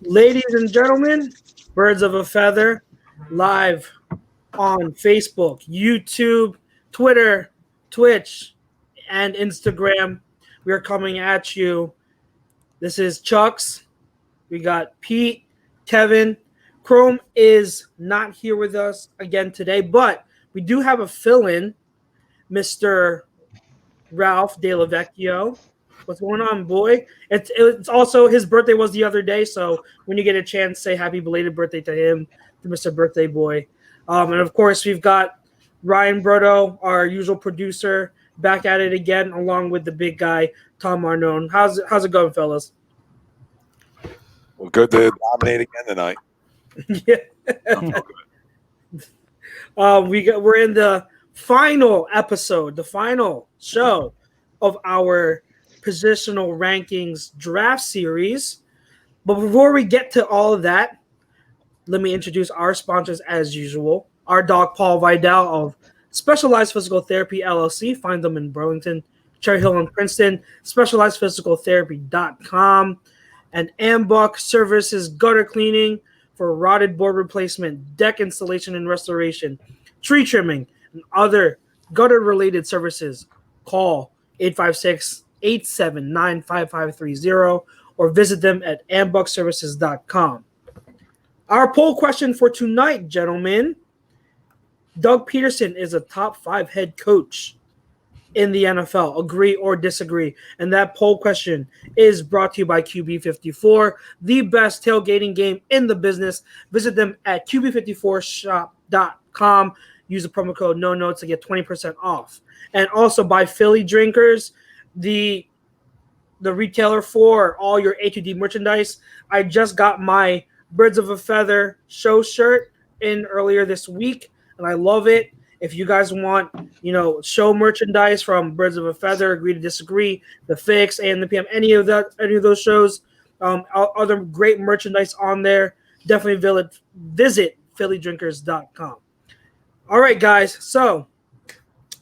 Ladies and gentlemen, birds of a feather, live on Facebook, YouTube, Twitter, Twitch, and Instagram. We are coming at you. This is Chucks. We got Pete, Kevin. Chrome is not here with us again today, but we do have a fill-in, Mr. Ralph De La Vecchio. What's going on, boy? It's also his birthday was the other day, so when you get a chance, say happy belated birthday to him, to Mr. Birthday Boy. And of course, we've got Ryan Brodo, our usual producer, back at it again, along with the big guy, Tom Arnone. How's it going, fellas? Well, good to dominate again tonight. Yeah. We're in the final episode, the final show of our positional rankings draft series. But before we get to all of that, let me introduce our sponsors as usual. Our dog Paul Vidal of Specialized Physical Therapy LLC. Find them in Burlington, Cherry Hill, and Princeton. SpecializedPhysicalTherapy.com. And Ambuck Services Gutter Cleaning for rotted board replacement, deck installation and restoration, tree trimming, and other gutter-related services. Call 856-879-5530 or visit them at ambuckservices.com. Our poll question for tonight, gentlemen. Doug Peterson is a top 5 head coach in the NFL. Agree or disagree? And that poll question is brought to you by QB54, the best tailgating game in the business. Visit them at QB54shop.com. Use the promo code NONOTES to get 20% off. And also by Philly Drinkers, the retailer for all your A2D merchandise. I just got my Birds of a Feather show shirt in earlier this week, and I love it. If you guys want, show merchandise from Birds of a Feather, Agree to Disagree, The Fix, and the PM, any of those shows, other great merchandise on there, definitely visit PhillyDrinkers.com. All right, guys. So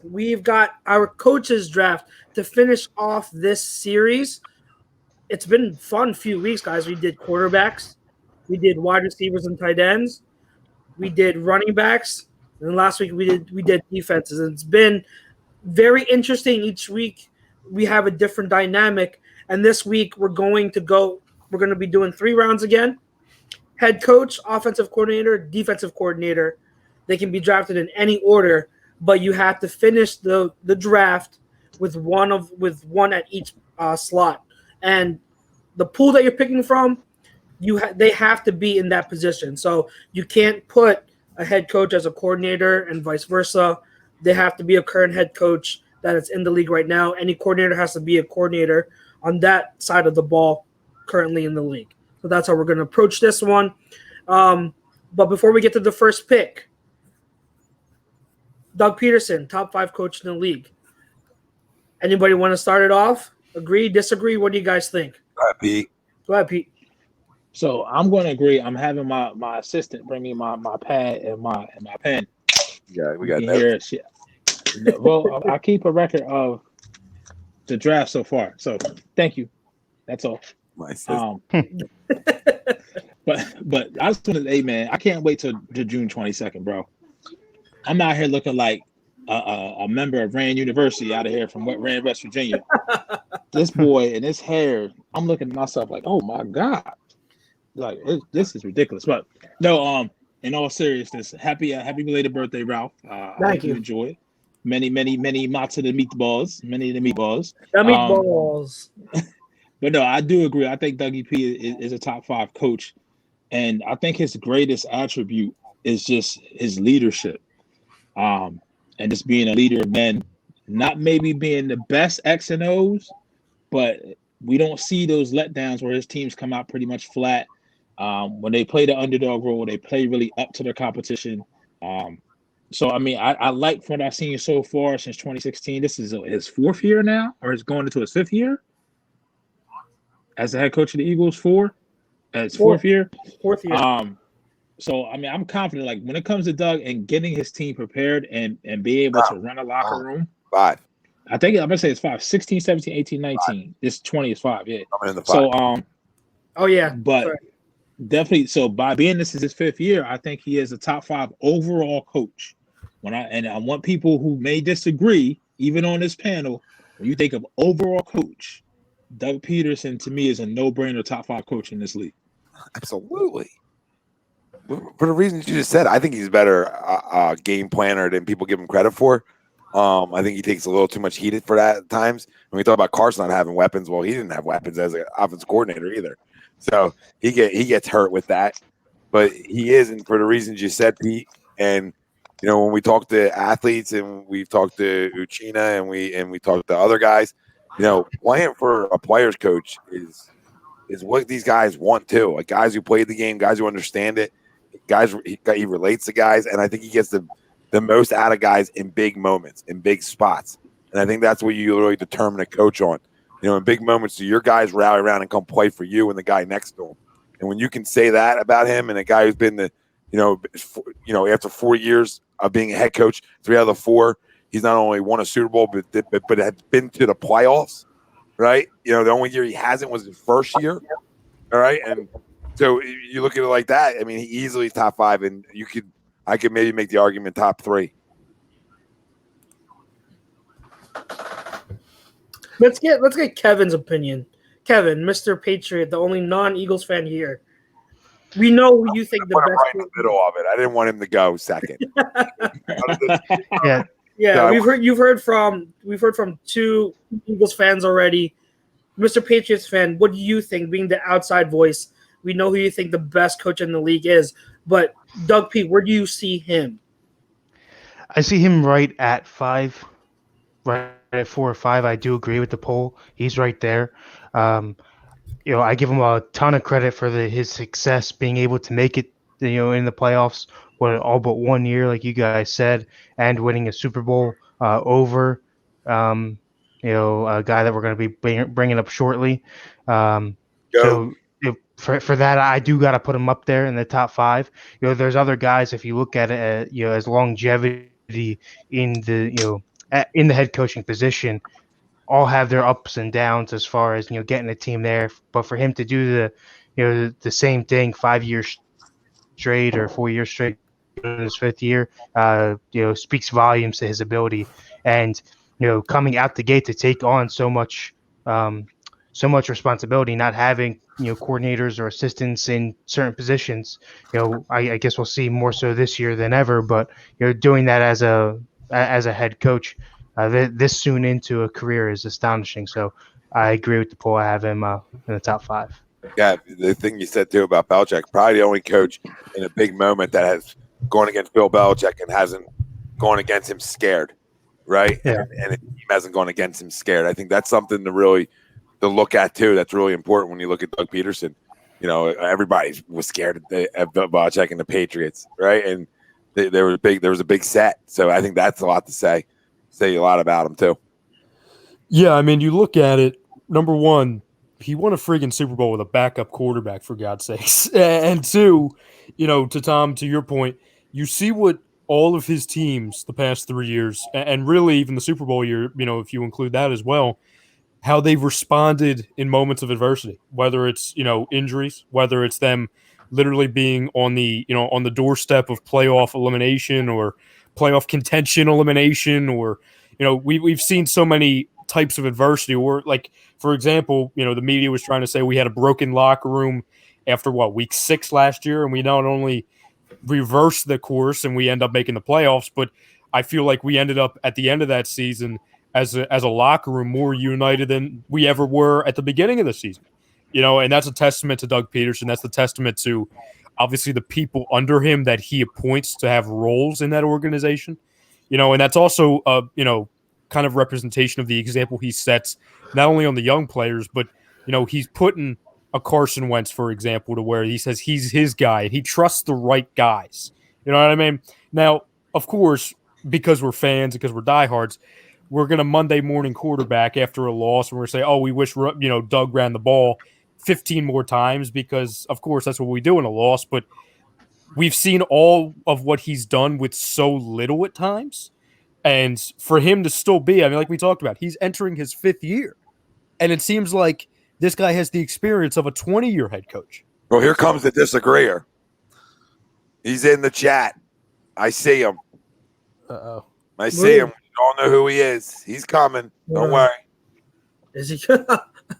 we've got our coaches draft to finish off this series. It's been a fun few weeks, guys. We did quarterbacks, we did wide receivers and tight ends, we did running backs. And last week we did defenses. And it's been very interesting. Each week we have a different dynamic. And this week we're going to be doing 3 rounds again. Head coach, offensive coordinator, defensive coordinator. They can be drafted in any order, but you have to finish the draft with one at each slot. And the pool that you're picking from, they have to be in that position. So you can't put a head coach as a coordinator and vice versa. They have to be a current head coach that is in the league right now. Any coordinator has to be a coordinator on that side of the ball currently in the league. So that's how we're going to approach this one. But before we get to the first pick, Doug Peterson, top 5 coach in the league. Anybody want to start it off? Agree, disagree? What do you guys think? Go ahead, Pete. Go ahead, Pete. So I'm going to agree. I'm having my assistant bring me my pad and my pen. Yeah, we got that. Well, I keep a record of the draft so far. So thank you. That's all. My assistant. But I just want to say, man, I can't wait till June 22nd, bro. I'm out here looking like a member of Rand University out of here from Rand, West Virginia. This boy and his hair, I'm looking at myself like, oh my God. Like this is ridiculous, but no. In all seriousness, happy belated birthday, Ralph. Thank you. Enjoy it. Many matzo the meatballs. Many of the meatballs. The meatballs. But no, I do agree. I think Dougie P is a top 5 coach, and I think his greatest attribute is just his leadership, and just being a leader of men. Not maybe being the best X and O's, but we don't see those letdowns where his teams come out pretty much flat. When they play the underdog role, they play really up to their competition. So, I mean, I like what I've seen so far since 2016. This is his 4th year now, or he's going into his 5th year as the head coach of the Eagles. 4? His 4th year? 4th year. So, I mean, I'm confident, like, when it comes to Doug and getting his team prepared and be able to run a locker room. 5. I think I'm going to say it's 5. 16, 17, 18, 19. 5. This 20 is 5, yeah. I'm in the 5. So, oh, yeah. But... Sorry. definitely. So by being this is his 5th year, I think he is a top 5 overall coach. I want people who may disagree, even on this panel, when you think of overall coach, Doug Peterson to me is a no-brainer top 5 coach in this league. Absolutely. For the reasons you just said, I think he's a better game planner than people give him credit for. I think he takes a little too much heat for that at times. When we talk about Carson not having weapons, well, he didn't have weapons as an offense coordinator either. So he gets hurt with that. But he isn't for the reasons you said, Pete. And when we talk to athletes and we've talked to Uchina and we talk to other guys, playing for a player's coach is what these guys want too. Like guys who played the game, guys who understand it, guys he relates to guys, and I think he gets the most out of guys in big moments, in big spots. And I think that's what you really determine a coach on. In big moments, do your guys rally around and come play for you and the guy next to him? And when you can say that about him and a guy who's been after 4 years of being a head coach, 3 out of the 4, he's not only won a Super Bowl, but had been to the playoffs, right? The only year he hasn't was his first year, all right? And so you look at it like that. I mean, he easily top 5, and I could maybe make the argument top 3. Let's get Kevin's opinion. Kevin, Mr. Patriot, the only non-Eagles fan here. We know who you think the best. Right in the middle of it. I didn't want him to go second. Yeah. So We've heard from 2 Eagles fans already. Mr. Patriots fan, what do you think? Being the outside voice, we know who you think the best coach in the league is. But Doug P, where do you see him? I see him right at 5, right at 4 or 5. I do agree with the poll. He's right there. I give him a ton of credit for his success, being able to make it, in the playoffs, all but 1 year, like you guys said, and winning a Super Bowl over, a guy that we're going to be bringing up shortly. So for that, I do got to put him up there in the top 5. There's other guys, if you look at it, as longevity in the head coaching position, all have their ups and downs as far as getting a team there. But for him to do the same thing 5 years straight or 4 years straight in his 5th year, speaks volumes to his ability. And coming out the gate to take on so much responsibility, not having coordinators or assistants in certain positions. I guess we'll see more so this year than ever. But doing that as a head coach this soon into a career is astonishing. So I agree with the poll. I have him in the top 5. Yeah, the thing you said too about Belichick, probably the only coach in a big moment that has gone against Bill Belichick and hasn't gone against him scared, right? Yeah. And the team hasn't gone against him scared. I think that's something to look at too. That's really important when you look at Doug Peterson. Everybody was scared of Belichick and the Patriots, right? And there was a big set. So I think that's a lot to say a lot about him too. Yeah, I mean, you look at it, number one, he won a friggin' Super Bowl with a backup quarterback, for God's sakes. And 2, to your point, you see what all of his teams the past 3 years, and really even the Super Bowl year, if you include that as well, how they've responded in moments of adversity, whether it's, injuries, whether it's them literally being on the doorstep of playoff elimination or playoff contention elimination, or, we've seen so many types of adversity, or like, for example, the media was trying to say we had a broken locker room after week 6 last year, and we not only reversed the course and we end up making the playoffs, but I feel like we ended up at the end of that season as a locker room more united than we ever were at the beginning of the season. And that's a testament to Doug Peterson. That's the testament to obviously the people under him that he appoints to have roles in that organization. And that's also kind of representation of the example he sets, not only on the young players, but, he's putting a Carson Wentz, for example, to where he says he's his guy and he trusts the right guys. You know what I mean? Now, of course, because we're fans, because we're diehards, we're going to Monday morning quarterback after a loss, and we're going to say, oh, we wish, Doug ran the ball 15 more times, because, of course, that's what we do in a loss. But we've seen all of what he's done with so little at times. And for him to still be, I mean, like we talked about, he's entering his 5th year. And it seems like this guy has the experience of a 20-year head coach. Well, here comes the disagreeer. He's in the chat. I see him. Uh-oh. I see him. You don't know who he is. He's coming. Don't worry. Is he?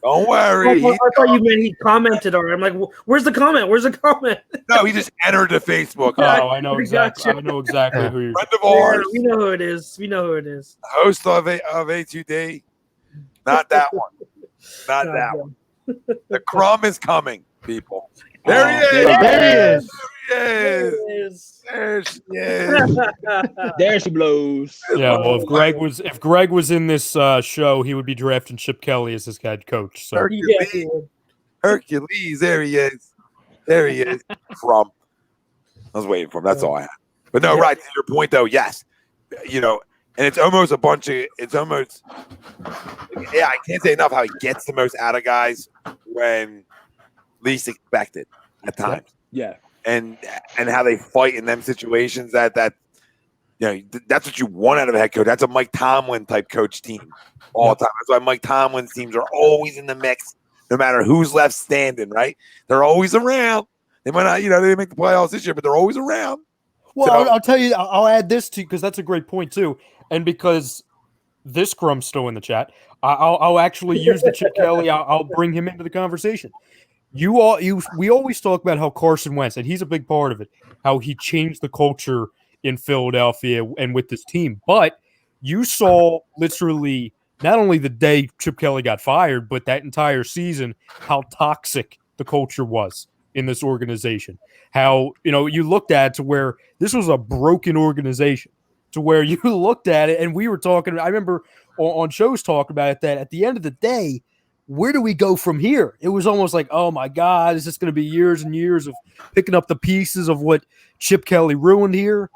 Don't worry. I thought you meant he commented already. I'm like, where's the comment? Where's the comment? No, he just entered the Facebook. Oh, I know exactly. Gotcha. I know exactly who you're. Friend of ours. We know who it is. We know who it is. Host of A2D. Not that one. Not that one. The crumb is coming, people. There he is. There he is. There he is. There she is. There she blows. Yeah, well, if Greg was in this show, he would be drafting Chip Kelly as his head coach. So Hercules. There he is. There he is. From. I was waiting for him. That's all I had. But no, right to your point though. Yes, you know, and it's almost a bunch of. It's almost. Yeah, I can't say enough how he gets the most out of guys when least expected at times. Yeah. And how they fight in them situations that you know that's what you want out of a head coach. That's a Mike Tomlin type coach team all the time. That's why Mike Tomlin's teams are always in the mix, no matter who's left standing. Right? They're always around. They might not, you know, they didn't make the playoffs this year, but they're always around. Well, So- I'll tell you. I'll add this to you because that's a great point too, and because this crumb's still in the chat, I'll actually use the Chip Kelly. I'll bring him into the conversation. We always talk about how Carson Wentz, and he's a big part of it, how he changed the culture in Philadelphia and with this team. But you saw literally not only the day Chip Kelly got fired, but that entire season, how toxic the culture was in this organization. How, you know, you looked at it to where this was a broken organization, to where you looked at it, and we were talking, I remember on shows talking about it, that at the end of the day, where do we go from here? It was almost like, oh my God, is this going to be years and years of picking up the pieces of what Chip Kelly ruined here?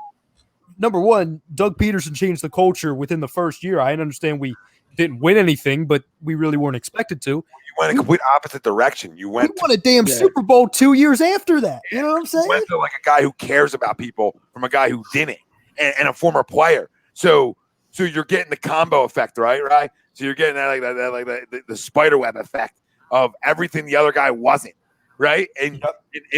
Number one, Doug Peterson changed the culture within the first year. I understand we didn't win anything, but we really weren't expected to. You went a complete opposite direction. You went We won a damn Super Bowl 2 years after that. You know what I'm saying? You went to like a guy who cares about people from a guy who didn't, and a former player. So you're getting the combo effect, right? So you're getting that the spider web effect of everything the other guy wasn't, right? And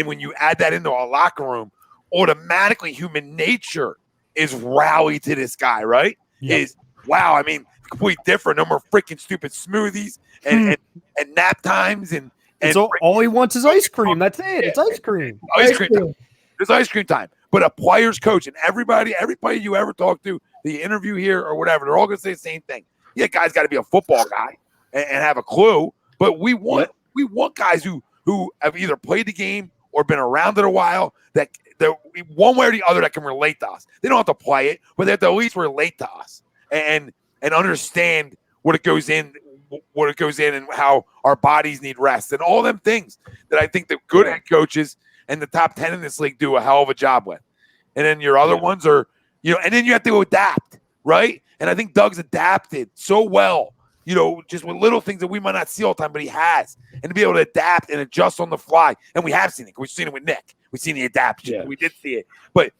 when you add that into a locker room, automatically human nature is rally to this guy, right? Yep. Is wow. I mean, completely different. No more freaking stupid smoothies and nap times and all he wants is ice cream. That's it. It's ice cream. Ice cream time. There's ice cream time. But a player's coach and everybody you ever talk to, the interview here or whatever, they're all going to say the same thing. Yeah, guys got to be a football guy and have a clue. But we want guys who have either played the game or been around it a while, that one way or the other that can relate to us. They don't have to play it, but they have to at least relate to us and understand what it goes in and how our bodies need rest and all them things that I think the good head coaches and the top 10 in this league do a hell of a job with. And then your other ones are, you know, and then you have to adapt, right? And I think Doug's adapted so well, you know, just with little things that we might not see all the time, but he has. And to be able to adapt and adjust on the fly. And we have seen it. We've seen it with Nick. We've seen the adaptation. Yeah. We did see it. But,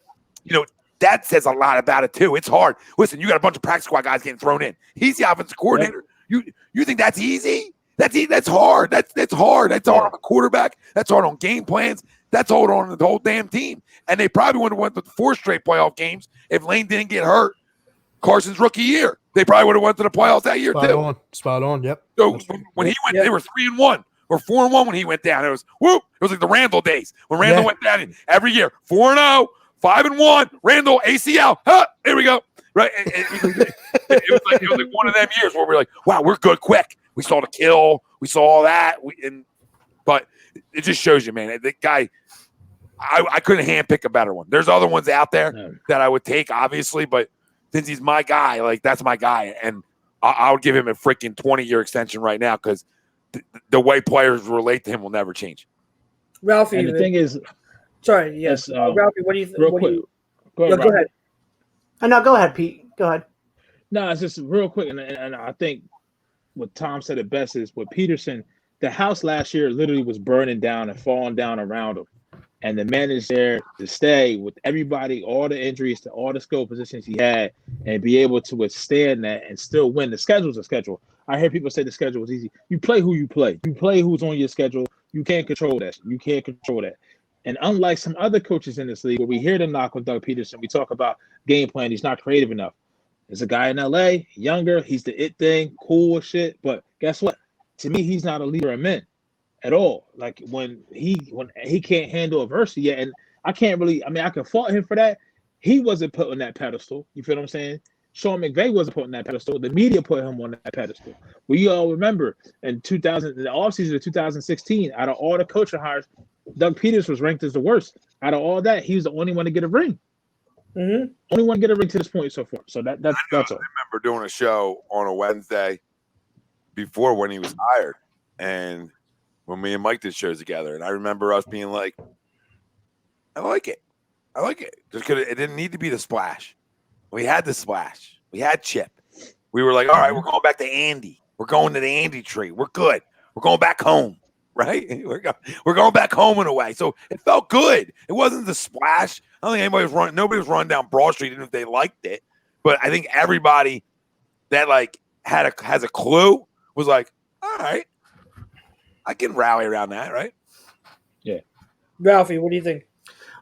you know, that says a lot about it too. It's hard. Listen, you got a bunch of practice squad guys getting thrown in. He's the offensive coordinator. Yep. You think that's easy? That's hard. That's hard. That's hard on the quarterback. That's hard on game plans. That's hard on the whole damn team. And they probably would have went to 4 straight playoff games if Lane didn't get hurt. Carson's rookie year, they probably would have went to the playoffs that year too. Spot on. Yep. So when he went, they were 3-1 or 4-1 when he went down. It was whoop. It was like the Randall days when Randall went down every year. 4-0, 5-1. Randall ACL. Huh, here we go. Right. It was like one of them years where we're like, wow, we're good quick. We saw the kill. We saw all that. But it just shows you, man. The guy, I couldn't handpick a better one. There's other ones out there that I would take, obviously, but since he's my guy, like that's my guy, and I would give him a freaking 20-year extension right now because the way players relate to him will never change. Ralphie, And the thing is, sorry, yes, Ralphie, what do you think? real quick. Go ahead. No, go ahead, Pete. Go ahead. No, it's just real quick, and I think what Tom said it best is with Peterson, the house last year literally was burning down and falling down around him. And the man is there to stay with everybody, all the injuries to all the skill positions he had, and be able to withstand that and still win. The schedule's a schedule. I hear people say the schedule was easy. You play who you play. You play who's on your schedule. You can't control that. You can't control that. And unlike some other coaches in this league, where we hear the knock on Doug Peterson, we talk about game plan. He's not creative enough. There's a guy in LA, younger. He's the it thing, cool as shit. But guess what? To me, he's not a leader of men at all. Like when he can't handle adversity yet, and I can't really. I mean, I can fault him for that. He wasn't put on that pedestal. You feel what I'm saying? Sean McVay wasn't put on that pedestal. The media put him on that pedestal. We all remember in the offseason of 2016, out of all the coaching hires, Doug Peters was ranked as the worst. Out of all that, he was the only one to get a ring. Mm-hmm. Only one to get a ring to this point so far. So that's all. I remember doing a show on a Wednesday before when he was hired, and when me and Mike did shows together, and I remember us being like, I like it. Just because it didn't need to be the splash. We had the splash. We had Chip. We were like, all right, we're going back to Andy. We're going to the Andy tree. We're good. We're going back home, right? We're going back home in a way. So it felt good. It wasn't the splash. I don't think nobody was running down Broad Street even if they liked it. But I think everybody that like has a clue was like, all right, I can rally around that, right? Yeah. Ralphie, what do you think?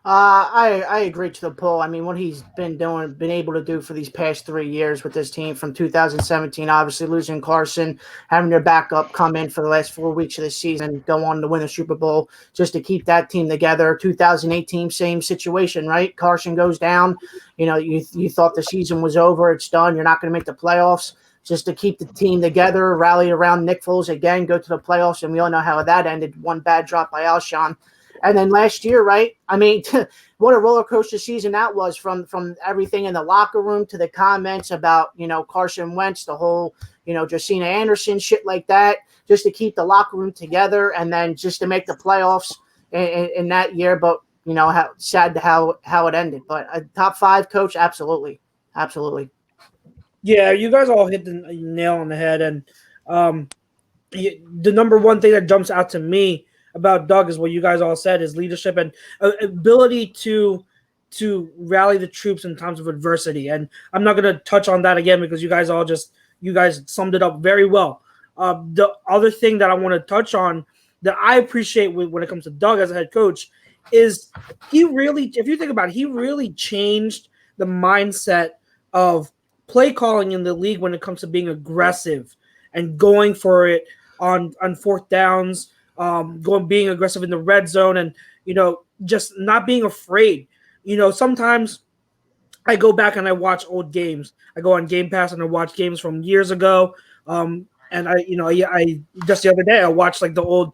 I agree to the poll. I mean, what he's been able to do for these past 3 years with this team from 2017, obviously losing Carson, having their backup come in for the last 4 weeks of the season, go on to win the Super Bowl just to keep that team together. 2018, same situation, right? Carson goes down. You know, you thought the season was over. It's done. You're not going to make the playoffs. Just to keep the team together, rally around Nick Foles again, go to the playoffs, and we all know how that ended. One bad drop by Alshon. And then last year, right? I mean, what a roller coaster season that was from everything in the locker room to the comments about, you know, Carson Wentz, the whole, you know, Josina Anderson, shit like that, just to keep the locker room together and then just to make the playoffs in that year. But, you know, sad how it ended. But a top 5 coach, absolutely. Absolutely. Yeah, you guys all hit the nail on the head. And the number one thing that jumps out to me about Doug is what you guys all said, is leadership and ability to rally the troops in times of adversity. And I'm not going to touch on that again because you guys summed it up very well. The other thing that I want to touch on that I appreciate when it comes to Doug as a head coach is if you think about it, he really changed the mindset of play calling in the league when it comes to being aggressive and going for it on fourth downs, being aggressive in the red zone, and, you know, just not being afraid. You know, sometimes I go back and I watch old games. I go on Game Pass and I watch games from years ago. And I just the other day I watched like the old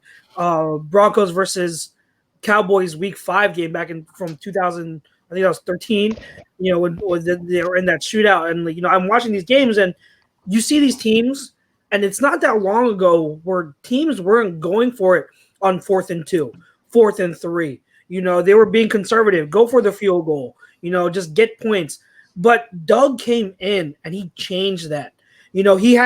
Broncos versus Cowboys Week 5 game back from 2000. I think that was 13. You know, when they were in that shootout, and, you know, I'm watching these games and you see these teams. And it's not that long ago where teams weren't going for it on 4th and 2, 4th and 3. You know, they were being conservative, go for the field goal, you know, just get points. But Doug came in and he changed that. You know, he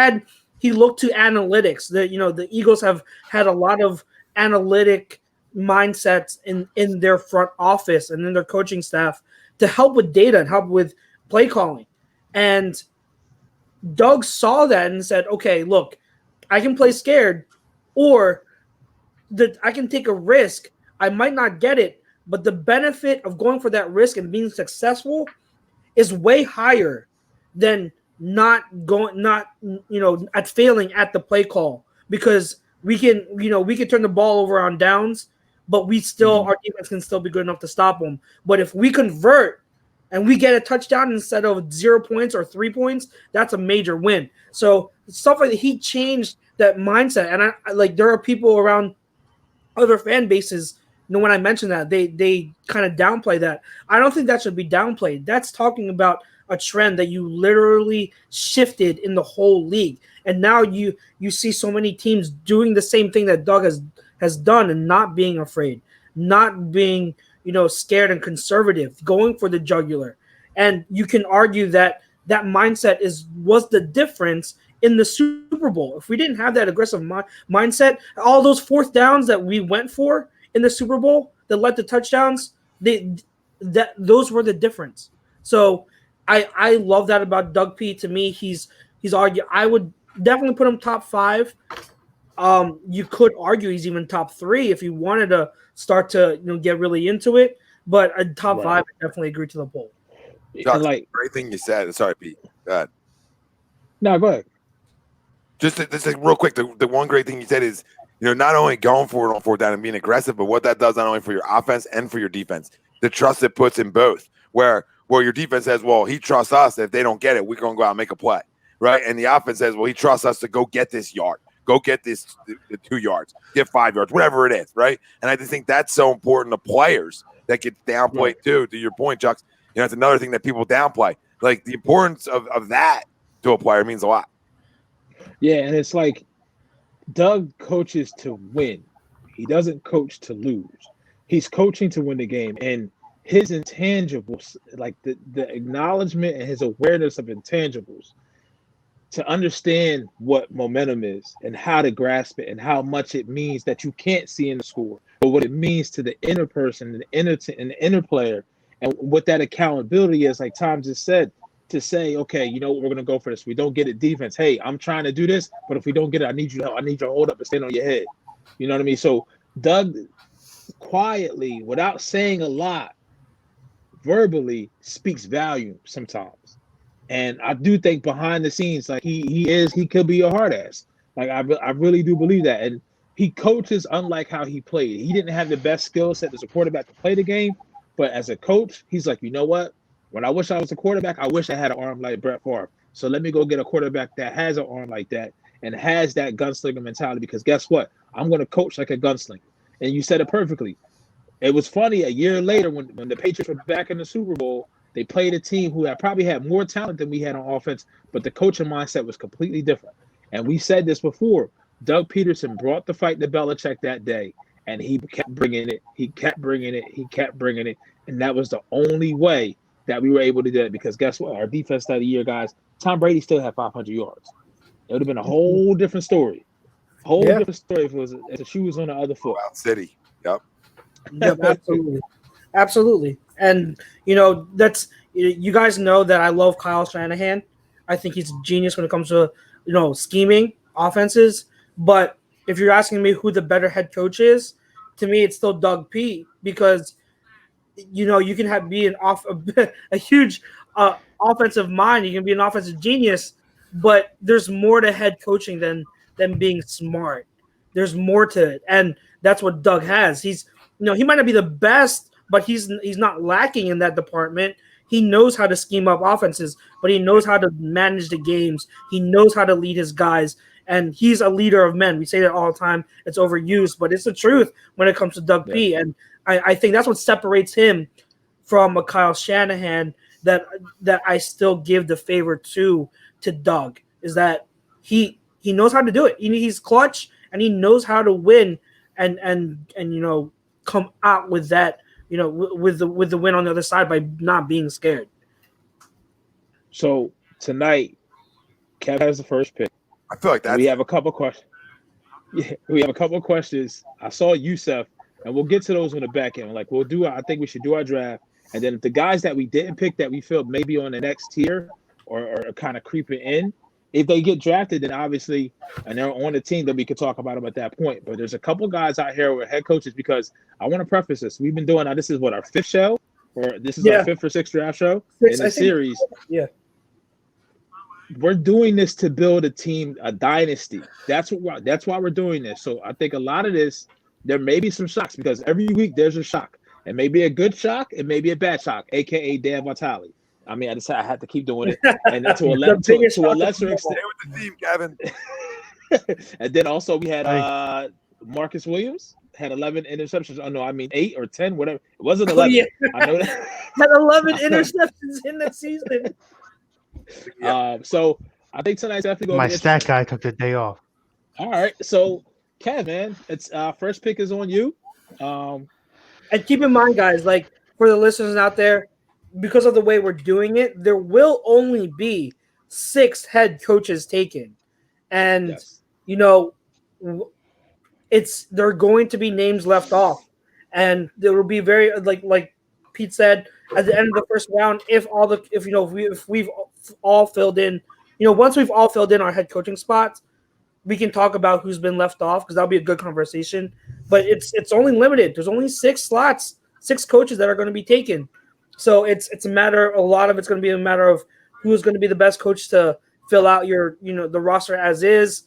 looked to analytics. The Eagles have had a lot of analytic mindsets in their front office and in their coaching staff to help with data and help with play calling. And Doug saw that and said, okay, look, I can play scared, or I can take a risk. I might not get it, but the benefit of going for that risk and being successful is way higher than not at failing at the play call, because we can turn the ball over on downs, but our defense can still be good enough to stop them. But if we convert and we get a touchdown instead of 0 points or 3 points, that's a major win. So stuff like that, he changed that mindset. And I like, there are people around other fan bases, you know, when I mention that, they kind of downplay that. I don't think that should be downplayed. That's talking about a trend that you literally shifted in the whole league. And now you see so many teams doing the same thing that Doug has done, and not being afraid, not being, you know, scared and conservative, going for the jugular. And you can argue that mindset was the difference in the Super Bowl. If we didn't have that aggressive mindset, all those 4th downs that we went for in the Super Bowl that led to touchdowns, those were the difference. So I love that about Doug P. To me, he's argued. I would definitely put him top 5. You could argue he's even top 3 if you wanted to start to get really into it. But a top 5, I definitely agree to the poll. Josh, Like, great thing you said. Sorry, Pete. Go ahead. no, go ahead. Just real quick, the one great thing you said is, not only going for it on 4th down and being aggressive, but what that does not only for your offense and for your defense, the trust it puts in both. Where your defense says, well, he trusts us. If they don't get it, we're going to go out and make a play, right? And the offense says, well, he trusts us to go get this yard, go get this the 2 yards, get 5 yards, whatever it is, right? And I just think that's so important to players that get downplayed too. To your point, Chuck, it's another thing that people downplay. Like the importance of that to a player means a lot. Yeah, and it's like Doug coaches to win. He doesn't coach to lose. He's coaching to win the game. And his intangibles, like the acknowledgement and his awareness of intangibles, to understand what momentum is and how to grasp it and how much it means that you can't see in the score, but what it means to the inner person and the inner player, and what that accountability is, like Tom just said, to say, okay, you know what, we're going to go for this. We don't get it, defense. Hey, I'm trying to do this, but if we don't get it, I need you to hold up and stand on your head. You know what I mean? So Doug quietly, without saying a lot, verbally speaks volume sometimes. And I do think behind the scenes, like he could be a hard ass. Like I really do believe that. And he coaches unlike how he played. He didn't have the best skill set as a quarterback to play the game, but as a coach, he's like, you know what? When I wish I was a quarterback, I wish I had an arm like Brett Favre. So let me go get a quarterback that has an arm like that and has that gunslinger mentality. Because guess what? I'm going to coach like a gunslinger. And you said it perfectly. It was funny a year later when the Patriots were back in the Super Bowl. They played a team who probably had more talent than we had on offense, but the coaching mindset was completely different. And we said this before. Doug Peterson brought the fight to Belichick that day, and he kept bringing it. He kept bringing it. He kept bringing it. And that was the only way that we were able to do it, because guess what? Our defense that year, guys, Tom Brady still had 500 yards. It would have been a whole different story. Different story if the shoe was on the other foot. Wild City. Yep. Yep, absolutely. Absolutely. And, that's you guys know that I love Kyle Shanahan. I think he's a genius when it comes to, scheming offenses. But if you're asking me who the better head coach is, to me, it's still Doug P, because, you can be a huge offensive mind. You can be an offensive genius, but there's more to head coaching than being smart. There's more to it. And that's what Doug has. He's, he might not be the best, but he's not lacking in that department. He knows how to scheme up offenses, but he knows how to manage the games. He knows how to lead his guys, and he's a leader of men. We say that all the time. It's overused, but it's the truth when it comes to Doug P. And I think that's what separates him from a Kyle Shanahan that I still give the favor to Doug, is that he knows how to do it. He's clutch, and he knows how to win and come out with that, with the win on the other side by not being scared. So tonight, Kev has the first pick. I feel like we have a couple questions. Yeah, we have a couple of questions. I saw Yusef, and we'll get to those on the back end. Like I think we should do our draft, and then if the guys that we didn't pick that we feel maybe on the next tier or kind of creeping in, if they get drafted, then obviously, and they're on the team, then we could talk about them at that point. But there's a couple guys out here with head coaches, because I want to preface this. We've been doing this is our 5th show, or this is our 5th or 6th draft show in the series. Yeah. We're doing this to build a team, a dynasty. That's why we're doing this. So I think a lot of this, there may be some shocks, because every week there's a shock. It may be a good shock, it may be a bad shock, aka Dan Vitale. I mean, I had to keep doing it, and to a lesser extent. Stay with the theme, Kevin. And then also we had Marcus Williams had 11 interceptions. Oh no, I mean 8 or 10, whatever. It wasn't 11. Yeah. I know that. Had 11 interceptions in the season. So I think tonight's definitely going to be My stat guy took the day off. All right, so Kev, man, it's first pick is on you. And keep in mind, guys, like for the listeners out there, because of the way we're doing it, there will only be 6 head coaches taken, and there are going to be names left off, and there will be very like Pete said at the end of the first round. If we've all filled in, once we've all filled in our head coaching spots, we can talk about who's been left off because that'll be a good conversation. But it's only limited. There's only 6 slots, 6 coaches that are going to be taken. So it's a matter. A lot of it's going to be a matter of who's going to be the best coach to fill out your the roster as is.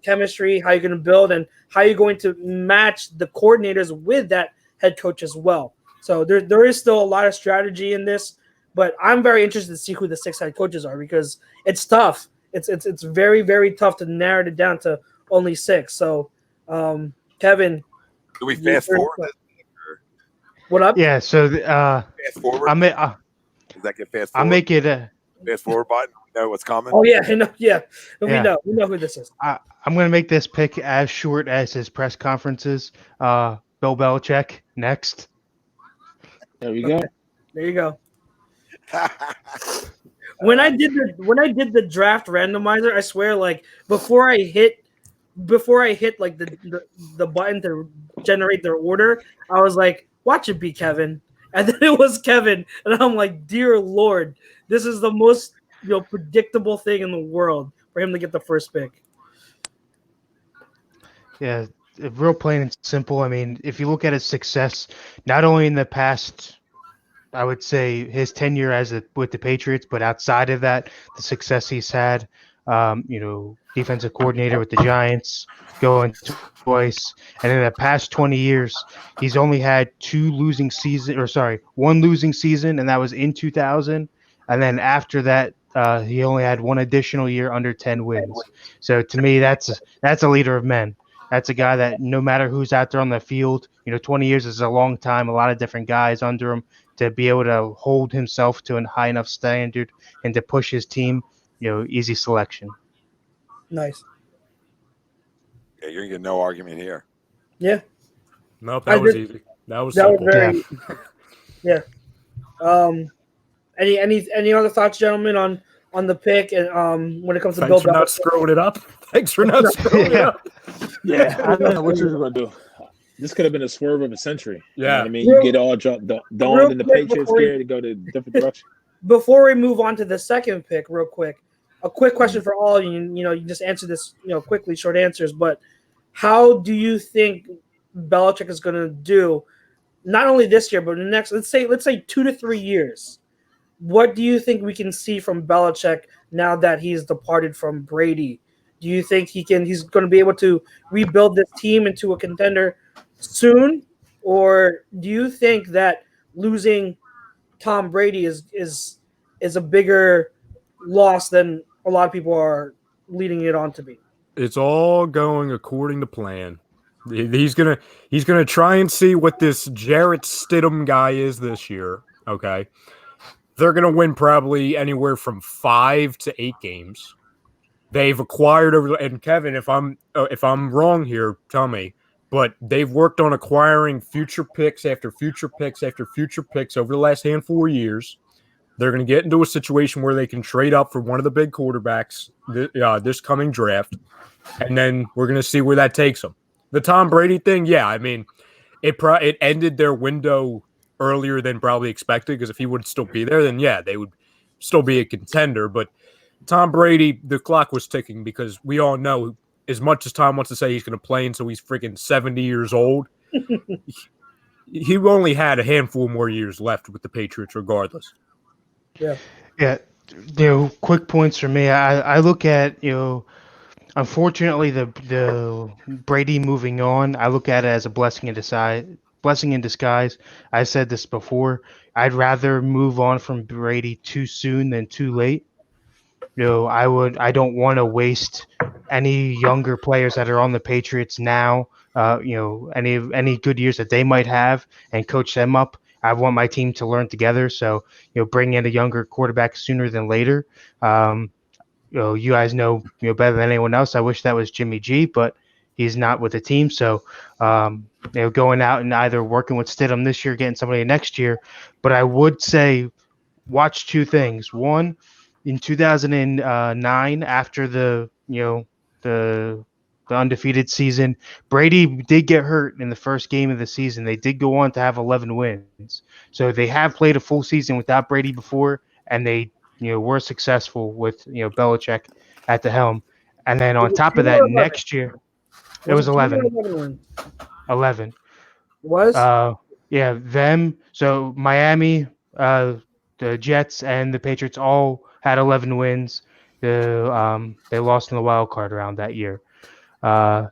Chemistry, how you're going to build, and how you're going to match the coordinators with that head coach as well. So there is still a lot of strategy in this, but I'm very interested to see who the 6 head coaches are because it's tough. It's very, very tough to narrow it down to only 6. So, Kevin, do we fast forward? What up? Yeah. So Fast forward. Does that get fast forward? I'll make it a fast forward button. We know what's coming. Oh yeah, we know who this is. I'm going to make this pick as short as his press conferences. Bill Belichick next. There we go. Okay. There you go. When I did the draft randomizer, I swear, like before I hit like the button to generate their order, I was like, watch it be Kevin. And then it was Kevin, and I'm like, dear Lord, this is the most predictable thing in the world for him to get the first pick. Yeah, real plain and simple. I mean, if you look at his success, not only in the past, I would say his tenure with the Patriots, but outside of that, the success he's had, defensive coordinator with the Giants, going twice, and in the past 20 years, he's only had one losing season, and that was in 2000. And then after that, he only had one additional year under 10 wins. So to me, that's a leader of men. That's a guy that no matter who's out there on the field, 20 years is a long time, a lot of different guys under him, to be able to hold himself to a high enough standard and to push his team, easy selection. Nice. Yeah, you're gonna get no argument here. Yeah. Nope, that was easy. That was simple. Very. Yeah. Any other thoughts, gentlemen, on the pick and when it comes to Bill Belichick? Thanks for not screwing it up. Thanks for not screwing it up. Yeah, I don't know what you're gonna do. This could have been a swerve of a century. Yeah, you know what I mean, you get all dawned and the Patriots scared to go to a different direction. Before we move on to the second pick, real quick, a quick question for all of you. You just answer this, quickly, short answers. But how do you think Belichick is going to do, not only this year, but in the next, let's say 2 to 3 years? What do you think we can see from Belichick now that he's departed from Brady? Do you think he's going to be able to rebuild this team into a contender soon, or do you think that losing Tom Brady is a bigger loss than a lot of people are leading it on to be? It's all going according to plan. He's gonna try and see what this Jarrett Stidham guy is this year. Okay, they're gonna win probably anywhere from 5 to 8 games. They've acquired and Kevin, if I'm wrong here, tell me. But they've worked on acquiring future picks after future picks after future picks over the last handful of years. They're going to get into a situation where they can trade up for one of the big quarterbacks this coming draft, and then we're going to see where that takes them. The Tom Brady thing, yeah, I mean, it ended their window earlier than probably expected, because if he would still be there, then yeah, they would still be a contender. But Tom Brady, the clock was ticking, because we all know, as much as Tom wants to say he's going to play until he's freaking 70 years old, he only had a handful more years left with the Patriots regardless. Yeah. Yeah. Quick points for me. I look at, unfortunately, the Brady moving on, I look at it as a blessing in disguise. I said this before. I'd rather move on from Brady too soon than too late. I don't want to waste any younger players that are on the Patriots now, any good years that they might have, and coach them up. I want my team to learn together. So, bring in a younger quarterback sooner than later. You guys know better than anyone else. I wish that was Jimmy G, but he's not with the team. So, going out and either working with Stidham this year, getting somebody next year. But I would say, watch 2 things. One, in 2009, after the undefeated season, Brady did get hurt in the first game of the season. They did go on to have 11 wins. So they have played a full season without Brady before, and they were successful with Belichick at the helm. And then on top of 10 or that, 11? next year, it was 10 or 11. 11 wins? 11. Was? Yeah, them. So Miami, the Jets, and the Patriots all had 11 wins. They lost in the wild card round that year. But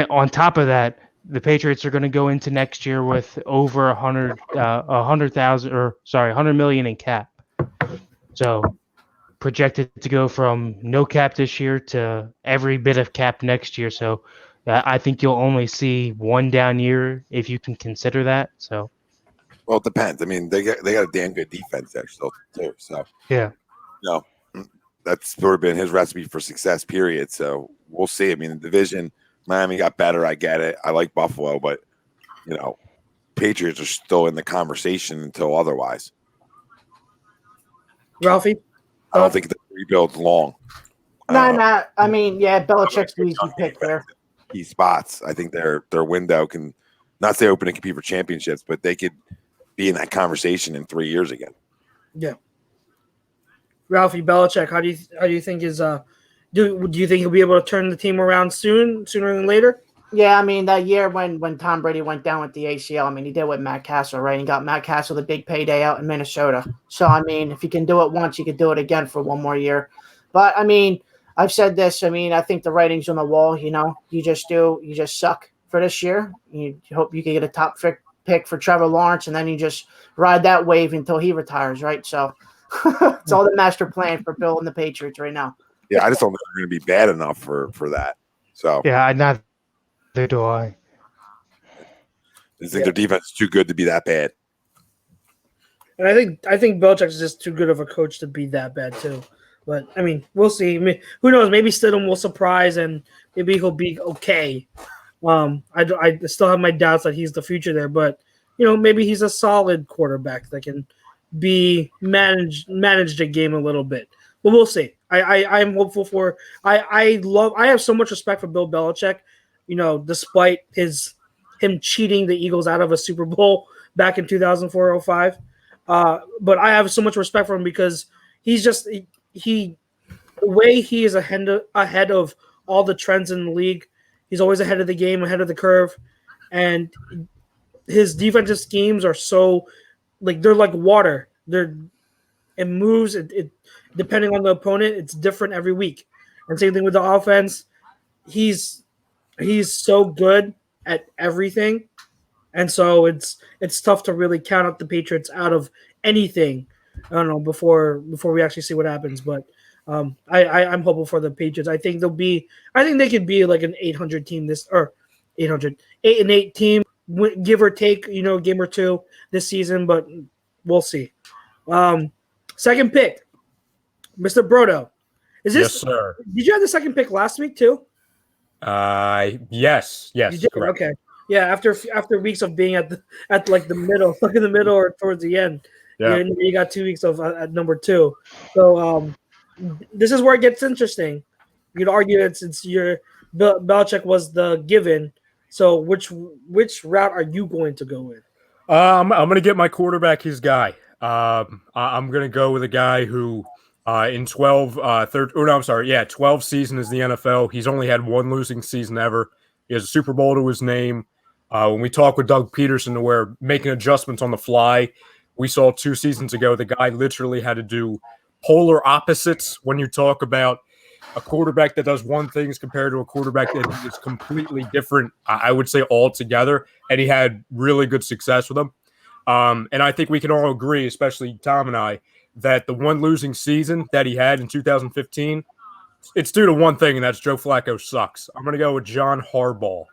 on top of that, the Patriots are going to go into next year with over 100 million in cap. So projected to go from no cap this year to every bit of cap next year. So I think you'll only see one down year if you can consider that. So Well, it depends. I mean, they got a damn good defense there still too. So yeah, no, that's sort of been his recipe for success. Period. So we'll see. I mean, the division, Miami got better. I get it. I like Buffalo, but Patriots are still in the conversation until otherwise. Ralphie? I don't think the rebuild's long. No. I mean, yeah, Belichick's the easy pick there. Key spots. I think their window can not say open and compete for championships, but they could be in that conversation in 3 years again. Yeah. Ralphie, Belichick, how do you think is do you think he'll be able to turn the team around sooner than later? Yeah, I mean, that year when Tom Brady went down with the ACL, I mean, he did with Matt Castle, right? He got Matt Castle the big payday out in Minnesota. So, I mean, if you can do it once, you could do it again for one more year. But, I mean, I've said this. I mean, I think the writing's on the wall, You just suck for this year. You hope you can get a top pick for Trevor Lawrence, and then you just ride that wave until he retires, right? So, it's all the master plan for Bill and the Patriots right now. Yeah, I just don't think they're going to be bad enough for that. So yeah, neither do I. I think their defense is too good to be that bad. And I think Belichick's just too good of a coach to be that bad too. But I mean, we'll see. I mean, who knows? Maybe Stidham will surprise, and maybe he'll be okay. I still have my doubts that he's the future there, but maybe he's a solid quarterback that can be manage the game a little bit. But we'll see. I'm hopeful for. I have so much respect for Bill Belichick. Despite him cheating the Eagles out of a Super Bowl back in 2004-05. But I have so much respect for him because he's just the way he is ahead of all the trends in the league. He's always ahead of the game, ahead of the curve, and his defensive schemes are so they're like water. It moves. It depending on the opponent, it's different every week. And same thing with the offense. He's so good at everything, and so it's tough to really count up the Patriots out of anything. I don't know before we actually see what happens, but I'm hopeful for the Patriots. I think they could be like an 800 team 8-8 team, give or take, game or two this season, but we'll see. Second pick, Mr. Brodo. Yes, sir. Did you have the second pick last week too? Yes, You did? correct. Okay. Yeah, after weeks of being at the middle, in the middle or towards the end, Yeah. you got 2 weeks of at number 2. So this is where it gets interesting. You'd argue that since Belichick was the given, so which route are you going to go with? I'm going to get my quarterback his guy. I'm going to go with a guy who in 12 seasons in the NFL, he's only had one losing season ever. He has a Super Bowl to his name. When we talk with Doug Peterson to where making adjustments on the fly, we saw 2 seasons ago the guy literally had to do polar opposites when you talk about a quarterback that does one thing compared to a quarterback that is completely different, I would say altogether, and he had really good success with them. And I think we can all agree, especially Tom and I, that the one losing season that he had in 2015, it's due to one thing, and that's Joe Flacco sucks. I'm going to go with John Harbaugh.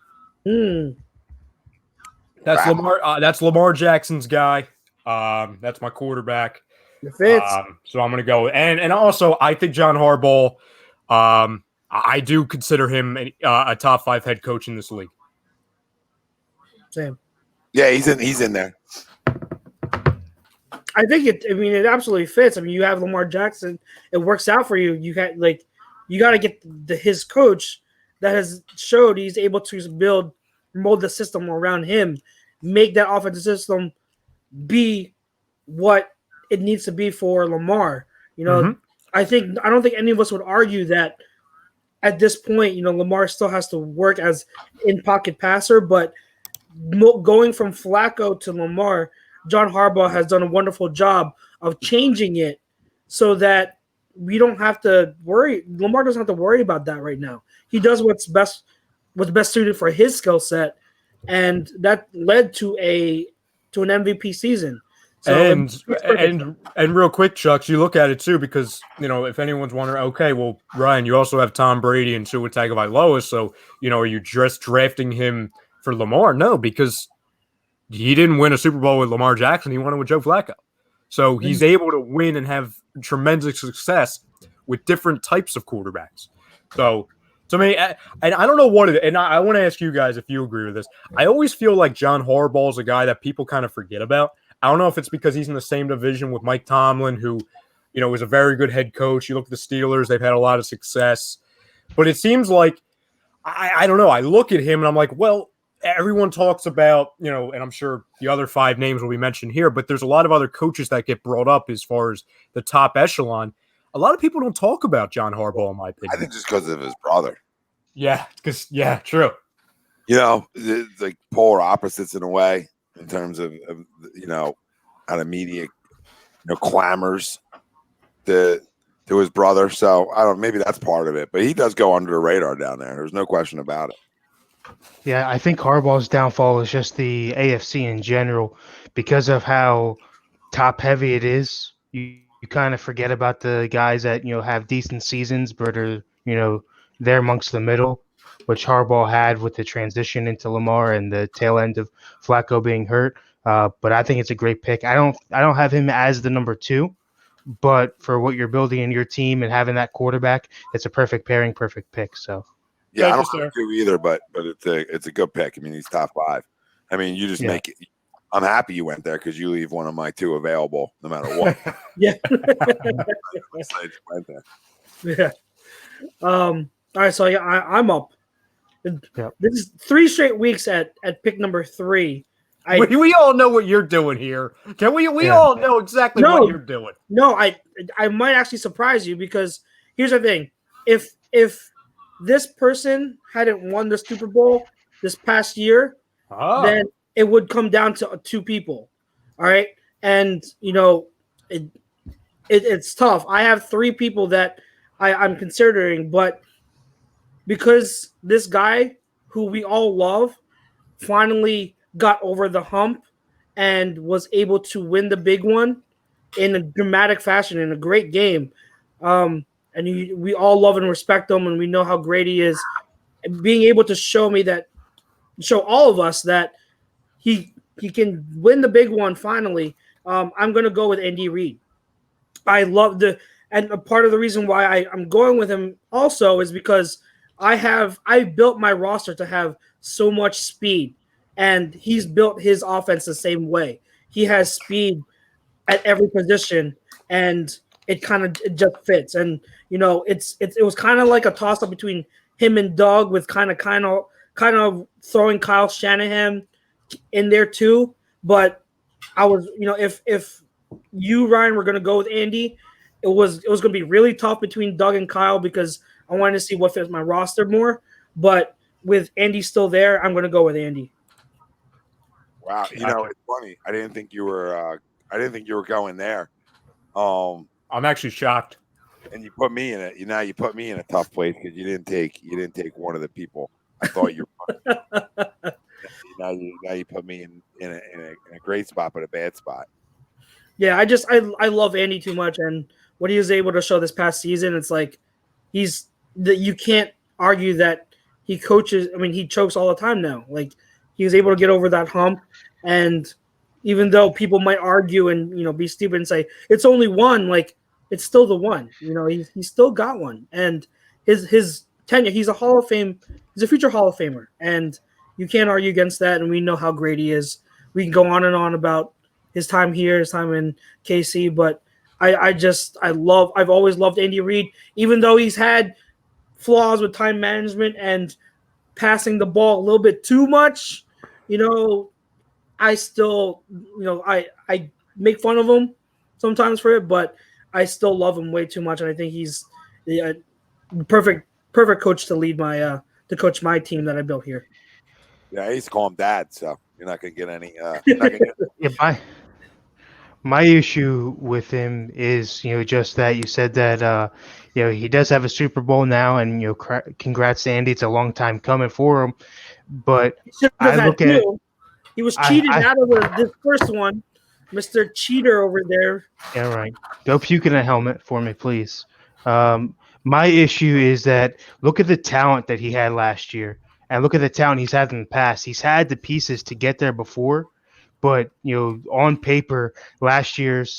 That's Lamar. That's Lamar Jackson's guy. That's my quarterback. It fits. So I'm going to go. And also, I think John Harbaugh, I do consider him a top 5 head coach in this league. Same. Yeah, he's in there. I think it absolutely fits. I mean, you have Lamar Jackson. It works out for you. You got to get his coach that has showed he's able to mold the system around him, make that offensive system be what it needs to be for Lamar. I don't think any of us would argue that at this point, Lamar still has to work as in pocket passer, but going from Flacco to Lamar, John Harbaugh has done a wonderful job of changing it so that we don't have to worry. Lamar doesn't have to worry about that right now. He does what's best suited for his skill set, and that led to an MVP season. So and real quick, Chucks, you look at it too, because if anyone's wondering, okay, well, Ryan, you also have Tom Brady and Tua Tagovailoa, so are you just drafting him for Lamar? No, because he didn't win a Super Bowl with Lamar Jackson. He won it with Joe Flacco. So he's able to win and have tremendous success with different types of quarterbacks. So to me, and I don't know what it is, and I want to ask you guys if you agree with this. I always feel like John Harbaugh is a guy that people kind of forget about. I don't know if it's because he's in the same division with Mike Tomlin, who, is a very good head coach. You look at the Steelers, they've had a lot of success. But it seems like, I don't know, I look at him and I'm like, well, everyone talks about, and I'm sure the other 5 names will be mentioned here, but there's a lot of other coaches that get brought up as far as the top echelon. A lot of people don't talk about John Harbaugh, in my opinion. I think just because of his brother. Yeah, true. It's like polar opposites in a way in terms of kind of media, clamors to his brother. So I don't know, maybe that's part of it, but he does go under the radar down there. There's no question about it. Yeah, I think Harbaugh's downfall is just the AFC in general because of how top heavy it is. You kind of forget about the guys that have decent seasons, but are there amongst the middle, which Harbaugh had with the transition into Lamar and the tail end of Flacco being hurt. But I think it's a great pick. I don't have him as the number 2, but for what you're building in your team and having that quarterback, it's a perfect pairing, perfect pick. So. Yeah, I don't have to either, but it's a good pick. I mean, he's top 5. I mean, you just make it. I'm happy you went there because you leave one of my 2 available no matter what. Yeah. Went there. Yeah. All right, so I'm up. Yep. This is 3 straight weeks at pick number 3. We all know what you're doing here. Can we? We all know exactly what you're doing. No, I might actually surprise you because here's the thing: if this person hadn't won the Super Bowl this past year, then it would come down to 2 people. All right. And, it's tough. I have 3 people that I'm considering, but because this guy who we all love finally got over the hump and was able to win the big one in a dramatic fashion in a great game. And we all love and respect him, and we know how great he is. Being able to show all of us that he can win the big one finally. I'm going to go with Andy Reid. I love and a part of the reason why I'm going with him also is because I built my roster to have so much speed, and he's built his offense the same way. He has speed at every position, and it just fits. And it was kind of like a toss up between him and Doug, with kind of throwing Kyle Shanahan in there too. But I was, if you, Ryan, were going to go with Andy, it was going to be really tough between Doug and Kyle because I wanted to see what fits my roster more. But with Andy still there, I'm going to go with Andy. Wow, it's funny. I didn't think you were going there. I'm actually shocked. And you put me in it. You put me in a tough place because you didn't take one of the people I thought you were. now you put me in a great spot, but a bad spot. Yeah, I love Andy too much, and what he was able to show this past season, it's like you can't argue that he coaches. I mean, he chokes all the time now. Like, he was able to get over that hump, and even though people might argue and be stupid and say it's only one, like, it's still the one. He's still got one, and his tenure. He's a Hall of Fame. He's a future Hall of Famer, and you can't argue against that. And we know how great he is. We can go on and on about his time here, his time in KC, but I've always loved Andy Reid, even though he's had flaws with time management and passing the ball a little bit too much. I still, I make fun of him sometimes for it, but I still love him way too much, and I think he's the perfect coach to lead my to coach my team that I built here. Yeah, I used to call him Dad, so you're not gonna get any. You're not gonna get Yeah, my issue with him is, just that you said that, he does have a Super Bowl now, and congrats to Andy. It's a long time coming for him, but He should have I had look at two. He was cheated out of this first one, Mr. Cheater over there. yeah, right. Go puke in a helmet for me, please. My issue is that look at the talent that he had last year, and look at the talent he's had in the past. He's had the pieces to get there before, but on paper, last year's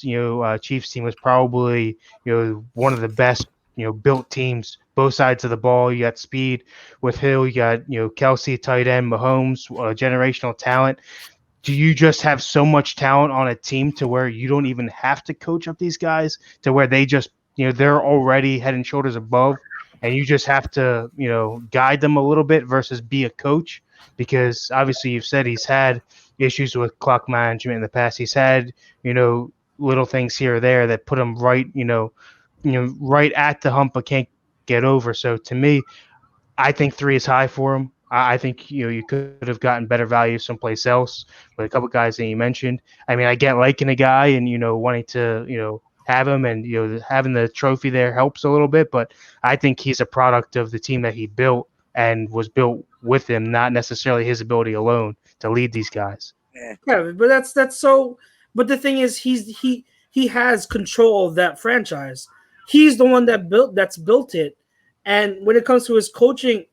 Chiefs team was probably one of the best built teams. Both sides of the ball, you got speed with Hill, you got Kelsey, tight end, Mahomes, generational talent. Do you just have so much talent on a team to where you don't even have to coach up these guys, to where they just they're already head and shoulders above, and you just have to guide them a little bit versus be a coach? Because obviously you've said he's had issues with clock management in the past. He's had little things here or there that put him right right at the hump but can't get over. So to me, I think 3 is high for him. I think you could have gotten better value someplace else with a couple of guys that you mentioned. I mean, I get liking a guy and wanting to have him, and having the trophy there helps a little bit, but I think he's a product of the team that he built and was built with him, not necessarily his ability alone to lead these guys. Yeah, but that's so. But the thing is, he has control of that franchise. He's the one that's built it. And when it comes to his coaching,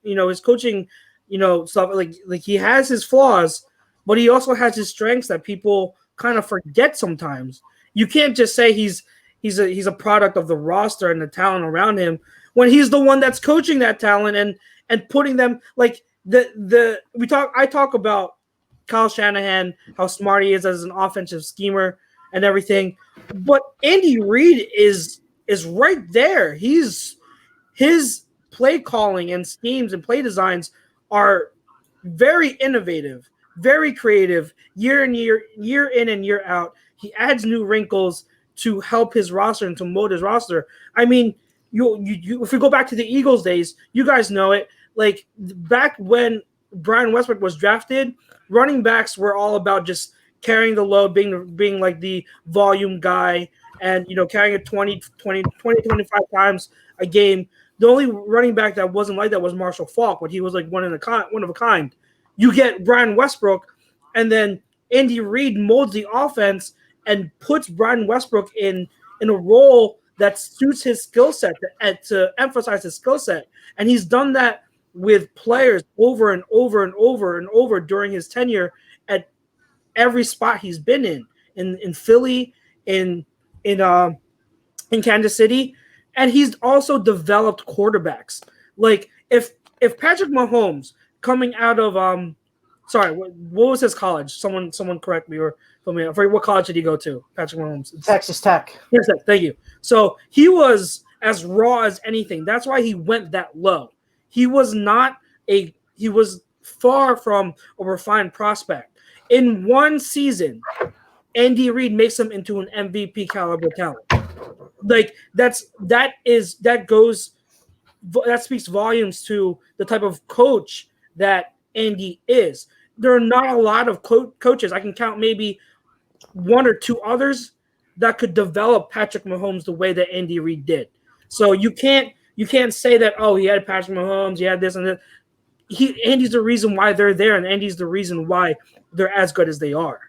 stuff, like he has his flaws, but he also has his strengths that people kind of forget sometimes. You can't just say he's a product of the roster and the talent around him when he's the one that's coaching that talent and putting them like I talk about Kyle Shanahan, how smart he is as an offensive schemer and everything, but Andy Reid is right there. His play calling and schemes and play designs are very innovative, very creative, year in and year out. He adds new wrinkles to help his roster and to mold his roster. I mean, you if we go back to the Eagles days, you guys know it. Like back when Brian Westbrook was drafted, running backs were all about just carrying the load, being like the volume guy, and carrying it 20, 25 times a game. The only running back that wasn't like that was Marshall Faulk, but he was like one of a kind. You get Brian Westbrook, and then Andy Reid molds the offense and puts Brian Westbrook in a role that suits his skill set to emphasize his skill set. And he's done that with players over and over and over and over during his tenure at every spot he's been in Philly, in Kansas City. And he's also developed quarterbacks. Like if Patrick Mahomes coming out of what was his college? Someone correct me or tell me. What college did he go to? Patrick Mahomes. Texas Tech. Yes, thank you. So he was as raw as anything. That's why he went that low. He was far from a refined prospect. In one season, Andy Reid makes him into an MVP caliber talent. Like that speaks volumes to the type of coach that Andy is. There are not a lot of coaches. I can count maybe one or two others that could develop Patrick Mahomes the way that Andy Reid did. So you can't say that, he had Patrick Mahomes, he had this and that. Andy's the reason why they're there, and Andy's the reason why they're as good as they are.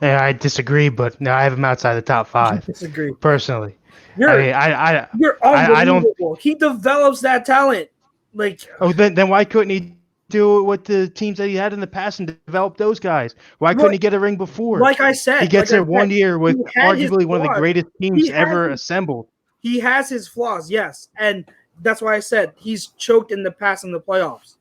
I disagree, but no, I have him outside the top 5. I disagree personally. You're unbelievable. He develops that talent. Then why couldn't he do it with the teams that he had in the past and develop those guys? Why couldn't he get a ring before? Like I said, he gets there 1 year with arguably one of the greatest teams ever assembled. He has his flaws, yes, and that's why I said he's choked in the past in the playoffs.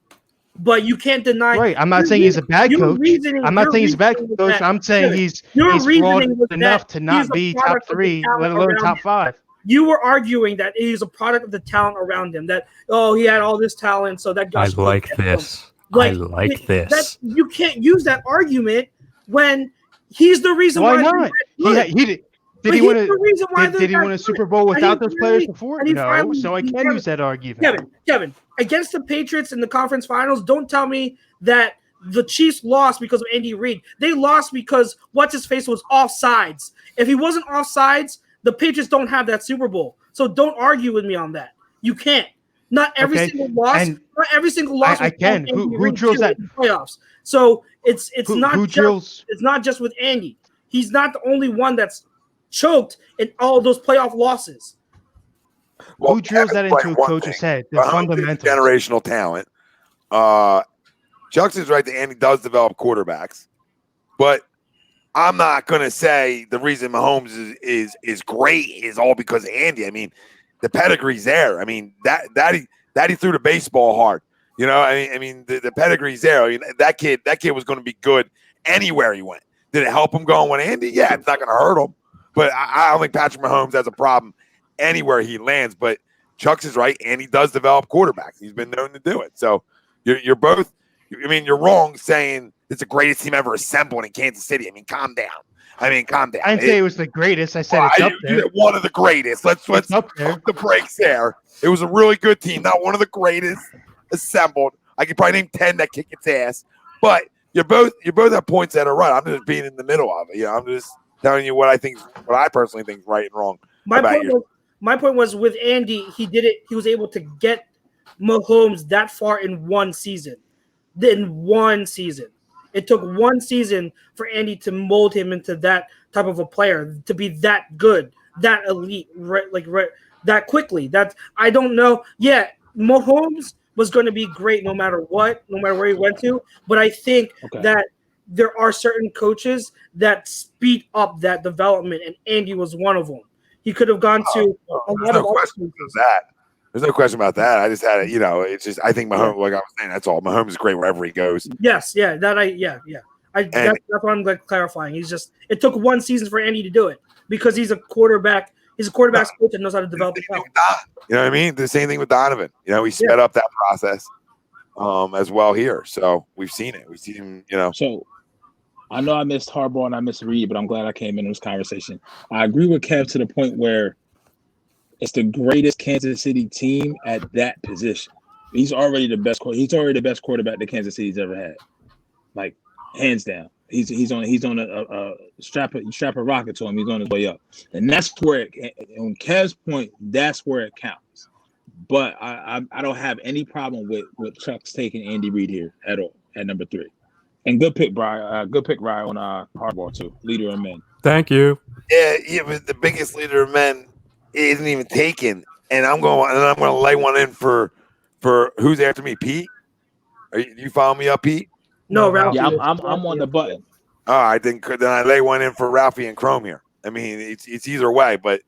But you can't deny. Right. I'm not saying he's a bad coach. I'm not saying he's a bad coach. I'm saying he's flawed enough to not be top 3, let alone top 5. You were arguing that he's a product of the talent around him. That he had all this talent, so that guy. I like this. I like this. You can't use that argument when He's the reason Why why. not? Did But he he's win a the reason why did he win a Super Bowl without those players before? No, so I can use that argument. Kevin, against the Patriots in the conference finals, don't tell me that the Chiefs lost because of Andy Reid. They lost because what's his face was offsides. If he wasn't offsides, the Patriots don't have that Super Bowl. So don't argue with me on that. You can't. Not every single loss. Not every single loss. I can. Who drills that in the playoffs? So it's not drills? It's not just with Andy. He's not the only one that's choked in all those playoff losses. Well, who drills that into a coach's head? The fundamentals. Generational talent. Chucks is right that Andy does develop quarterbacks, but I'm not going to say the reason Mahomes is great is all because of Andy. I mean, the pedigree's there. I mean, that he threw the baseball hard. You know, I mean, the pedigree's there. I mean, that kid was going to be good anywhere he went. Did it help him going with Andy? Yeah, it's not going to hurt him. But I don't think Patrick Mahomes has a problem anywhere he lands. But Chucks is right. Andy does develop quarterbacks. He's been known to do it. So you're both. I mean, you're wrong saying it's the greatest team ever assembled in Kansas City. I mean, calm down. I didn't say it was the greatest. I said it's up there. One of the greatest. Let's put the brakes there. It was a really good team, not one of the greatest assembled. I could probably name 10 that kick its ass. But you both have points that are right. I'm just being in the middle of it. You know, I'm just telling you what I personally think is right and wrong. My point was with Andy, he did it. He was able to get Mahomes that far in one season. It took one season for Andy to mold him into that type of a player, to be that good, that elite, that quickly. I don't know. Yeah, Mahomes was going to be great no matter what, no matter where he went to. But I think that there are certain coaches that speed up that development, and Andy was one of them. He could have gone to a lot of questions of that. There's no question about that. I just had it, it's just I think Mahomes, like I was saying, that's all. Mahomes is great wherever he goes. Yes, yeah, that's what I'm clarifying. It took one season for Andy to do it because he's a quarterback. He's a quarterback's coach and knows how to develop the talent. You know what I mean? The same thing with Donovan. He sped up that process as well here. So we've seen it. We've seen him, So I know I missed Harbaugh and I missed Reed, but I'm glad I came into this conversation. I agree with Kev to the point where it's the greatest Kansas City team at that position. He's already the best. He's already the best quarterback that Kansas City's ever had, like hands down. He's on a strap a rocket to him. He's on his way up, and that's where on Kev's point, that's where it counts. But I don't have any problem with Chuck's taking Andy Reid here at all at number 3. And good pick, Brian. Good pick, Brian, on Harbaugh too. Leader of men. Thank you. Yeah, but the biggest leader of men isn't even taken, and I'm going to lay one in for who's after me, Pete. You follow me up, Pete? No, Ralphie. Yeah, I'm on the button. All right, then I lay one in for Ralphie and Chrome here. I mean, it's either way, but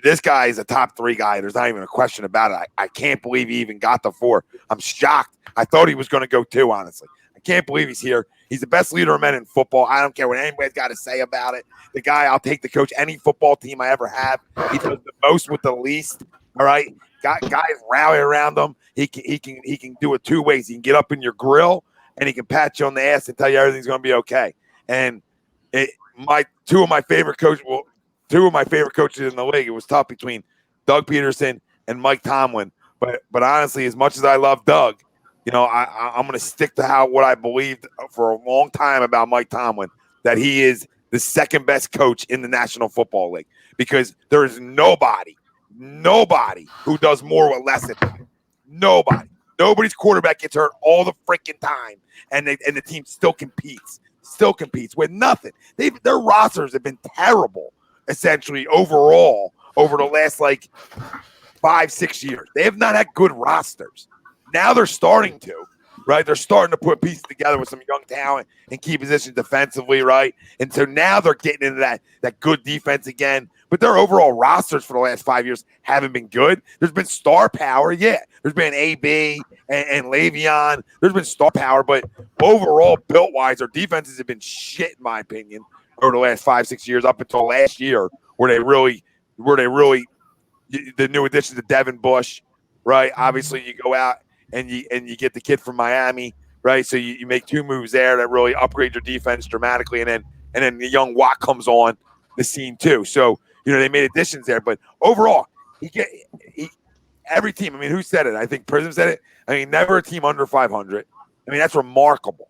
this guy is a top 3 guy. There's not even a question about it. I can't believe he even got the 4. I'm shocked. I thought he was going to go 2, honestly. I can't believe he's here. He's the best leader of men in football. I don't care what anybody's got to say about it. The guy, I'll take the coach any football team I ever have. He does the most with the least. All right, guys rally around him. He can do it 2 ways. He can get up in your grill and he can pat you on the ass and tell you everything's going to be okay. And two of my favorite coaches in the league. It was tough between Doug Peterson and Mike Tomlin. But honestly, as much as I love Doug, I'm going to stick to what I believed for a long time about Mike Tomlin, that he is the second best coach in the National Football League, because there is nobody who does more with less than him. Nobody. Nobody's quarterback gets hurt all the freaking time, and the team still competes with nothing. Their rosters have been terrible, essentially, overall, over the last 5-6 years. They have not had good rosters. Now they're starting to, right? They're starting to put pieces together with some young talent and key positions defensively, right? And so now they're getting into that good defense again. But their overall rosters for the last 5 years haven't been good. There's been star power, yeah. There's been AB and Le'Veon. There's been star power, but overall, built-wise, their defenses have been shit, in my opinion, over the last 5-6 years, up until last year, where they really, the new additions to Devin Bush, right? Obviously, you go out and you get the kid from Miami, right? So you make 2 moves there that really upgrade your defense dramatically, and then and then the young Watt comes on the scene too. So they made additions there, but overall, every team. I mean, who said it? I think Prism said it. I mean, never a team under 500. I mean, that's remarkable.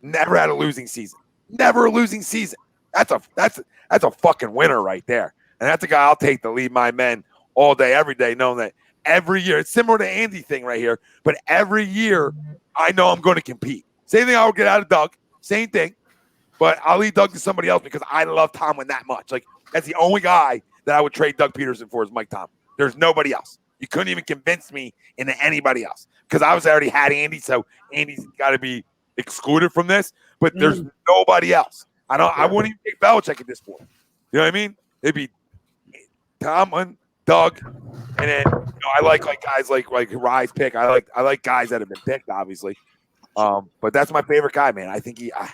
Never had a losing season. Never a losing season. That's a fucking winner right there. And that's a guy I'll take to lead my men all day, every day, knowing that every year, it's similar to Andy thing right here, but every year I know I'm going to compete. Same thing I would get out of Doug. Same thing. But I'll lead Doug to somebody else because I love Tomlin that much. Like, that's the only guy that I would trade Doug Peterson for is Mike Tomlin. There's nobody else. You couldn't even convince me into anybody else because I already had Andy, so Andy's got to be excluded from this. But there's nobody else. I wouldn't even take Belichick at this point. You know what I mean? It'd be Tomlin, Doug, and then I like guys like Rise pick. I like guys that have been picked, obviously. But that's my favorite guy, man. I think I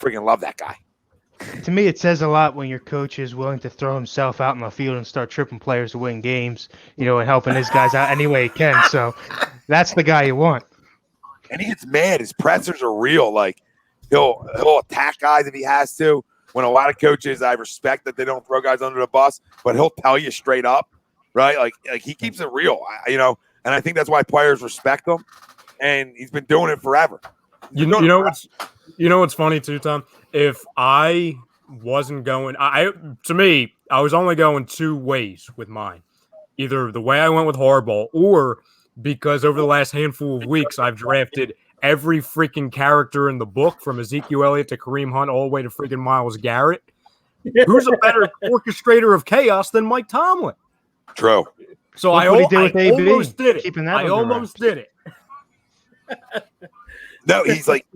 freaking love that guy. To me, it says a lot when your coach is willing to throw himself out in the field and start tripping players to win games, and helping his guys out any way he can. So that's the guy you want. And he gets mad. His pressers are real. Like he'll attack guys if he has to. When a lot of coaches, I respect that they don't throw guys under the bus, but he'll tell you straight up, right? Like he keeps it real, and I think that's why players respect him. And he's been doing it forever. You know what's funny too, Tom? If I wasn't going, I was only going two ways with mine. Either the way I went with Harbaugh, or because over the last handful of weeks I've drafted every freaking character in the book from Ezekiel Elliott to Kareem Hunt all the way to freaking Myles Garrett. Who's a better orchestrator of chaos than Mike Tomlin? True. So I almost did it. I almost did it. No, he's like,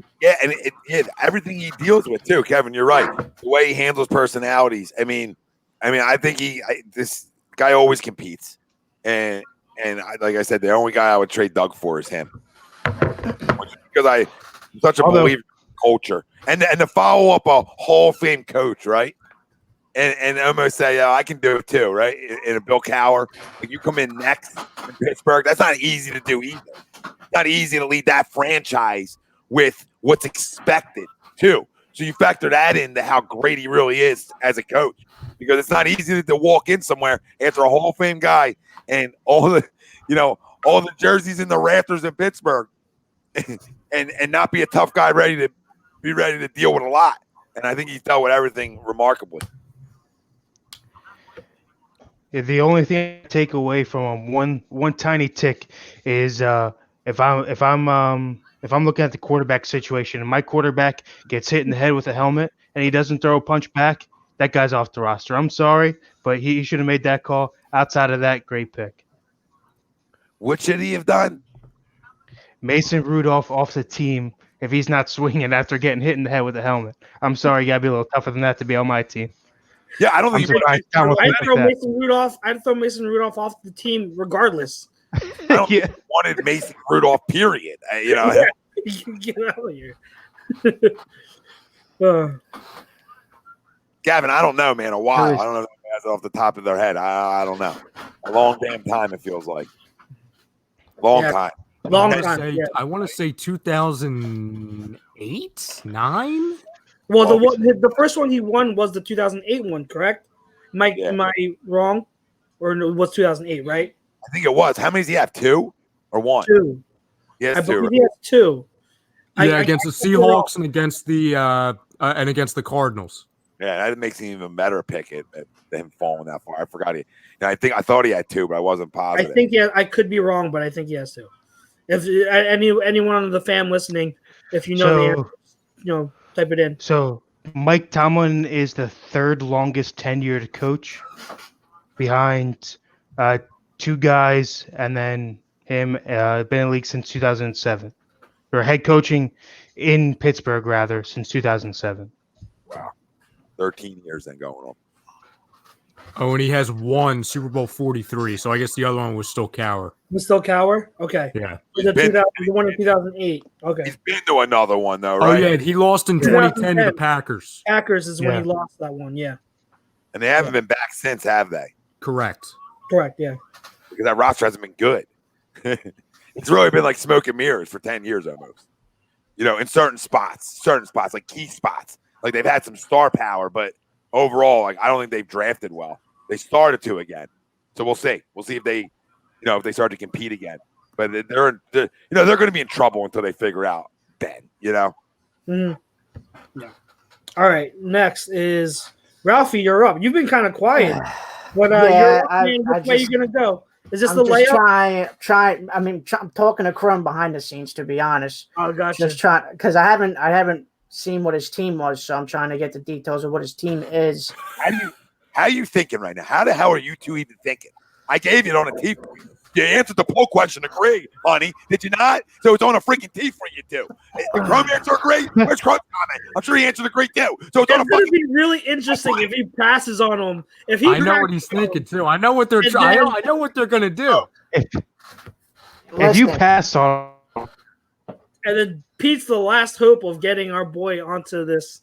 and everything he deals with too, Kevin. You're right. The way he handles personalities. I mean, I think this guy always competes, and like I said, the only guy I would trade Doug for is him, because I'm such a believer in culture, and to follow up a Hall of Fame coach, right? And almost say, I can do it too, right? In a Bill Cowher, like you come in next in Pittsburgh, that's not easy to do either. Not easy to lead that franchise with what's expected too. So you factor that into how great he really is as a coach, because it's not easy to walk in somewhere after a Hall of Fame guy and all the jerseys in the rafters in Pittsburgh, and not be a tough guy ready to deal with a lot. And I think he's dealt with everything remarkably. The only thing I take away from him, one tiny tick, is if I'm looking at the quarterback situation and my quarterback gets hit in the head with a helmet and he doesn't throw a punch back, that guy's off the roster. I'm sorry, but he should have made that call. Outside of that, great pick. What should he have done? Mason Rudolph off the team if he's not swinging after getting hit in the head with a helmet. I'm sorry, you got to be a little tougher than that to be on my team. Yeah, I don't think I'd throw Mason Rudolph off the team regardless. I don't wanted Mason Rudolph, period. Get out of here. Gavin, I don't know, man. A while. I don't know if that's off the top of their head. I don't know. A long damn time, it feels like. Long time. I want to say 2008, 9. Well, the first one he won was the 2008 one, correct? Am I wrong? Or no, it was 2008, right? I think it was. How many does he have? 2 or 1? 2. Yes, I believe he has 2. Yeah, against the Seahawks and against the Cardinals. Yeah, that makes an even better pick at him falling that far. I forgot I thought he had 2, but I wasn't positive. I think I could be wrong, but I think he has 2. If anyone on the fam listening, if you know the answer, type it in. So Mike Tomlin is the third longest tenured coach behind 2 guys, and then him been in the league since 2007, or head coaching in Pittsburgh rather since 2007. Wow, 13 years then going on. Oh, and he has 1 Super Bowl 43, so I guess the other one was still Cowher. Was still Cowher? Okay. Yeah. The one in 2008. Okay. He's been to another one though, right? Oh yeah, he lost in 2010 to the Packers. Packers is when he lost that one. Yeah. And they haven't been back since, have they? Correct. Yeah. Because that roster hasn't been good. It's really been like smoke and mirrors for 10 years almost. In certain spots, like key spots. Like they've had some star power, but overall, like I don't think they've drafted well. They started to again, so we'll see. We'll see if they, if they start to compete again. But they're going to be in trouble until they figure out Ben. Mm-hmm. Yeah. All right. Next is Ralphie. You're up. You've been kind of quiet, but which way you gonna go? Is this the layup? I'm talking to Crum behind the scenes, to be honest. Oh, gotcha. Just trying, because I haven't seen what his team was, so I'm trying to get the details of what his team is. How are you thinking right now? How the hell are you two even thinking? I gave it on a tee. You answered the poll question. Agree, honey? Did you not? So it's on a freaking tee for you two. The Crum answer agree. Where's Crum comment? I'm sure he answered agree too. So it's on a going to be really interesting if he passes on him. I know what he's thinking too. I know what they're trying. I know what they're going to do. If you pass on, and then Pete's the last hope of getting our boy into this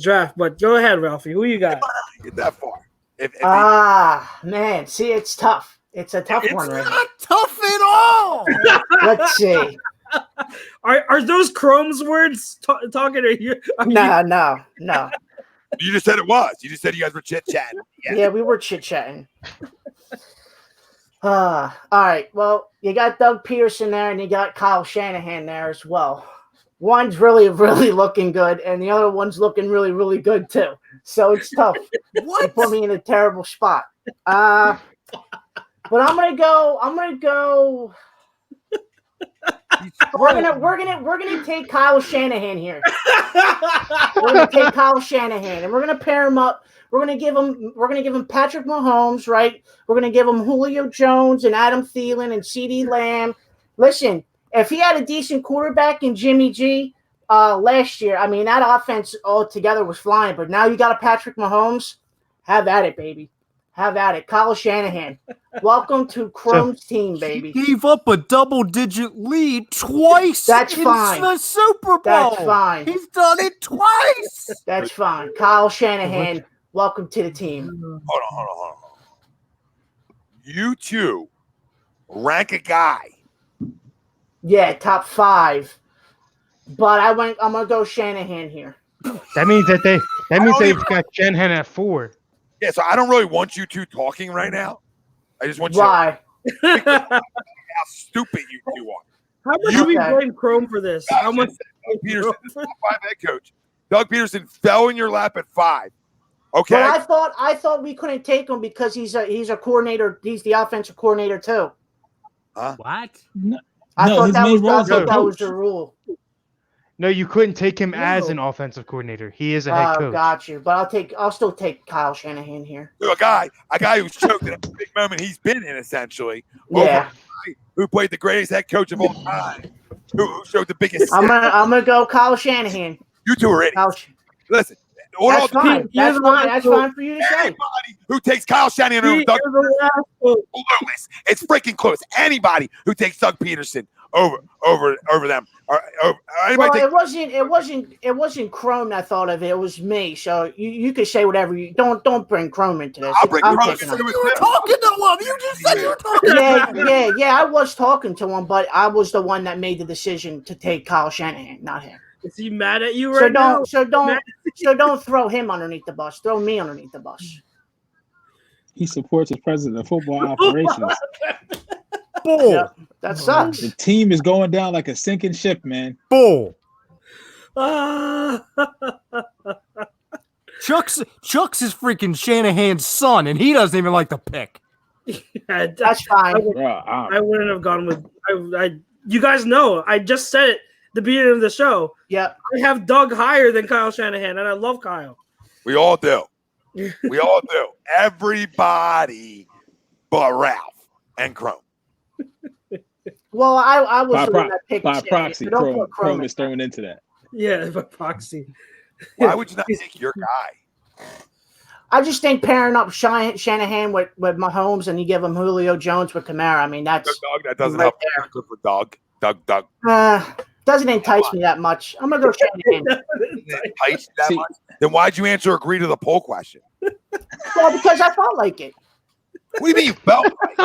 draft. But go ahead, Ralphie. Who you got? Get that far. Man, see, it's tough. It's a tough one, right? It's not tough at all. Let's see. Are those Chrome's words talking to you? No. You just said it was. You just said you guys were chit-chatting. Yeah, we were chit-chatting. All right. Well, you got Doug Peterson there, and you got Kyle Shanahan there as well. One's really, really looking good, and the other one's looking really, really good too. So it's tough. What? You put me in a terrible spot. But I'm gonna go. We're gonna take Kyle Shanahan here. We're gonna take Kyle Shanahan, and we're gonna pair him up. We're gonna give him Patrick Mahomes, right? We're gonna give him Julio Jones and Adam Thielen and CeeDee Lamb. Listen, if he had a decent quarterback in Jimmy G last year, I mean that offense altogether was flying. But now you got a Patrick Mahomes. Have at it, baby. Have at it. Kyle Shanahan. Welcome to Chrome's team, baby. He gave up a double-digit lead twice in the Super Bowl. That's fine. He's done it twice. That's fine. Kyle Shanahan, welcome to the team. Hold on. You two rank a guy. Yeah, top 5. But I'm gonna go Shanahan here. That means they've got Shanahan at 4. Yeah, so I don't really want you two talking right now. I just want you Why? to how stupid you two are. How much do we blame Chrome for this? How much? Doug Peterson, 5 head coach. Doug Peterson fell in your lap at 5. Okay. But I thought we couldn't take him because he's a coordinator. He's the offensive coordinator too. Huh? What? I thought that was the rule. No, you couldn't take him as an offensive coordinator. He is a head coach. Got you. But I'll still take Kyle Shanahan here. A guy who's choked at a big moment he's been in, essentially. Yeah. Over a guy who played the greatest head coach of all time. Who showed the biggest. I'm gonna go Kyle Shanahan. You two are idiots. Listen. That's fine. That's fine for you to say. Anybody who takes Kyle Shanahan over Doug Peterson, it's freaking close. Anybody who takes Doug Peterson over them, it wasn't Chrome that thought of it. It was me. So you could say whatever you don't bring Chrome into this. I'll bring Chrome. You were talking to him. You just said you were talking to him. Yeah. I was talking to him, but I was the one that made the decision to take Kyle Shanahan, not him. Is he mad at you right now? So don't throw him underneath the bus. Throw me underneath the bus. He supports the president of football operations. Bull. Yeah, that sucks. The team is going down like a sinking ship, man. Bull. Chuck's is freaking Shanahan's son, and he doesn't even like the pick. Yeah, that's fine. I wouldn't have gone with. You guys know. I just said it. The beginning of the show. Yeah. I have Doug higher than Kyle Shanahan, and I love Kyle. We all do. Everybody but Ralph and Chrome. Well, I was the one that picked by proxy. So Chrome is thrown into that. Yeah, by proxy. Why would you not take your guy? I just think pairing up Shanahan with Mahomes and you give him Julio Jones with Kamara. I mean, that's Doug, that doesn't help. Good for Doug. Doesn't entice me that much. I'm gonna go Shanahan. Entice that much? Then why'd you agree to the poll question? Well, because I felt like it. What do you mean you felt like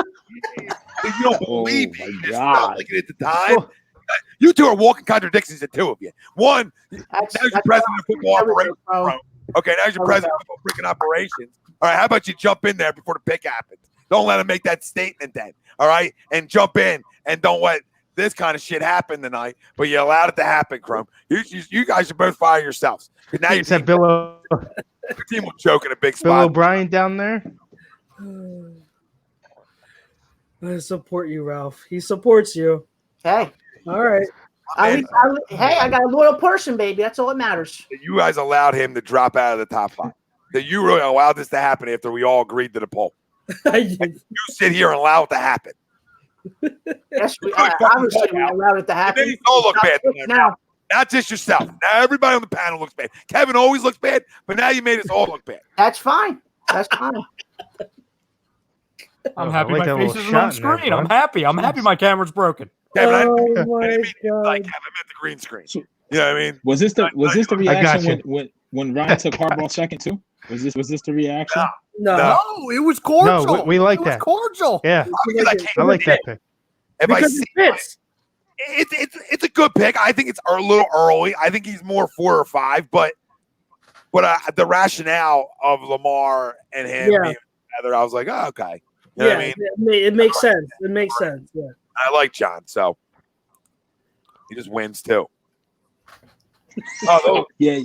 it? You don't believe me. You just felt like it at the time. You two are walking contradictions, the two of you. One, That's now you're president of football operations. bro. Okay, now you're president of football freaking operations. All right, how about you jump in there before the pick happens? Don't let him make that statement then. All right, and jump in and don't let this kind of shit happen tonight. But you allowed it to happen, Crumb. You guys should both fire yourselves. Now Is that Bill your team will choke in a big Bill spot. O'Brien down there? I support you, Ralph. He supports you. Hey, All right. I got a loyal person, baby. That's all that matters. You guys allowed him to drop out of the top 5. That you really allowed this to happen after we all agreed to the poll. You sit here and allow it to happen. Yes, obviously we allowed it to You happen. made us all look bad. Now, Not just yourself. Now everybody on the panel looks bad. Kevin always looks bad, but now you made us all look bad. that's fine. That's fine. I'm Oh, happy I like my that face little isn't on shot in there, screen. I'm bud. happy. I'm happy my camera's broken. Kevin, I Oh didn't my mean to like God. Kevin. I meant the green screen. So- You know what I mean? Was this the got reaction you. when Ryan took Harbaugh second too? Was this the reaction? No. No, it was cordial. No, we like it was that. cordial. Yeah, Because I can't I like see it. that pick. If I Because see it fits. it's a good pick. I think it's a little early. I think he's more 4 or 5, but the rationale of Lamar and him Yeah. being together, I was like, oh, okay. You know Yeah, what I mean? it makes sense. It makes sense. Yeah. I like John, so he just wins too. Oh, Yeah,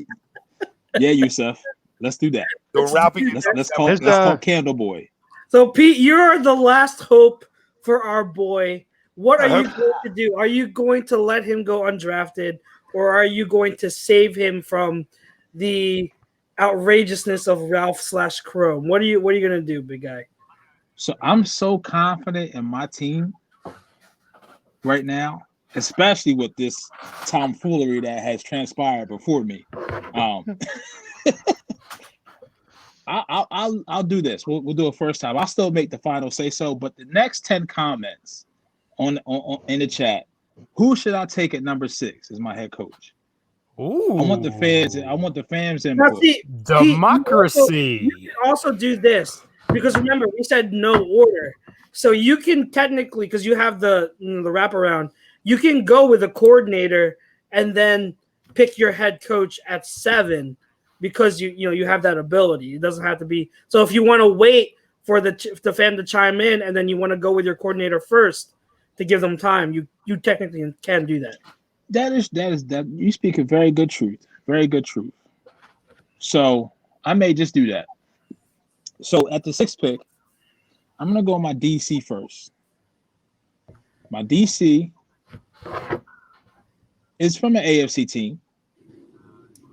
Yusuf. Let's do that. so Ralphie, Let's call There's, Candle Boy. So Pete, you're the last hope for our boy. What are I you hope- going to do? Are you going to let him go undrafted, or are you going to save him from the outrageousness of Ralph/Chrome? What are you going to do, big guy? So I'm so confident in my team right now, especially with this tomfoolery that has transpired before me. I'll do this. We'll do it first time. I'll still make the final say so, but the next 10 comments on in the chat, who should I take at number 6 as my head coach? Ooh. I want the fans Now, input. see, Democracy. you can also do this because remember we said no order, so you can technically, because you have the wraparound, you can go with a coordinator and then pick your head coach at 7 because you have that ability. It doesn't have to be. So if you want to wait for the fan to chime in and then you want to go with your coordinator first to give them time, you technically can do that. That is you speak a very good truth. Very good truth. So I may just do that. So at the 6th pick, I'm gonna go my DC first. My DC is from an AFC team.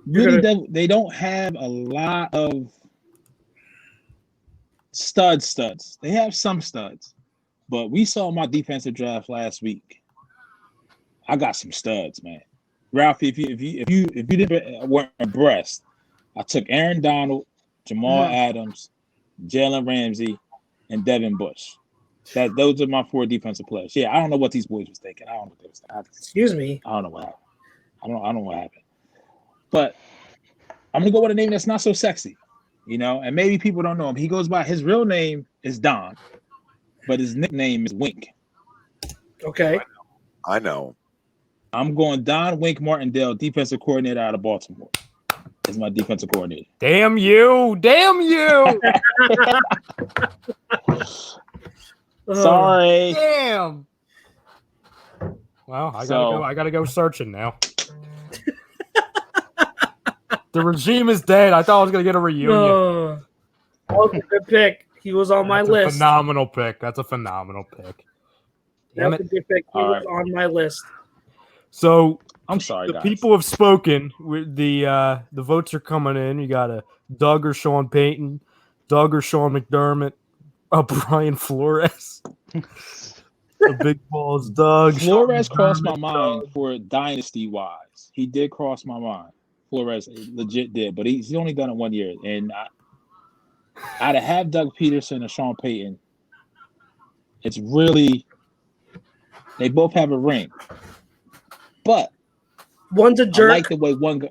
Really, they don't have a lot of studs. They have some studs, but we saw my defensive draft last week. I got some studs, man. Ralphie, if you weren't abreast, I took Aaron Donald, Jamal Adams, Jalen Ramsey, and Devin Bush. Those are my 4 defensive players. Yeah, I don't know what these boys was thinking. I don't know what they was thinking. Excuse me. I don't know what happened. I don't know what happened. But I'm gonna go with a name that's not so sexy, and maybe people don't know him. He goes by his real name is Don, but his nickname is Wink. Okay. I know. I'm going Don Wink Martindale, defensive coordinator out of Baltimore. Is my defensive coordinator. Damn you. Damn you. Sorry. Damn. Well, I gotta go searching now. The regime is dead. I thought I was gonna get a reunion. No. That was a good pick. He was on my That's a list. phenomenal pick. That's a phenomenal pick. Damn That's a it. good pick. He All was right. on my list. So I'm sorry, the guys. people have spoken. The votes are coming in. You got a Doug or Sean Payton, Doug or Sean McDermott, Brian Flores. The big balls, Doug. Flores Sean crossed my McDermott, mind for dynasty wise. He did cross my mind. Flores legit did, but he's only done it 1 year. And I'd have Doug Peterson or Sean Payton. It's really, they both have a ring, but One's a I jerk. like the way one guy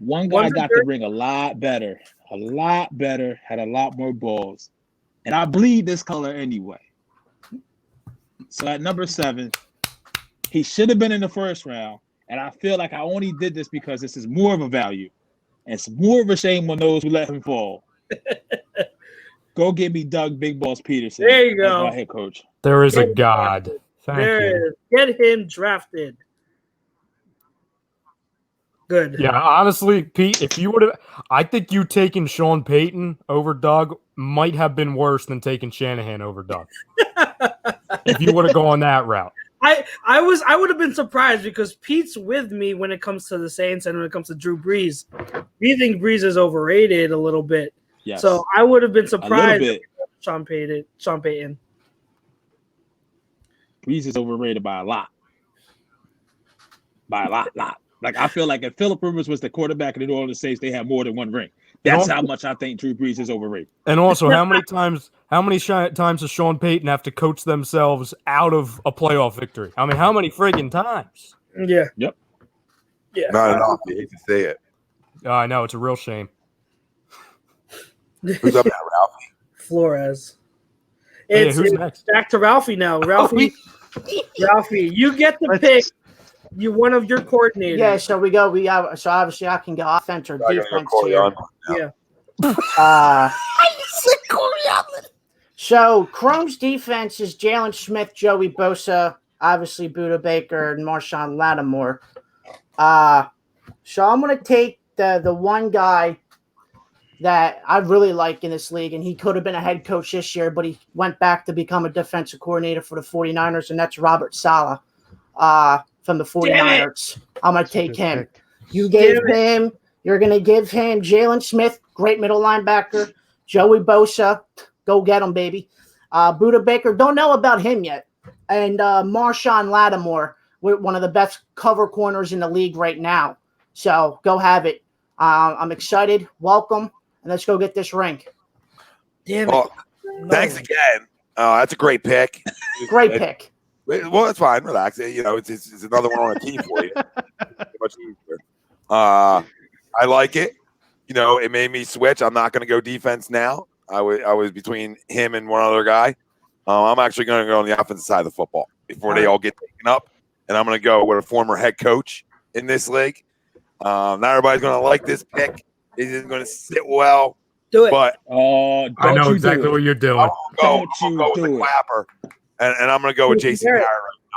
One's a got the ring a lot better, had a lot more balls, and I bleed this color anyway. So at number 7, He should have been in the first round, and I feel like I only did this because this is more of a value. And it's more of a shame on those who let him fall. Go get me Doug Big Balls Peterson. There you as go. my head coach. There is a Get God. drafted. Thank There you. it is. Get him drafted. Good. Yeah, honestly, Pete, if you would have, I think you taking Sean Payton over Doug might have been worse than taking Shanahan over Doug. If you would have gone that route. I would have been surprised because Pete's with me when it comes to the Saints and when it comes to Drew Brees. We think Brees is overrated a little bit. Yes. So I would have been a surprised little bit. if Sean Payton. Brees is overrated by a lot. By a lot. Like, I feel like if Phillip Rivers was the quarterback of the New Orleans Saints, they have more than one ring. That's how much I think Drew Brees is overrated. And also, how many times does Sean Payton have to coach themselves out of a playoff victory? I mean, how many friggin' times? Yeah. Yep. Yeah. Not enough. You hate to say it. I know, it's a real shame. Who's up now, Ralphie? Flores. Hey, It's who's next? back to Ralphie now. Ralphie, you get the pick. You one of your coordinators. Yeah, so we go. So obviously I can go offense or I gotta go defense Corey here. on now. Yeah. So Chrome's defense is Jalen Smith, Joey Bosa, obviously Buda Baker, and Marshawn Lattimore. So I'm gonna take the one guy that I really like in this league, and he could have been a head coach this year, but he went back to become a defensive coordinator for the 49ers, and that's Robert Saleh from the 49ers. I'm going to take him. Pick. You're going to give him Jalen Smith, great middle linebacker, Joey Bosa, go get him, baby. Buda Baker, don't know about him yet, and Marshawn Lattimore, one of the best cover corners in the league right now. So go have it. I'm excited. Welcome. And let's go get this ring. Damn it. Well, thanks again. That's a great pick. Great pick. Well, that's fine. Relax. You know, it's another one on a team for you. Much easier. I like it. You know, it made me switch. I'm not going to go defense now. I was between him and one other guy. I'm actually going to go on the offensive side of the football before they all get taken up. And I'm going to go with a former head coach in this league. Not everybody's going to like this pick. It isn't going to sit well. Do it. But I know exactly what you're doing. I'm going to go with the clapper. And I'm going to go with Jason Garrett.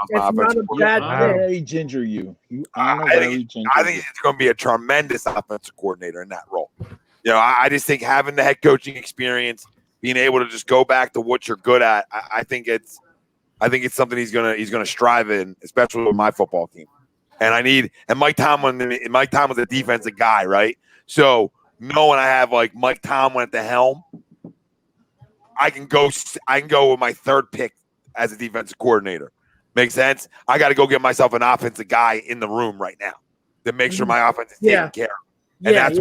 It's not a bad pick. Very ginger, you. I think it's going to be a tremendous offensive coordinator in that role. You know, I just think having the head coaching experience, being able to just go back to what you're good at, I think it's something he's gonna strive in, especially with my football team. And Mike Tomlin's a defensive guy, right? So knowing I have like Mike Tomlin at the helm, I can go with my third pick as a defensive coordinator. Makes sense? I got to go get myself an offensive guy in the room right now to make sure my offense is taken care of. And that's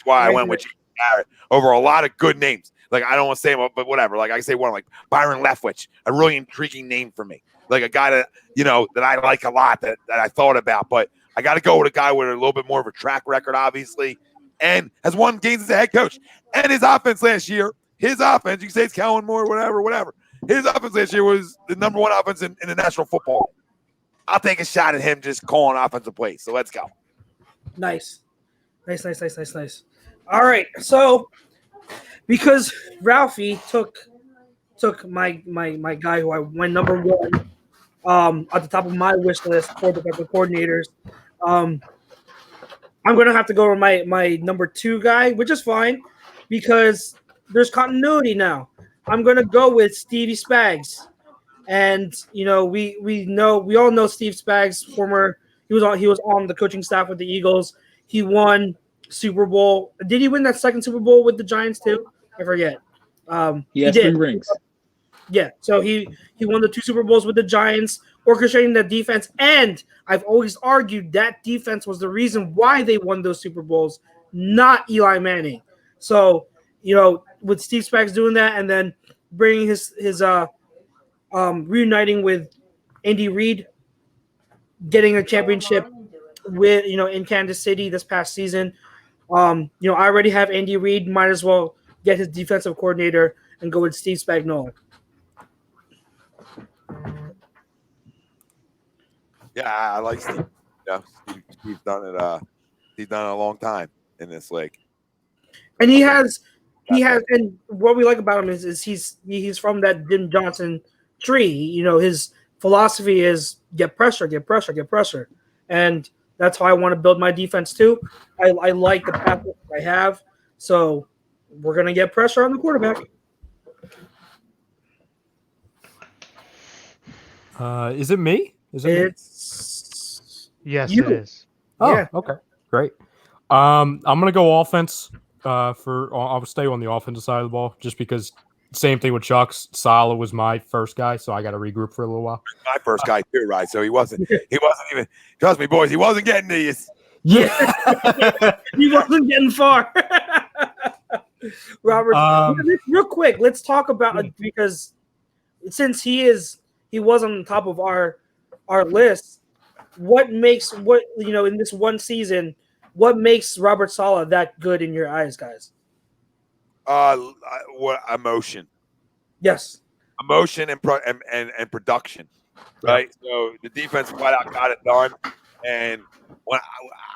why I went with Jason Garrett over a lot of good names. Like, I don't want to say him, but whatever. Like, I say one like Byron Leftwich, a really intriguing name for me. Like a guy that, you know, that I like a lot, that I thought about. But I got to go with a guy with a little bit more of a track record, obviously, and has won games as a head coach. And his offense last year, you can say it's Kellen Moore, whatever. His offense last year was the number one offense in the National Football League. I'll take a shot at him just calling offensive plays. So let's go. Nice. All right. So because Ralphie took my guy who I went number one at the top of my wish list for defensive coordinators, I'm gonna have to go with my number two guy, which is fine because there's continuity now. I'm gonna go with Stevie Spags, and you know we all know Steve Spags, he was on the coaching staff with the Eagles. He won Super Bowl. Did he win that second Super Bowl with the Giants too? I forget. He has 3 rings. Yeah, so he won the 2 Super Bowls with the Giants, orchestrating that defense. And I've always argued that defense was the reason why they won those Super Bowls, not Eli Manning. So, you know, with Steve Spags doing that and then bringing his reuniting with Andy Reid, getting a championship with, you know, in Kansas City this past season. You know, I already have Andy Reid. Might as well get his defensive coordinator and go with Steve Spagnuolo. Yeah, I like Steve. Steve's done it. He's done it a long time in this league. And he has, and what we like about him is he's from that Jim Johnson tree. You know, his philosophy is get pressure, and that's how I want to build my defense too. I like the path I have, so we're gonna get pressure on the quarterback. Is it me? It's Yes, you. it is. Oh, Yeah. okay, great. I'm gonna go offense. I'll stay on the offensive side of the ball just because. Same thing with Chuck's. Salah was my first guy, so I got to regroup for a little while. My first guy too, right? So he wasn't even. Trust me, boys, he wasn't getting these. Yeah, He wasn't getting far. Robert, real quick, let's talk about because since he was on the top of our list. What makes in this one season? What makes Robert Saleh that good in your eyes, guys? What emotion? Yes, Emotion and production, right? So the defense flat out got it done, and when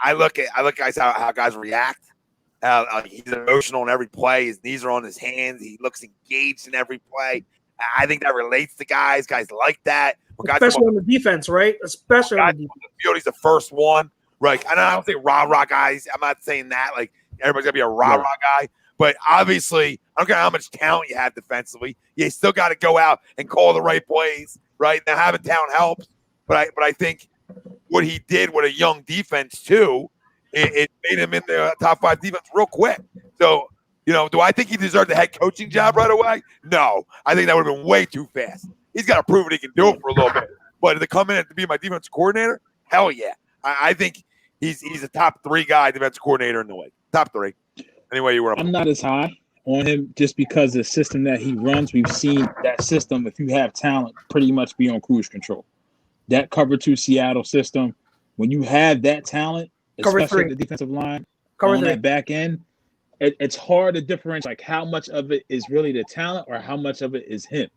I look at guys how guys react. He's emotional in every play. His knees are on his hands. He looks engaged in every play. I think that relates to guys. Guys like that. especially on the defense, right? Especially on the defense. Field, he's the first one, right? And I don't think rah guys. I'm not saying that like everybody's gonna be a rah guy, but obviously, I don't care how much talent you have defensively, you still got to go out and call the right plays, right? Now having talent helps, but I think what he did with a young defense too, it made him in the top 5 defense real quick. So, do I think he deserved the head coaching job right away? No, I think that would have been way too fast. He's got to prove that he can do it for a little bit. But to come in to be my defense coordinator, hell yeah. I think he's a top 3 guy defense coordinator in the league. Top 3. Anyway, you were. I'm not as high on him just because the system that he runs. We've seen that system, if you have talent, pretty much be on cruise control. That cover 2 Seattle system, when you have that talent, especially at the defensive line, on that back end, it's hard to differentiate like how much of it is really the talent or how much of it is him,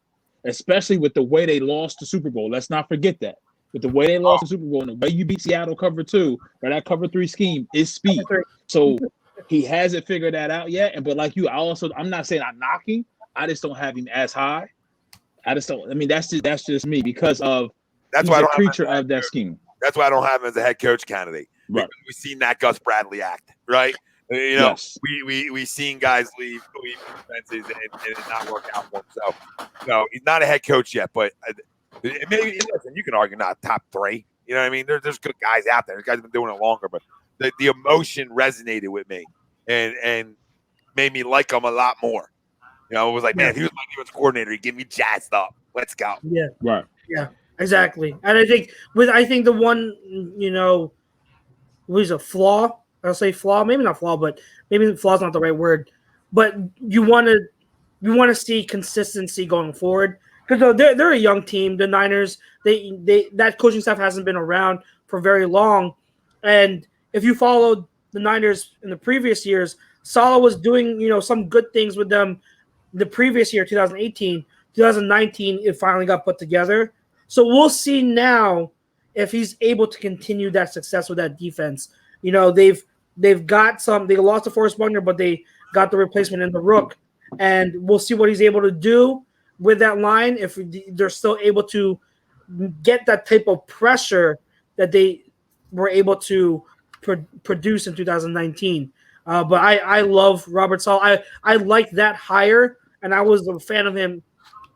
especially with the way they lost the Super Bowl. Let's not forget that. With the way they lost the Super Bowl and the way you beat Seattle cover 2 or that cover 3 scheme is speed. So he hasn't figured that out yet. But like you, I'm not saying I'm knocking. I just don't have him as high. I just don't. I mean, that's just me because of he's a creature of that scheme. That's why I don't have him as a head coach candidate. Right. We've seen that Gus Bradley act, right? Yes. We've seen guys leave defenses and it not work out for him. So, no, he's not a head coach yet, but maybe listen, you can argue not top 3. You know what I mean? There's good guys out there. The guys have been doing it longer, but the emotion resonated with me and made me like him a lot more. It was like, man, if he was my defense coordinator, he'd get me jazzed up. Let's go. Yeah. Right. Yeah. Exactly. And I think the one, was a flaw. I'll say flaw, maybe not flaw, but maybe flaw is not the right word. But you want to see consistency going forward because they're a young team. The Niners, that coaching staff hasn't been around for very long, and if you followed the Niners in the previous years, Saleh was doing some good things with them. The previous year, 2018, 2019, it finally got put together. So we'll see now if he's able to continue that success with that defense. They've got they lost to Forrest Buckner, but they got the replacement in the Rook, and we'll see what he's able to do with that line if they're still able to get that type of pressure that they were able to produce in 2019. But I love Robert Saleh. I like that hire, and I was a fan of him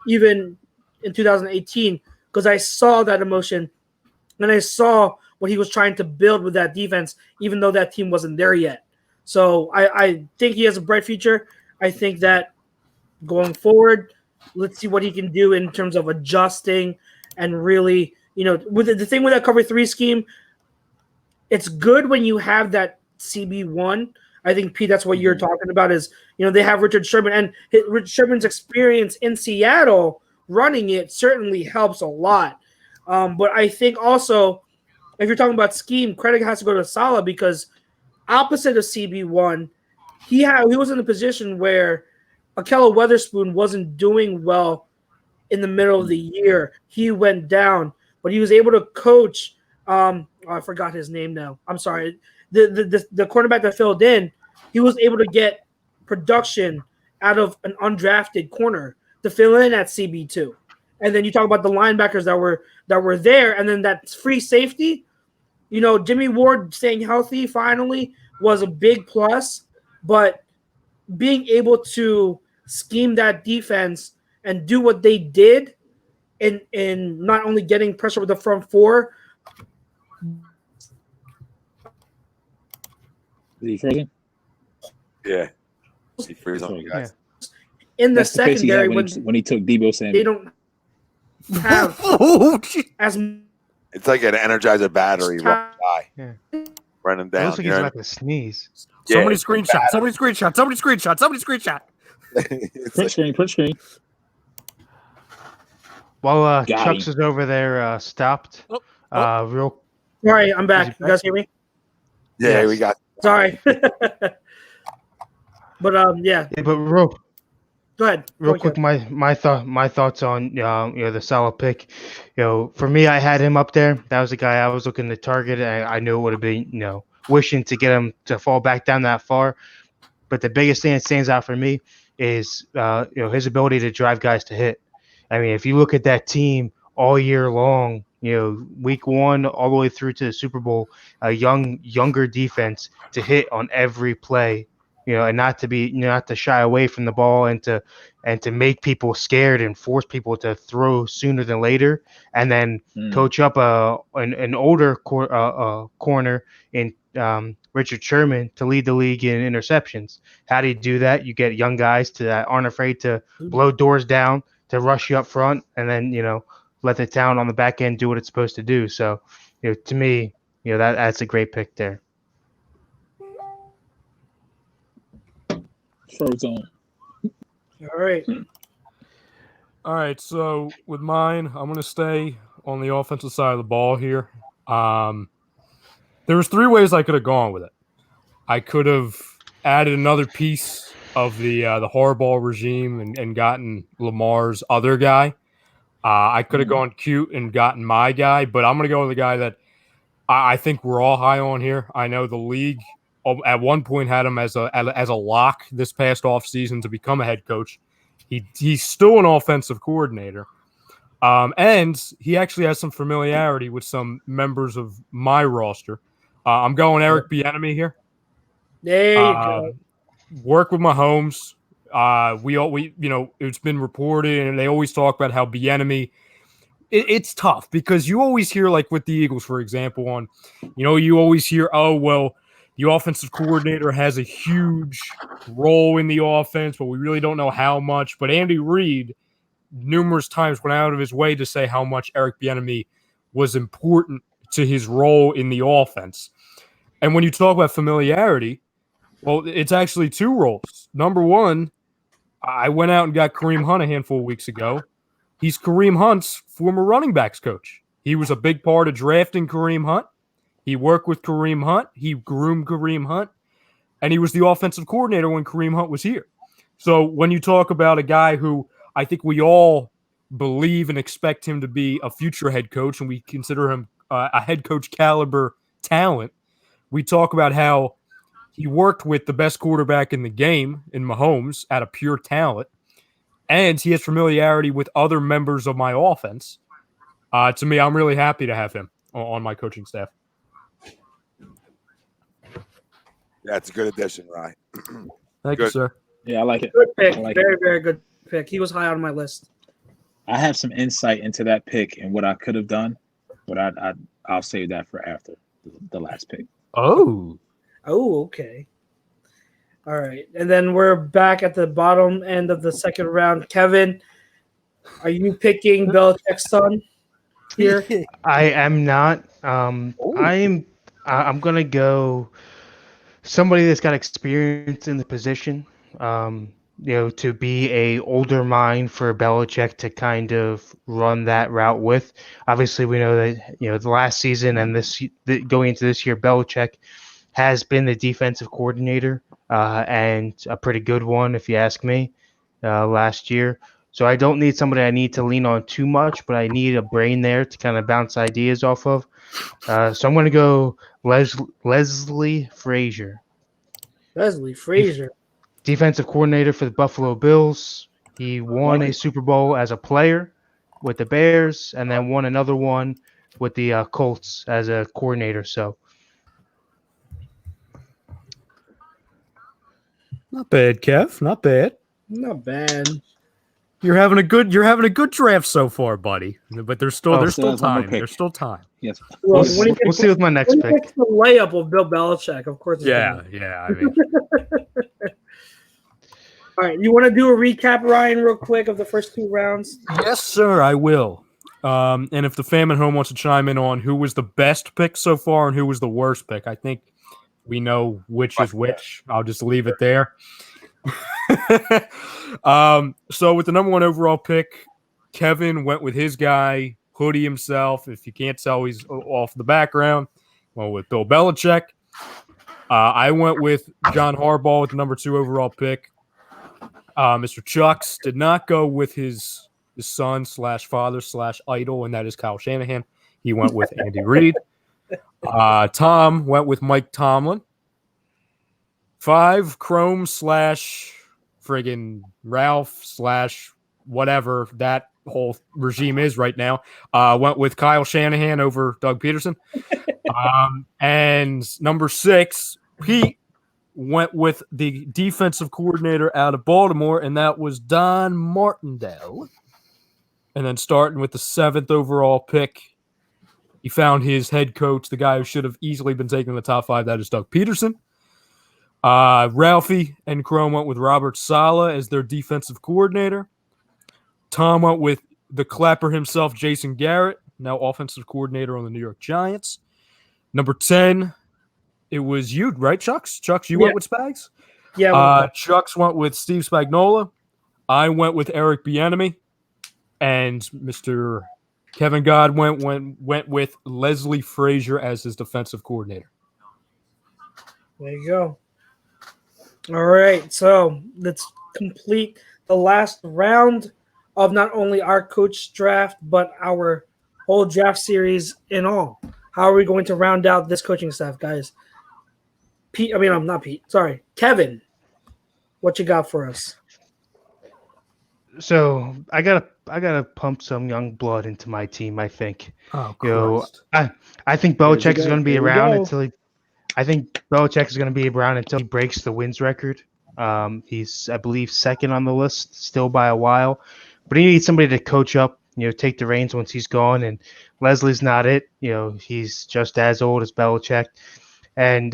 even in 2018 because I saw that emotion and I saw what he was trying to build with that defense, even though that team wasn't there yet. So I think he has a bright future. I think that going forward, let's see what he can do in terms of adjusting and really, with the thing with that cover 3 scheme, it's good when you have that CB1. I think, Pete, that's what you're talking about is, they have Richard Sherman, and Richard Sherman's experience in Seattle running it certainly helps a lot. But I think also, if you're talking about scheme, credit has to go to Saleh because opposite of CB1, he was in a position where Ahkello Weatherspoon wasn't doing well in the middle of the year. He went down, but he was able to coach I forgot his name now. I'm sorry. The quarterback that filled in, he was able to get production out of an undrafted corner to fill in at CB2. And then you talk about the linebackers that were there, and then that free safety. Jimmy Ward staying healthy finally was a big plus, but being able to scheme that defense and do what they did in not only getting pressure with the front four. Is he frozen? Yeah. He frees on you guys. In the That's the face he had secondary when he took Debo they Samuel. don't have as It's like an Energizer battery Yeah. run him It down. looks like You he's know about to sneeze. Somebody Yeah, screenshot. Somebody screenshot. Somebody screenshot. Somebody screenshot. It's Print screen. While Got Chucks him. is over there, stopped. Real. Sorry, I'm back. Is he You guys hear me? yeah, Yes. we got. Sorry. But yeah. Yeah, but real Go ahead. Real Go quick, ahead. my thoughts on the Salah pick. For me, I had him up there. That was the guy I was looking to target. I knew it would have been wishing to get him to fall back down that far. But the biggest thing that stands out for me is his ability to drive guys to hit. I mean, if you look at that team all year long, week one all the way through to the Super Bowl, a younger defense to hit on every play, and not to be, not to shy away from the ball and to make people scared and force people to throw sooner than later, and then coach up an older corner in Richard Sherman to lead the league in interceptions. How do you do that? You get young guys that aren't afraid to blow doors down, to rush you up front, and then let the talent on the back end do what it's supposed to do. So, to me, that's a great pick there. Frozen. All right. All right, so with mine, I'm going to stay on the offensive side of the ball here. There was 3 ways I could have gone with it. I could have added another piece of the Harbaugh regime and gotten Lamar's other guy. I could have gone cute and gotten my guy, but I'm going to go with the guy that I think we're all high on here. I know the league at one point had him as a lock this past offseason to become a head coach. He's still an offensive coordinator. And he actually has some familiarity with some members of my roster. I'm going Eric Bieniemy here. There you go. Work with Mahomes. It's been reported, and they always talk about how Bieniemy. It's tough because you always hear, like with the Eagles, for example, you always hear, oh, well, the offensive coordinator has a huge role in the offense, but we really don't know how much. But Andy Reid numerous times went out of his way to say how much Eric Bieniemy was important to his role in the offense. And when you talk about familiarity, well, it's actually 2 roles. Number one, I went out and got Kareem Hunt a handful of weeks ago. He's Kareem Hunt's former running backs coach. He was a big part of drafting Kareem Hunt. He worked with Kareem Hunt. He groomed Kareem Hunt. And he was the offensive coordinator when Kareem Hunt was here. So when you talk about a guy who I think we all believe and expect him to be a future head coach, and we consider him a head coach caliber talent, we talk about how he worked with the best quarterback in the game in Mahomes out of pure talent, and he has familiarity with other members of my offense. To me, I'm really happy to have him on my coaching staff. That's a good addition, Ryan. Thank you, sir. Yeah, I like it. Good pick. I like Very, very good pick. He was high on my list. I have some insight into that pick and what I could have done, but I'll save that for after the last pick. Oh, okay. All right. And then we're back at the bottom end of the second round. Kevin, are you picking Belichick's son here? I am not. I'm gonna go somebody that's got experience in the position. To be a older mind for Belichick to kind of run that route with. Obviously, we know that the last season and going into this year, Belichick has been the defensive coordinator and a pretty good one, if you ask me, last year. So I don't need somebody I need to lean on too much, but I need a brain there to kind of bounce ideas off of. So I'm going to go Leslie Frazier. Leslie Frazier. Defensive coordinator for the Buffalo Bills. He won a Super Bowl as a player with the Bears, and then won another one with the Colts as a coordinator. So Not bad, Kev. Not bad. Not bad. You're having a good draft so far, buddy. But there's still still time. one more There's still time. Yes. Well, we'll see with my next when he pick. gets the layup of Bill Belichick, of course. Yeah. I mean, All right, you want to do a recap, Ryan, real quick of the first 2 rounds? yes, sir. I will. And if the fam at home wants to chime in on who was the best pick so far and who was the worst pick, I think we know which is which. I'll just leave it there. So with the number 1 overall pick, Kevin went with his guy, Hoodie himself. If you can't tell, he's off the background. Well, with Bill Belichick. I went with John Harbaugh with the number 2 overall pick. Mr. Chucks did not go with his son / father / idol, and that is Kyle Shanahan. He went with Andy Reid. Tom went with Mike Tomlin. 5, Chrome / friggin' Ralph / whatever that whole regime is right now. Went with Kyle Shanahan over Doug Peterson. And number 6, Pete went with the defensive coordinator out of Baltimore, and that was Don Martindale. And then starting with the 7th overall pick, he found his head coach, the guy who should have easily been taken in the top 5. That is Doug Peterson. Ralphie and Chrome went with Robert Saleh as their defensive coordinator. Tom went with the clapper himself, Jason Garrett, now offensive coordinator on the New York Giants. Number 10, it was you, right, Chucks? Chucks, you went with Spags? Yeah. Chucks went with Steve Spagnuolo. I went with Eric Bieniemy. And Mr. Kevin God went with Leslie Frazier as his defensive coordinator. There you go. All right, so let's complete the last round of not only our coach draft, but our whole draft series in all. How are we going to round out this coaching staff, guys? Kevin, what you got for us? So I gotta pump some young blood into my team. I think. Oh, Christ. I think Belichick is going to be around until he. I think Belichick is going to be around until he breaks the wins record. He's, I believe, 2nd on the list still by a while, but he needs somebody to coach up. Take the reins once he's gone. And Leslie's not it. He's just as old as Belichick, and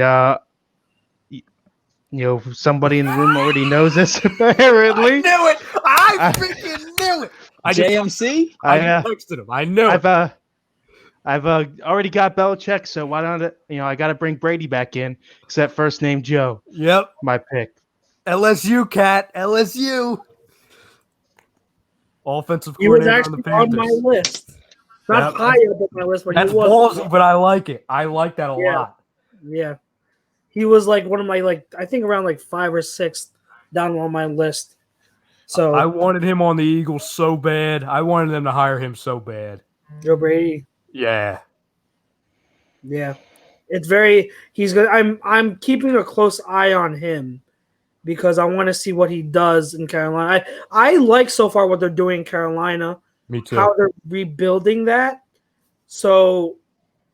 somebody in the room already knows this. Apparently, I knew it. I freaking knew it. JMC. I texted him. I knew it. I've already got Belichick, so why not? I got to bring Brady back in. Except first name Joe. Yep, my pick. LSU cat. LSU. Offensive He was coordinator on the actually on Panthers. my list. Not high up on my list, but That's he was. ballsy, but I like it. I like that a lot. Yeah. He was like one of my, I think around 5 or 6 down on my list. So I wanted him on the Eagles so bad. I wanted them to hire him so bad. Joe Brady. Yeah. Yeah. It's he's good. I'm keeping a close eye on him because I want to see what he does in Carolina. I like so far what they're doing in Carolina. Me too. How they're rebuilding that. So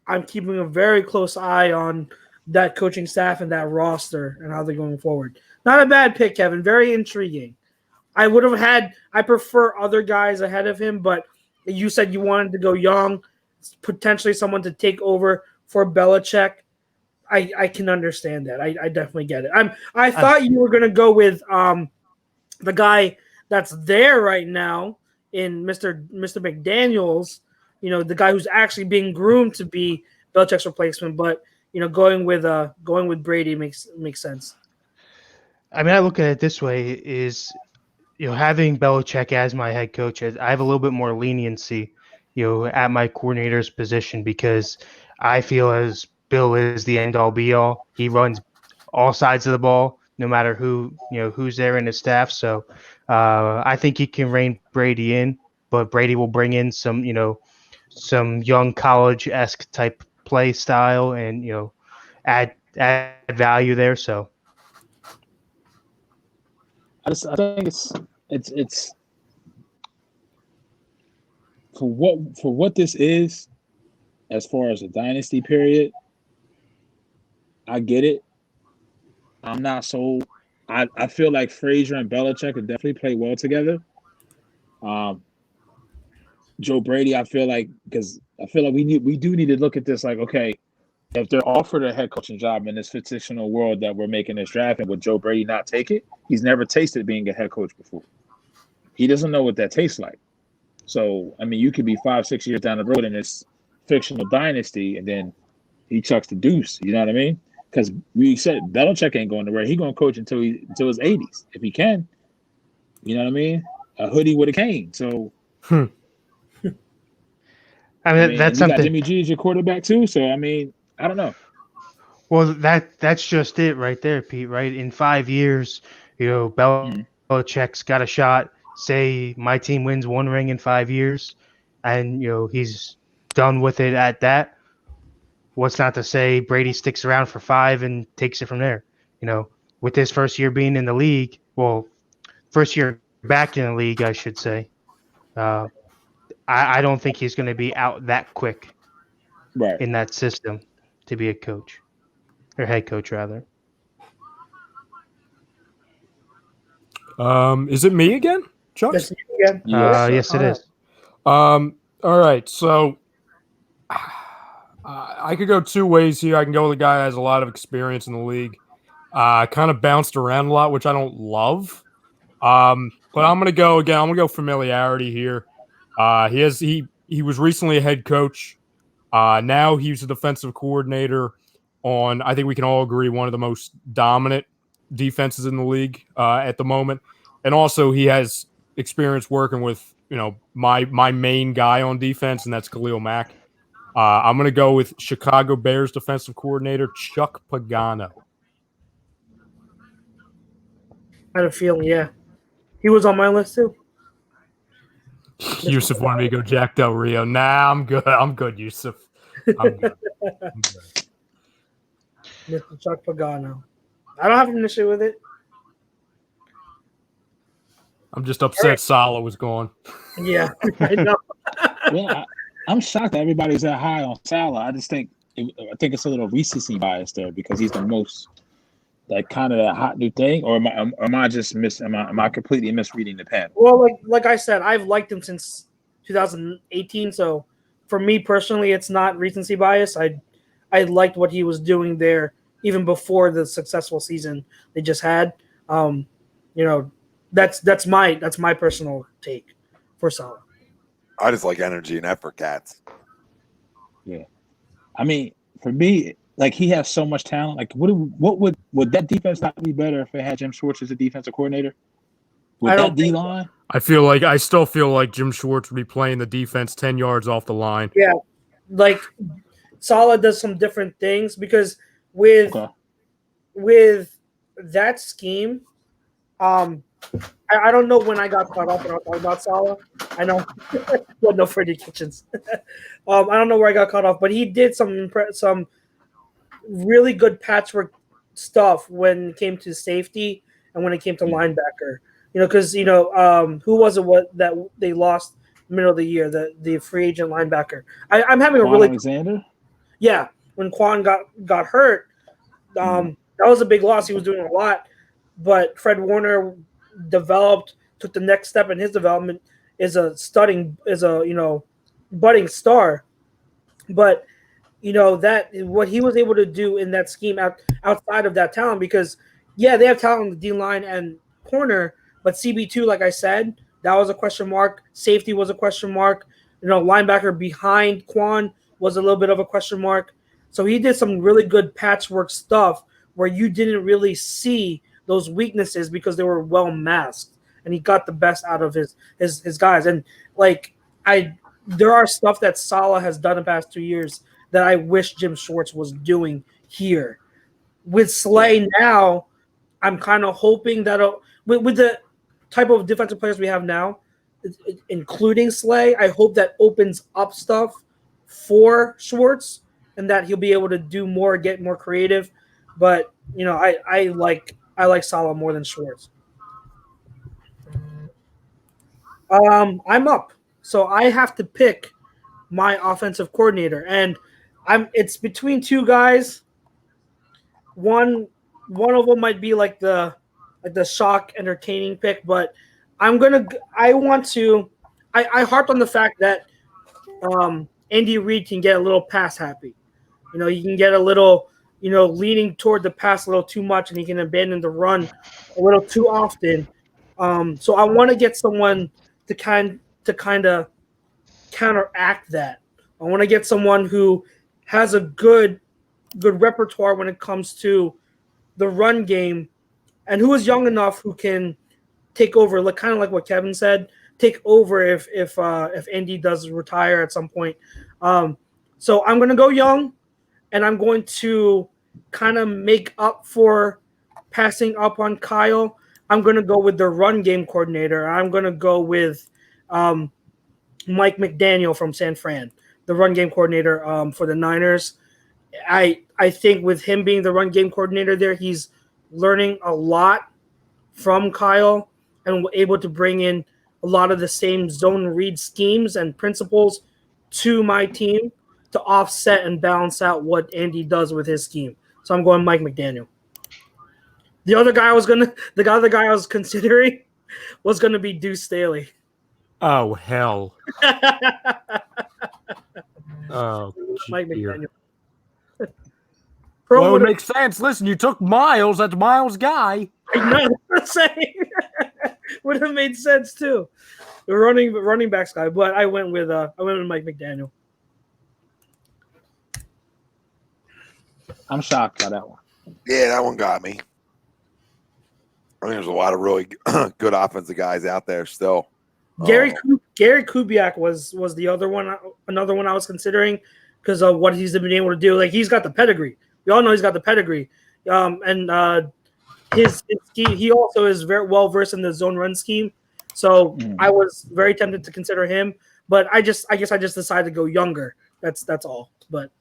I'm keeping a very close eye on that coaching staff and that roster and how they're going forward. Not a bad pick, Kevin. Very intriguing. I prefer other guys ahead of him, but you said you wanted to go young, potentially someone to take over for Belichick. I can understand that. I definitely get it. I thought you were going to go with the guy that's there right now in Mr. McDaniels, the guy who's actually being groomed to be Belichick's replacement, but going with Brady makes sense. I mean, I look at it this way: is having Belichick as my head coach, I have a little bit more leniency, at my coordinator's position because I feel as Bill is the end all be all. He runs all sides of the ball. no matter who's there in his staff. So I think he can rein Brady in, but Brady will bring in some young college-esque type play style and add value there. So I think it's for what this is as far as a dynasty period. I get it. I'm not so. I feel like Frazier and Belichick could definitely play well together. Um, Joe Brady, I feel like we do need to look at this like, okay, if they're offered a head coaching job in this fictional world that we're making this draft, and would Joe Brady not take it? He's never tasted being a head coach before. He doesn't know what that tastes like. So, I mean, you could be 5-6 years down the road in this fictional dynasty, and then he chucks the deuce. You know what I mean? Because we said Belichick ain't going nowhere. He's going to coach until his 80s if he can. You know what I mean? A hoodie with a cane. So, I mean, that's you something. got Jimmy G as your quarterback too. So, I mean, I don't know. Well, that's just it right there, Pete. Right, in 5 years, Belichick's got a shot. Say my team wins one ring in 5 years, and he's done with it at that. What's not to say Brady sticks around for 5 and takes it from there? With his first year being in the league, well, first year back in the league, I should say. I don't think he's going to be out that quick Right. in that system to be a coach or head coach rather. Is it me again, Chuck? Yes, again. Yes, it is. All right. So I could go two ways here. I can go with a guy who has a lot of experience in the league. Kind of bounced around a lot, which I don't love. But I'm gonna go again. I'm gonna go familiarity here. He was recently a head coach. Now he's a defensive coordinator on, I think we can all agree, one of the most dominant defenses in the league at the moment. And also he has experience working with, my main guy on defense, and that's Khalil Mack. I'm going to go with Chicago Bears defensive coordinator Chuck Pagano. I had a feeling, yeah. He was on my list too. Yusuf wanted me to go Jack Del Rio. Nah, I'm good. I'm good, Yusuf. I'm good. Mr. Chuck Pagano. I don't have an issue with it. I'm just upset Salah was gone. Yeah, I know. Yeah, I'm shocked that everybody's that high on Salah. I think it's a little recency bias there because he's the most like kind of that hot new thing, or am I just am I completely misreading the pen? Well, like I said, I've liked him since 2018. So for me personally, it's not recency bias. I liked what he was doing there even before the successful season they just had. That's my personal take for Salah. I just like energy and effort, cats. Yeah, I mean, for me, like he has so much talent. Like, what would that defense not be better if it had Jim Schwartz as a defensive coordinator? With that D line, I still feel like Jim Schwartz would be playing the defense 10 yards off the line. Yeah, like Salah does some different things because with that scheme, I don't know when I got caught up when I was talking about Salah. I know, well, no Freddie Kitchens. I don't know where I got caught off, but he did some really good patchwork stuff when it came to safety and when it came to linebacker. Because who was it that they lost middle of the year, the free agent linebacker. I'm having Quan a really Alexander. Yeah, when Quan got hurt, that was a big loss. He was doing a lot, but Fred Warner took the next step in his development, is a budding star. But that what he was able to do in that scheme outside of that talent, because they have talent on the D line and corner, but CB2, like I said, that was a question mark. Safety was a question mark. Linebacker behind Quan was a little bit of a question mark. So he did some really good patchwork stuff where you didn't really see those weaknesses because they were well masked, and he got the best out of his guys. And there are stuff that Salah has done the past 2 years that I wish Jim Schwartz was doing here. With Slay now, I'm kind of hoping that with the type of defensive players we have now, including Slay, I hope that opens up stuff for Schwartz and that he'll be able to do more, get more creative. But I like Salah more than Schwartz. I'm up, so I have to pick my offensive coordinator, and it's between two guys. One of them might be like the shock entertaining pick, but I harped on the fact that Andy Reid can get a little pass happy. He can get a little, leaning toward the pass a little too much, and he can abandon the run a little too often. So I want to get someone to kind of counteract that. I want to get someone who has a good repertoire when it comes to the run game, and who is young enough who can take over, like kind of like what Kevin said, take over if Andy does retire at some point. So I'm going to go young, and I'm going to kind of make up for passing up on Kyle. I'm going to go with the run game coordinator. I'm going to go with Mike McDaniel from San Fran, the run game coordinator for the Niners. I think with him being the run game coordinator there, he's learning a lot from Kyle and able to bring in a lot of the same zone read schemes and principles to my team to offset and balance out what Andy does with his scheme. So I'm going Mike McDaniel. The other guy the guy I was considering was gonna be Deuce Staley. Oh hell. Oh, Mike dear. McDaniel. Well, it makes sense. Listen, you took Miles. That's Miles' guy. I know what I'm saying. Would have made sense too. The running backs guy, but I went with Mike McDaniel. I'm shocked by that one. Yeah, that one got me. I think there's a lot of really good offensive guys out there still. Gary Kubiak was the other one, another one I was considering because of what he's been able to do. Like, he's got the pedigree. We all know he's got the pedigree. His scheme, he also is very well versed in the zone run scheme. So I was very tempted to consider him, but I guess I just decided to go younger. That's all. But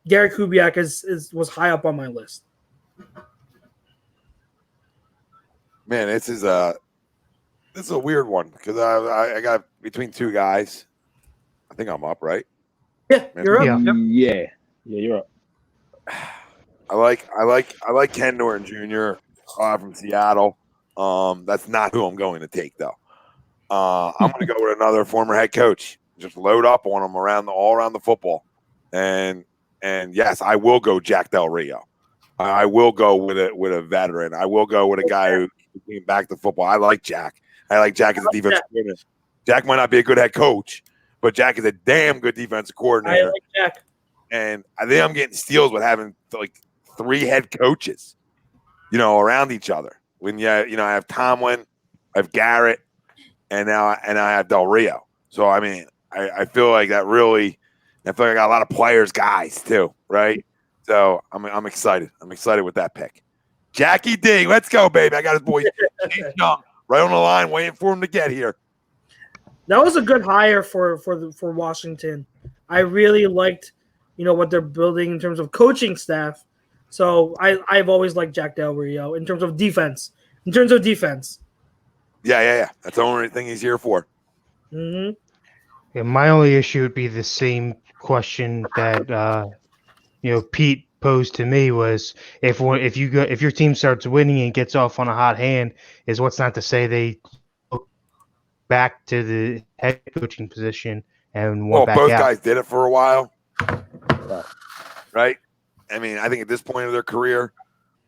Gary Kubiak was high up on my list. Man, this is a weird one because I got between two guys. I think I'm up, right? Yeah, you're up. Yeah, you're up. I like Ken Norton Jr. From Seattle. That's not who I'm going to take though. I'm going to go with another former head coach. Just load up on him all around the football, and yes, I will go Jack Del Rio. I will go with a veteran. I will go with a guy who came back to football. I like Jack. I like Jack as a defensive coordinator. Jack might not be a good head coach, but Jack is a damn good defensive coordinator. I like Jack. And I think I'm getting steals with having like 3 head coaches, around each other. When I have Tomlin, I have Garrett, and I have Del Rio. So I mean, I feel like that really. I feel like I got a lot of players, guys too, right? So I'm excited. I'm excited with that pick. Jackie D, let's go, baby. I got his boy Chase Young right on the line, waiting for him to get here. That was a good hire for Washington. I really liked, what they're building in terms of coaching staff. So I've always liked Jack Del Rio in terms of defense. Yeah. That's the only thing he's here for. Mm-hmm. Yeah, my only issue would be the same question that Pete posed to me was if your team starts winning and gets off on a hot hand, is what's not to say they go back to the head coaching position and want back both out. guys did it for a while, right? I mean, I think at this point of their career,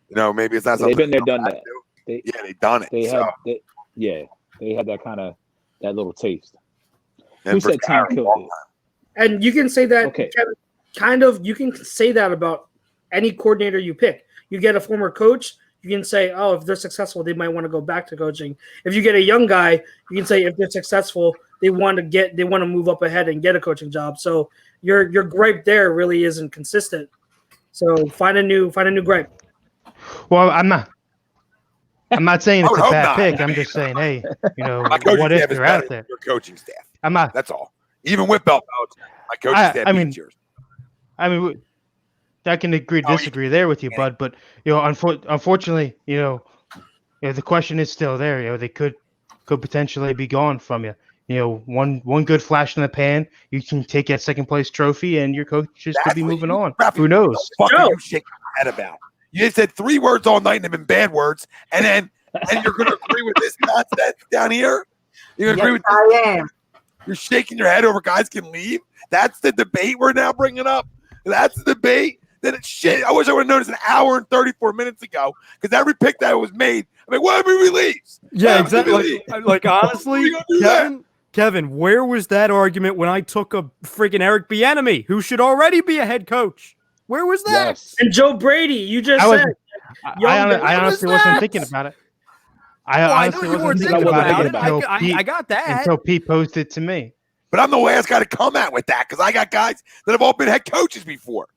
maybe it's not something they've been there, done that. They've done it. They had that kind of that little taste. And who said time killed it? And you can say that, okay. Kevin, you can say that about any coordinator you pick. You get a former coach, you can say, oh, if they're successful, they might want to go back to coaching. If you get a young guy, you can say if they're successful, they want to move up ahead and get a coaching job. So your gripe there really isn't consistent. So find a new gripe. Well, I'm not I'm not saying I it's would a hope bad not. pick. I I'm mean, just saying, hey, my coaching what if staff is they're better out there? than your coaching staff. I'm not. That's all. Even with Bill Belichick, my coaching staff I mean, beats yours. I mean, I can agree to Oh, disagree there with you, bud. But unfortunately, the question is still there. They could potentially be gone from you. One good flash in the pan, you can take that second place trophy, and your coaches could be moving on. Who knows? What the fuck are you shaking your head about? You said 3 words all night and they've been bad words, and you're going to agree with this nonsense down here? You're going to agree with this? I am. You're shaking your head over guys can leave? That's the debate we're now bringing up? That's the debate? Then it's shit. I wish I would have noticed an hour and 34 minutes ago, because every pick that was made, I'm like, what if we leaves? Yeah, exactly. Like honestly, Kevin, where was that argument when I took a freaking Eric Bieniemy, who should already be a head coach? Where was that? Yes. And Joe Brady, you just said. I honestly wasn't thinking about it. I honestly wasn't thinking about it. I got that until Pete posted it to me. But I'm the last guy to come out with that, because I got guys that have all been head coaches before.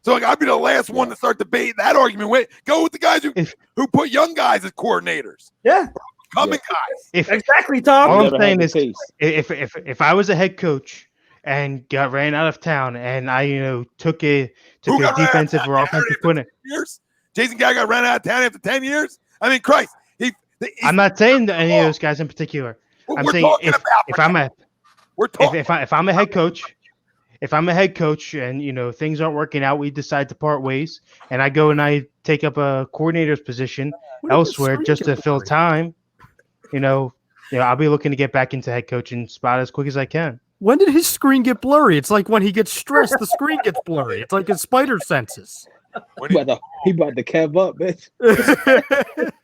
So like, I'd be the last one to start debating that argument. Wait, go with the guys who put young guys as coordinators. Yeah. Coming guys. Exactly, Tom. All I'm saying is, if I was a head coach and got ran out of town, and I took a defensive or offensive coordinator, Jason Guy got ran out of town after 10 years. I mean, Christ. I'm not saying any of those guys in particular. I'm saying if I'm a head coach. If I'm a head coach and things aren't working out, we decide to part ways, and I go and I take up a coordinator's position elsewhere just to fill time. I'll be looking to get back into head coaching spot as quick as I can. When did his screen get blurry? It's like when he gets stressed, the screen gets blurry. It's like his spider senses. He about to kev up, bitch.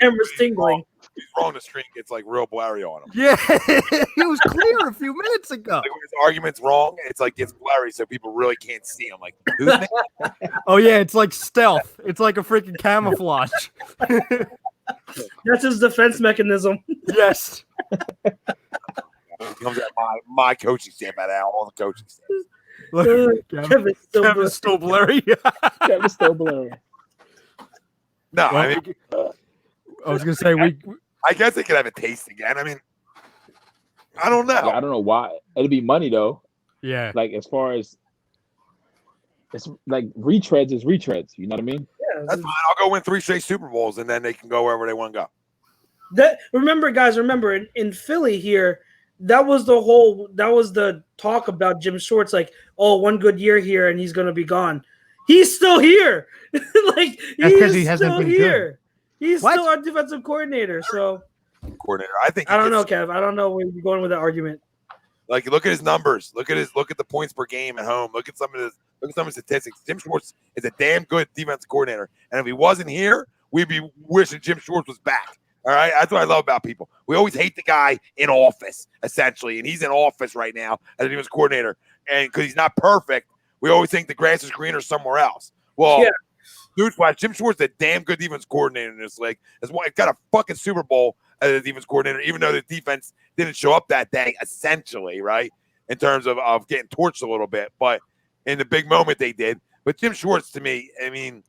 Camera's tingling. He's wrong. The screen gets like real blurry on him. Yeah, he was clear a few minutes ago. Like when his argument's wrong, it's like gets blurry, so people really can't see him. Like, who's oh yeah, it's like stealth. It's like a freaking camouflage. That's his defense mechanism. Yes. Comes at my coaching staff out of all the coaching staff. Look, Kevin's still blurry. Kevin's still blurry. No, well, I mean, I was gonna say I guess they could have a taste again. I mean, I don't know. I don't know why. It'll be money though. Yeah. Like as far as it's like retreads is retreads. You know what I mean? Yeah, that's fine. I'll go win 3 straight Super Bowls, and then they can go wherever they want to go. Remember, guys. In Philly here, that was the talk about Jim Schwartz. Like, oh, one good year here, and he's gonna be gone. He's still here. Like he hasn't been here. Good. He's still our defensive coordinator. So I think I don't know, Kev. I don't know where you're going with that argument. Like, look at his numbers. Look at the points per game at home. Look at some of his statistics. Jim Schwartz is a damn good defensive coordinator. And if he wasn't here, we'd be wishing Jim Schwartz was back. All right, that's what I love about people. We always hate the guy in office, essentially, and he's in office right now as a defense coordinator. And because he's not perfect, we always think the grass is greener somewhere else. Well, newsflash, Jim Schwartz is a damn good defense coordinator in this league. That's why he's got a fucking Super Bowl as a defense coordinator, even though the defense didn't show up that day, essentially, right, in terms of getting torched a little bit. But in the big moment, they did. But Jim Schwartz, to me, I mean,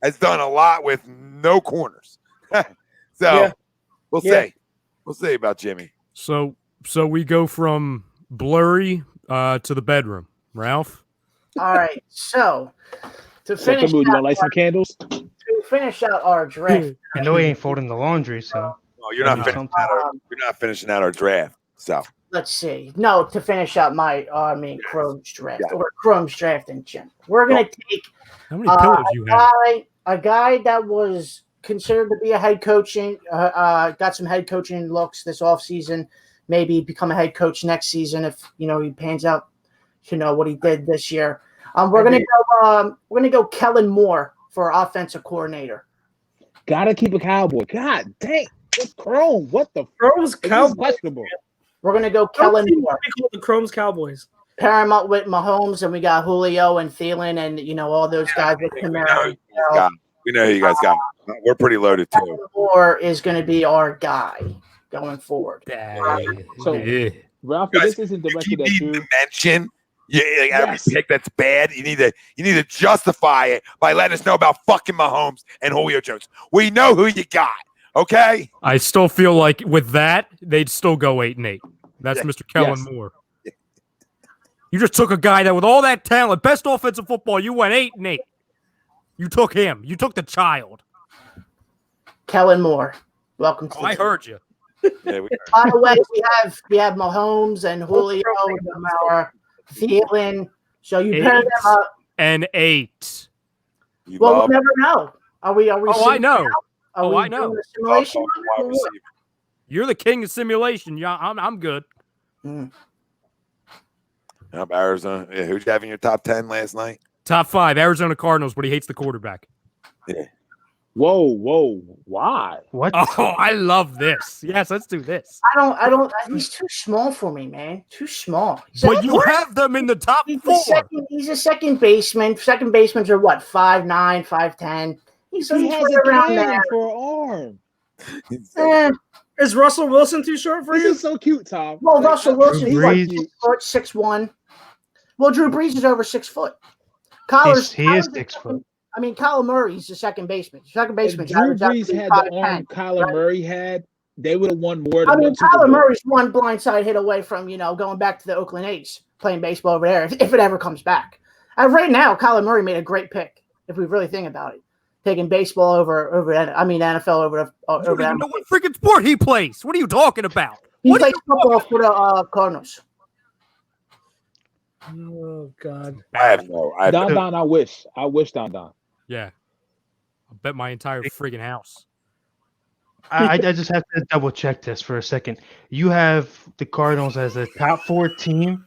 has done a lot with no corners. We'll see about Jimmy. So we go from blurry to the bedroom. Ralph? All right. So to finish you want to light some candles? To finish out our draft. I know he ain't folding the laundry, so you're not finishing out our draft. So let's see. No, to finish out Chrome's draft or Chrome's draft and Jim. We're gonna take how many pillows you have? A guy that was considered to be a head coaching, got some head coaching looks this offseason, maybe become a head coach next season if he pans out, what he did this year. We're gonna go Kellen Moore for offensive coordinator. Gotta keep a Cowboy. God dang, it's Chrome. What the Chrome's Cowboys? We're gonna go Kellen Moore. The Chrome's Cowboys. Pair him up with Mahomes, and we got Julio and Thielen, and all those guys with Kamara. We know who you guys got. We're pretty loaded too. Moore is going to be our guy going forward. So, Ralph, this isn't directed at you. Mention, every pick that's bad, you need to justify it by letting us know about fucking Mahomes and Julio Jones. We know who you got. Okay. I still feel like with that, they'd still go 8-8. That's Yeah. Mr. Kellen Yes. Moore. You just took a guy that with all that talent, best offensive football, you went 8-8. You took him. You took the child. Kellen Moore, welcome to Oh, the I team. heard you. Yeah, we By the way, we have Mahomes and Julio and Thielen. So you pair them up. And 8. you Well, love we'll never know. Are we? Oh, I know. Are Oh, we I know. doing a simulation? wide receiver. You're the king of simulation. Yeah, I'm good. Yep, Arizona. Yeah, who'd you have in your top 10 last night? Top 5, Arizona Cardinals, but he hates the quarterback. Yeah. Whoa, why? What? Oh, I love this. Yes, let's do this. I don't. He's too small for me, man. Too small. But you have them in the top 4. He's a second baseman. Second basemans are what, 5'9", 5'10". He's He has right a around cannon there. for an arm. Eh, Is Russell Wilson too short for This you? is so cute, Tom. well, Russell Wilson, he's like Brees. 6'4", 6'1". Well, Drew Brees is over 6 foot. He is 6 foot. I mean, Kyler Murray's the second baseman. Second If baseman. Drew Brees had the arm Kyler Murray had, they would have won more than I mean, one Super Kyler Bowl. Murray's one blindside hit away from, going back to the Oakland A's, playing baseball over there, if it ever comes back. Right now, Kyler Murray made a great pick, if we really think about it. Taking baseball over NFL over You don't even NFL. know what freaking sport he plays. What are you talking about? He What are plays you football for the Cardinals. Oh God. I have no. Don, I wish Don. Yeah. I bet my entire friggin' house. I just have to double check this for a second. You have the Cardinals as a top 4 team.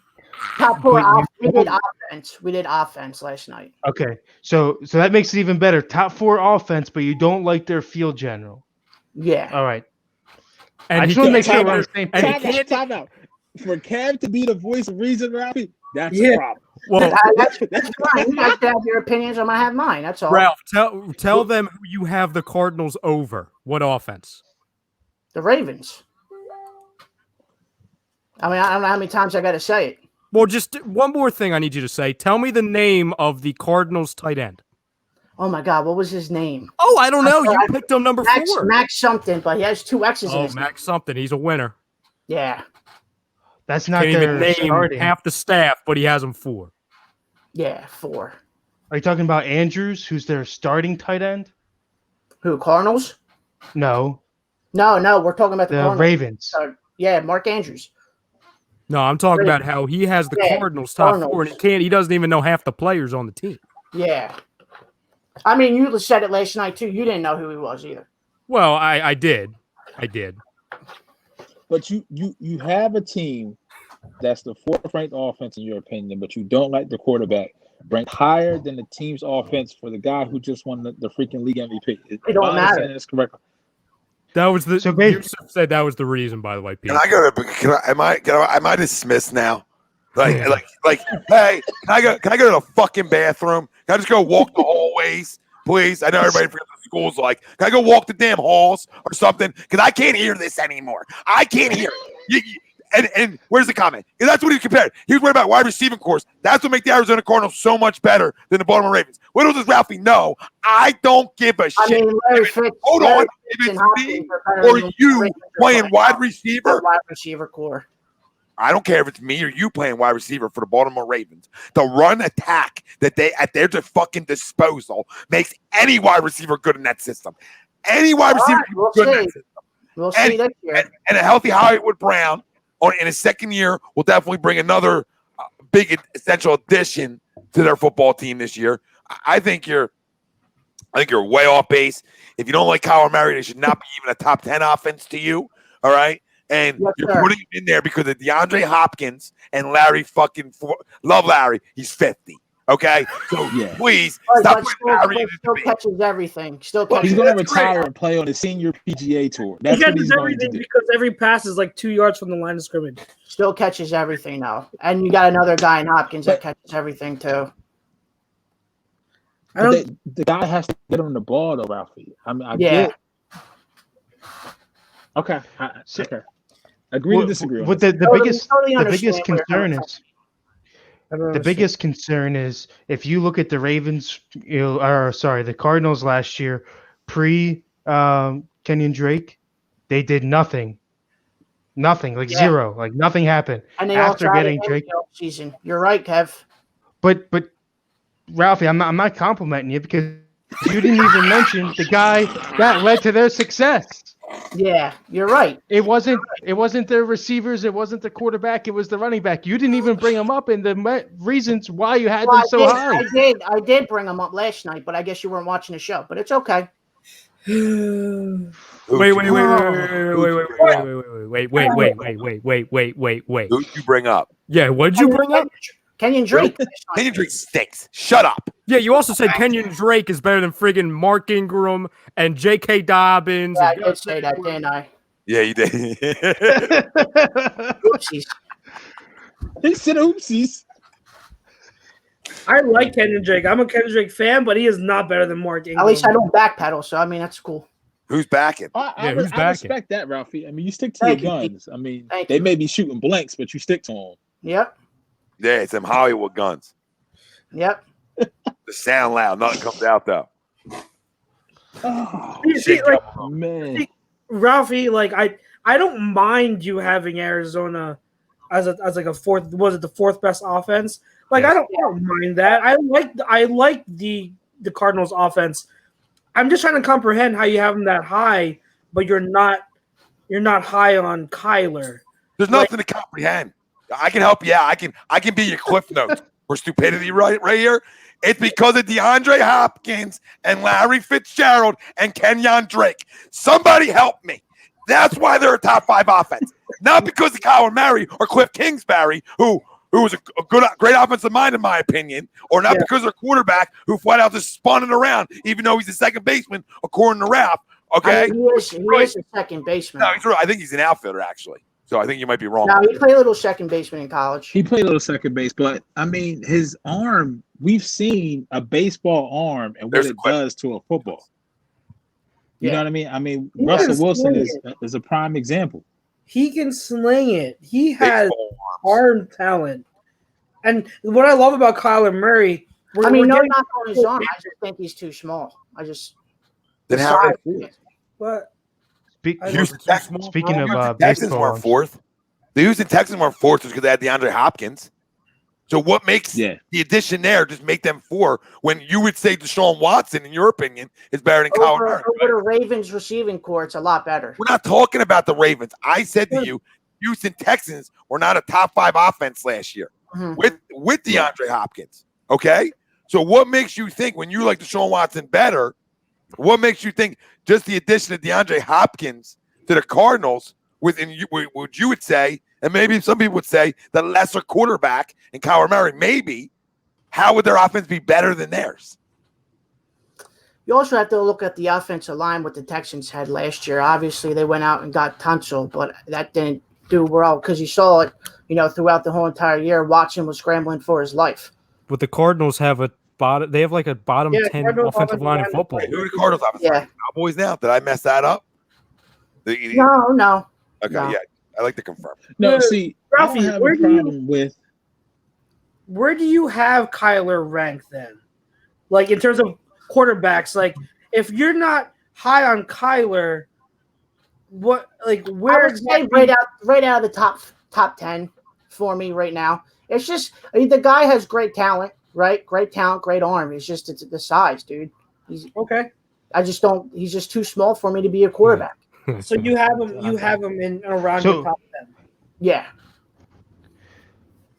Top four. But We did offense. We did offense last night. Okay, so that makes it even better. Top 4 offense, but you don't like their field general. Yeah. All right. And I he just want to can't- make sure and we're on he- the same and he page. can't- Time out. For Kev to be the voice of reason, Ralphie, that's Yeah. a problem. Well, That's fine. You guys can have your opinions. I'm gonna have mine. That's all. Ralph, tell them who you have the Cardinals over. What offense? The Ravens. I mean, I don't know how many times I got to say it. Well, just one more thing I need you to say. Tell me the name of the Cardinals tight end. Oh my God, what was his name? Oh, I don't know. You sorry. picked him number Max 4. Max something, but he has 2 X's in Oh, his name. Max something. He's a winner. Yeah, That's not Can't even their name starting. half the staff, but he has them 4. yeah, 4. Are you talking about Andrews, who's their starting tight end? Who? Cardinals? No, No, we're talking about the the Cardinals. Ravens. Yeah, Mark Andrews. No, I'm talking about how he has the Yeah, Cardinals top 4, and Cardinals. he doesn't even know half the players on the team. Yeah. I mean, you said it last night too. You didn't know who he was either. Well, I did. I did. But you have a team that's the 4th ranked offense in your opinion, but you don't like the quarterback. Ranked higher than the team's offense for the guy who just won the freaking league MVP. It don't matter. That's correct. That was the. So basically- Yusuf said that was the reason. By the way, Pete. Can I go to? Am I dismissed now? Like, hey, can I go to the fucking bathroom? Can I just go walk the hallways, please? I know everybody from the school's like, can I go walk the damn halls or something? Because I can't hear this anymore. I can't hear it. And where's the comment? Because that's what he compared. He was worried about wide receiving course. That's what makes the Arizona Cardinals so much better than the Baltimore Ravens. What does Ralphie know? I don't give a shit. I mean, Larry Fitz. Hold Larry on. Fitz If and it's Hopkins me are better or than the you Ravens are playing wide now. receiver, Wide receiver core. I don't care if it's me or you playing wide receiver for the Baltimore Ravens. The run attack that they at their fucking disposal makes any wide receiver good in that system. Any wide receiver right, we'll good in that see. system. We'll see this year. And a healthy Hollywood Brown in his second year will definitely bring another big essential addition to their football team this year. I think you're way off base. If you don't like Kyler Murray, they should not be even a top 10 offense to you. All right. And Yes, you're sir. putting him in there because of DeAndre Hopkins and Larry love Larry. He's 50. Okay. So Yeah. please But stop putting Larry in still the debate. catches everything. Still Well, catches He's going to That's great. retire and play on the senior PGA tour. He That's what catches he's going to everything do. because every pass is like 2 yards from the line of scrimmage. Still catches everything now. And you got another guy in Hopkins that catches everything too. I don't. The guy has to get him the ball, though, Ralphie. I mean, I Yeah. get. Okay. Okay. Agree to disagree. on What this. the biggest Totally the understand biggest where you're concern coming is I don't the understand. biggest concern is if you look at the Ravens, the Cardinals last year, pre Kenyon Drake, they did nothing. Nothing, like Yeah. zero. Like nothing happened And they after all getting Drake. season. You're right, Kev. But Ralphie, I'm not complimenting you because you didn't even mention the guy that led to their success. Yeah, you're right. It wasn't the receivers, it wasn't the quarterback, it was the running back. You didn't even bring them up in the reasons why you had them so high. I did bring them up last night, but I guess you weren't watching the show. But it's okay. Wait. Who'd you bring up? Yeah, what did you bring up? Kenyon Drake. Kenyon Drake stinks. Shut up. Yeah, you also said Kenyon Drake is better than friggin' Mark Ingram and J.K. Dobbins. Yeah, I did say that, didn't I? Yeah, you did. Oopsies. He said oopsies. I like Kenyon Drake. I'm a Kenyon Drake fan, but he is not better than Mark Ingram. At least I don't backpedal, so I mean that's cool. Who's backing? I respect that, Ralphie. I mean, you stick to Thank your you, guns. I mean, Thank they you. may be shooting blanks, but you stick to them. Yep. Yeah, it's them Hollywood guns. Yep. The sound loud. Nothing comes out though. Oh, See, like, man. Ralphie, like I don't mind you having Arizona as like a fourth. Was it the fourth best offense? Like I don't mind that. I like the Cardinals offense. I'm just trying to comprehend how you have them that high, but you're not high on Kyler. There's nothing to comprehend. I can help you out. I can be your cliff notes for stupidity right here. It's because of DeAndre Hopkins and Larry Fitzgerald and Kenyon Drake. Somebody help me. That's why they're a top 5 offense. Not because of Kyler Murray or Cliff Kingsbury, who was a great offensive mind in my opinion, or not because of their quarterback who flat out just spun it around, even though he's a second baseman according to Ralph. Okay, I mean, he is a second baseman. No, he's right. I think he's an outfielder actually. So I think you might be wrong. No, he played a little second baseman in college. He played a little second base, but I mean, his arm. We've seen a baseball arm and what it does to a football. You know what I mean? I mean, Russell Wilson is a prime example. He can sling it. He has arm talent. And what I love about Kyler Murray, no knock on his arm. I just think he's too small. Then how? But Speaking of Texans baseball, weren't fourth. The Houston Texans weren't fourth because they had DeAndre Hopkins. So what makes the addition there just make them 4 when you would say Deshaun Watson, in your opinion, is better than Kyler Murray? Over the Ravens receiving core, it's a lot better. We're not talking about the Ravens. I said to you, Houston Texans were not a top 5 offense last year with DeAndre Hopkins. Okay? So what makes you think when you like Deshaun Watson better, what makes you think just the addition of DeAndre Hopkins to the Cardinals what you would say, and maybe some people would say the lesser quarterback in Kyler Murray, maybe, how would their offense be better than theirs? You also have to look at the offensive line what the Texans had last year. Obviously, they went out and got Tunsil, but that didn't do well because you saw it, throughout the whole entire year. Watson was scrambling for his life. But the Cardinals have a bottom. They have like a bottom 10 offensive line in football. Who are the Cardinals offensive line? Cowboys now? Did I mess that up? No. Okay, yeah. I like to confirm. No, see, Ralphie, I don't have a problem with. Where do you have Kyler ranked then? Like in terms of quarterbacks, like if you're not high on Kyler, where exactly? Right out of the top 10 for me right now. It's just the guy has great talent, right? Great talent, great arm. It's just the size, dude. He's okay. He's just too small for me to be a quarterback. So you have him in around your top 10. Yeah.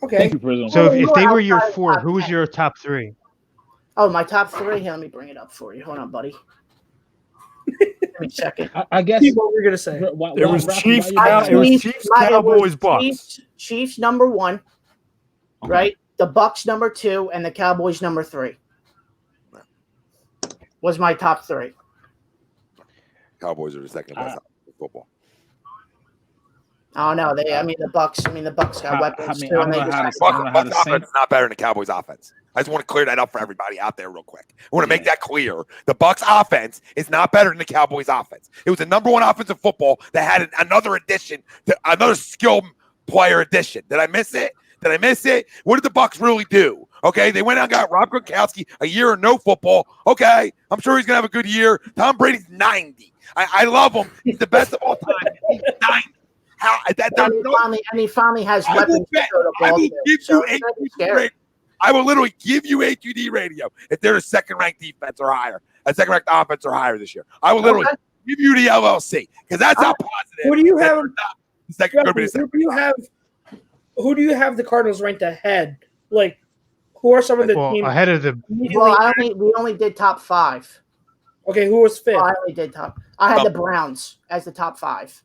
Okay. So if they were your 4, who was your top 3? Oh, my top 3. Here, let me bring it up for you. Hold on, buddy. Give me a second. I guess what we're gonna say. It was Chiefs, Cowboys, Bucks. Chiefs number 1, right? The Bucks number 2, and the Cowboys number 3. Was my top 3. Cowboys are the second best football. Oh no, the Bucks. The Bucks got weapons too. Bucks offense is not better than the Cowboys offense. I just want to clear that up for everybody out there real quick. I want to make that clear. The Bucks offense is not better than the Cowboys offense. It was the number 1 offensive football that had another addition, another skill player addition. Did I miss it? Did I miss it? What did the Bucs really do? Okay, they went out and got Rob Gronkowski, a year of no football. Okay, I'm sure he's going to have a good year. Tom Brady's 90. I love him. He's the best of all time. He's 90. And he finally has I weapons. I will literally give you AQD radio if they're a second-ranked defense or higher, a second-ranked offense or higher this year. I will literally give you the LLC because that's how positive. Who do you have? Who do you have the Cardinals ranked ahead? Like, who are some of the teams ahead of the? Well, we only did top 5. Okay, who was 5th? I only did top. I had the Browns as the top 5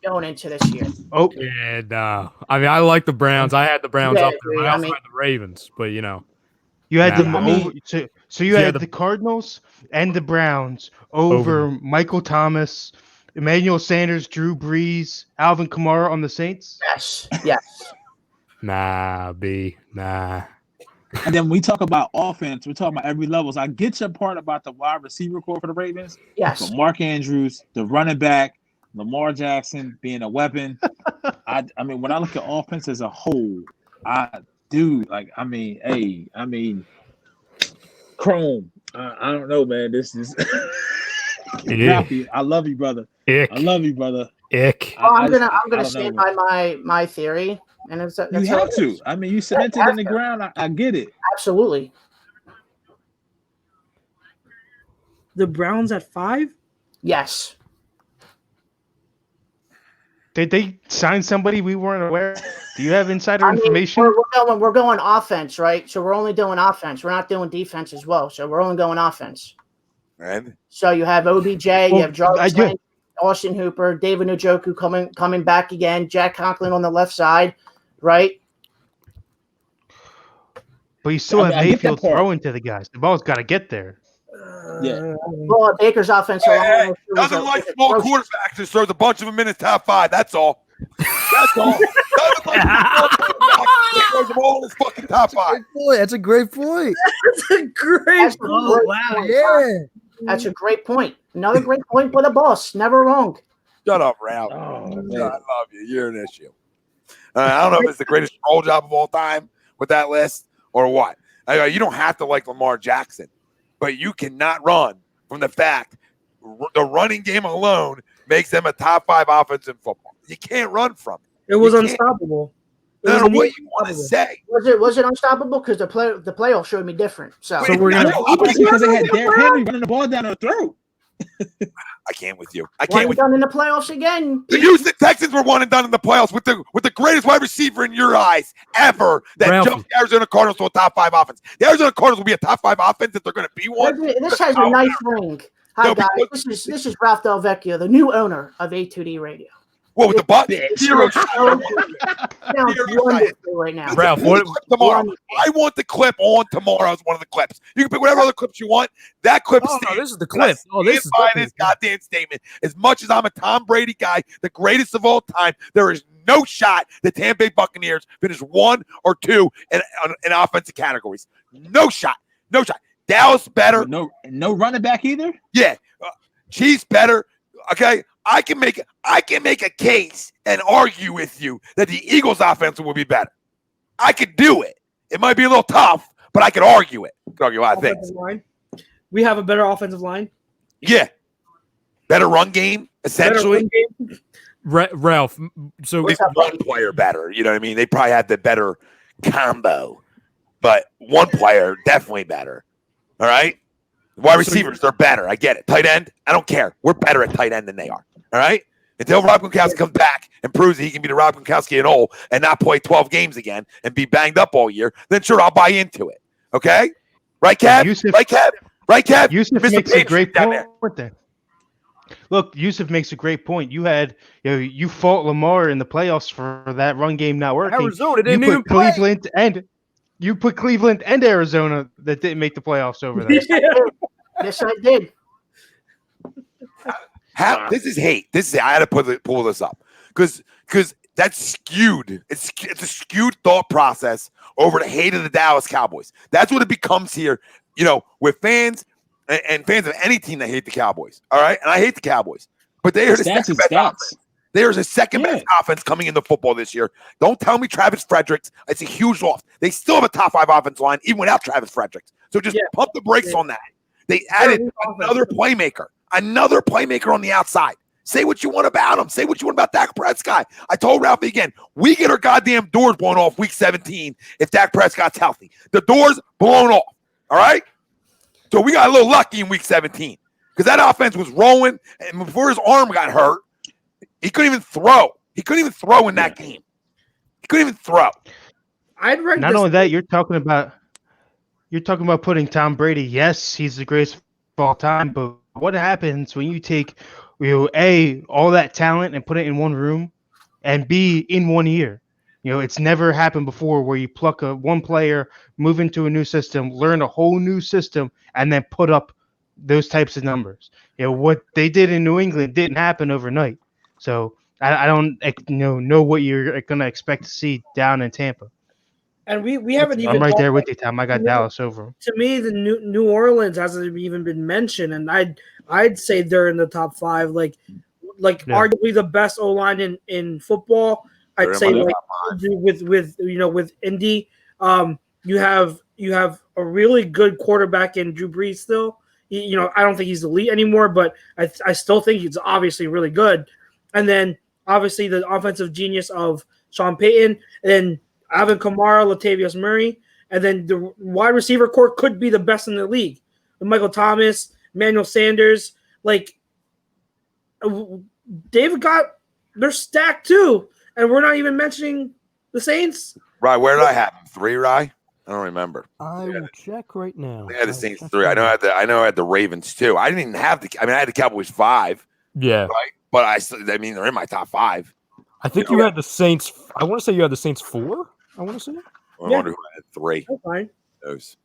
going into this year. Oh, yeah, no. I mean, I like the Browns. I had the Browns up there. I also had the Ravens, but you had them over. So you had the Cardinals and the Browns over Michael Thomas, Emmanuel Sanders, Drew Brees, Alvin Kamara on the Saints. Yes. Nah. And then we talk about offense. We're talking about every level. So I get your part about the wide receiver core for the Ravens. Yes. But Mark Andrews, the running back, Lamar Jackson being a weapon. I mean, when I look at offense as a whole, Chrome. I don't know, man. This is I love you, brother. Ick. I love you, brother. Ick. I'm gonna stand by my theory, and that's you have to. I mean, you cemented in the ground. I get it. Absolutely. The Browns at 5? Yes. Did they sign somebody we weren't aware of? Do you have insider information? We're going offense, right? So we're only doing offense. We're not doing defense as well. So we're only going offense. And so you have OBJ, you have Jarvis Landry, Austin Hooper, David Njoku coming back again, Jack Conklin on the left side, right? But you still have Mayfield throwing to the guys. The ball's got to get there. Yeah. Well, Baker's offensive line doesn't like small quarterbacks to serve a bunch of them in his top 5. That's all. That's all. Doesn't like small quarterbacks to serve them all in his fucking top 5. That's a great point. That's a great point. Wow. Yeah. That's a great point. Another great point for the boss. Never wrong. Shut up, Ralph. Oh, I love you. You're an issue. I don't know if it's the greatest troll job of all time with that list or what. You don't have to like Lamar Jackson, but you cannot run from the fact the running game alone makes them a top 5 offense in football. You can't run from it. It was unstoppable. No matter what you want to say. Was it unstoppable? Because the playoff showed me different. So we're gonna because they had Derrick Henry running the ball down their throat. I can't with you. I can't with you. Done in the playoffs again. The Houston Texans were one and done in the playoffs with the greatest wide receiver in your eyes ever that jumped the Arizona Cardinals to a top 5 offense. The Arizona Cardinals will be a top 5 offense if they're going to be one. This has a nice ring. Hi guys, this is Ralph Del Vecchio, the new owner of A2D Radio. What with the butt? Zero right now. Ralph, what tomorrow? I want the clip on tomorrow as one of the clips. You can pick whatever other clips you want. That clip. Oh, no, this is the clip. Oh, this is this goddamn statement. As much as I'm a Tom Brady guy, the greatest of all time, there is no shot the Tampa Bay Buccaneers finish 1 or 2 in offensive categories. No shot. No shot. Dallas better. No running back either. Yeah, Chiefs better. Okay, I can make a case and argue with you that the Eagles' offense will be better. I could do it. It might be a little tough, but I could argue it. I could argue a lot of things. We have a better offensive line. Yeah, better run game essentially. Ralph, so one player better. You know what I mean? They probably had the better combo, but one player definitely better. All right. Wide receivers, they're better. I get it. Tight end, I don't care. We're better at tight end than they are. All right? Until Rob Gronkowski comes back and proves that he can be the Rob Gronkowski in all and not play 12 games again and be banged up all year, then sure, I'll buy into it. Okay? Right, Kev? Right, Kev? Right, Kev? Yusuf makes a great point there. Look, Yusuf makes a great point. You fought Lamar in the playoffs for that run game not working. Arizona didn't even play. You put Cleveland and Arizona that didn't make the playoffs over there. Yes, I did. This is hate. I had to pull this up because that's skewed. It's a skewed thought process over the hate of the Dallas Cowboys. That's what it becomes here. With fans and fans of any team that hate the Cowboys. All right, and I hate the Cowboys, but they are the second best offense. There's a second best offense coming into football this year. Don't tell me Travis Fredericks. It's a huge loss. They still have a top 5 offensive line, even without Travis Fredericks. So just pump the brakes on that. They added another playmaker on the outside. Say what you want about him. Say what you want about Dak Prescott. I told Ralphie again, we get our goddamn doors blown off week 17 if Dak Prescott's healthy. The doors blown off. All right? So we got a little lucky in week 17 because that offense was rolling, and before his arm got hurt, he couldn't even throw. He couldn't even throw in that game. He couldn't even throw. I'd rank Not only that, you're talking about putting Tom Brady. Yes, he's the greatest of all time, but what happens when you take A, all that talent and put it in one room, and B, in 1 year? It's never happened before where you pluck one player, move into a new system, learn a whole new system, and then put up those types of numbers. What they did in New England didn't happen overnight. So I don't know what you're going to expect to see down in Tampa. And we haven't even. I'm right there with you, Tom. I got Dallas over. To me, the New Orleans hasn't even been mentioned, and I'd say they're in the top 5, arguably the best O-line in football. I'd say with Indy, you have a really good quarterback in Drew Brees still. I don't think he's elite anymore, but I still think he's obviously really good. And then obviously the offensive genius of Sean Payton, and then Alvin Kamara, Latavius Murray, and then the wide receiver core could be the best in the league. With Michael Thomas, Emmanuel Sanders, they're stacked too. And we're not even mentioning the Saints. Rye, where did I have them? 3, Rye? I don't remember. I will check right now. I had the Saints 3. I know I had the Ravens 2. I didn't even have I had the Cowboys 5. Yeah. Right? But they're in my top 5. I think you had the Saints. I want to say you had the Saints 4. I want to say. I wonder who had 3. That's fine. Those.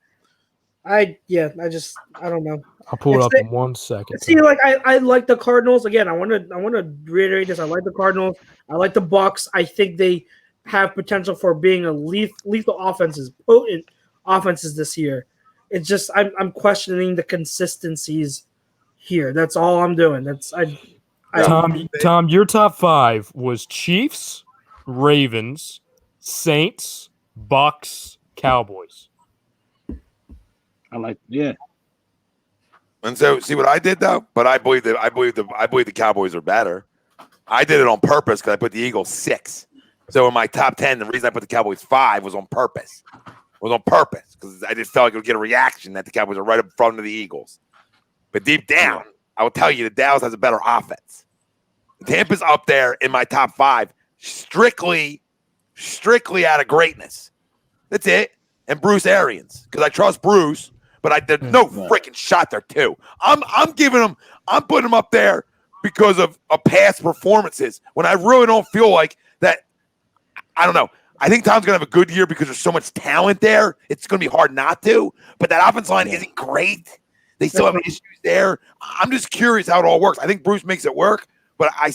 I don't know. I'll pull it up in 1 second. See, I like the Cardinals. Again, I want to reiterate this. I like the Cardinals. I like the Bucks. I think they have potential for being a lethal offenses, potent offenses this year. It's just I'm questioning the consistencies here. That's all I'm doing. Tom, your top 5 was Chiefs, Ravens, Saints, Bucks, Cowboys. And so, see what I did though. But I believe the Cowboys are better. I did it on purpose because I put the Eagles 6. So in my top 10, the reason I put the Cowboys 5 was on purpose. Because I just felt like it would get a reaction that the Cowboys are right up front of the Eagles. But deep down, I will tell you that Dallas has a better offense. Tampa's up there in my top 5, strictly out of greatness. That's it. And Bruce Arians, because I trust Bruce. But there's no freaking shot there too. I'm putting him up there because of past performances. When I really don't feel like that, I don't know. I think Tom's gonna have a good year because there's so much talent there. It's gonna be hard not to. But that offense line isn't great. They still have issues there. I'm just curious how it all works. I think Bruce makes it work, but I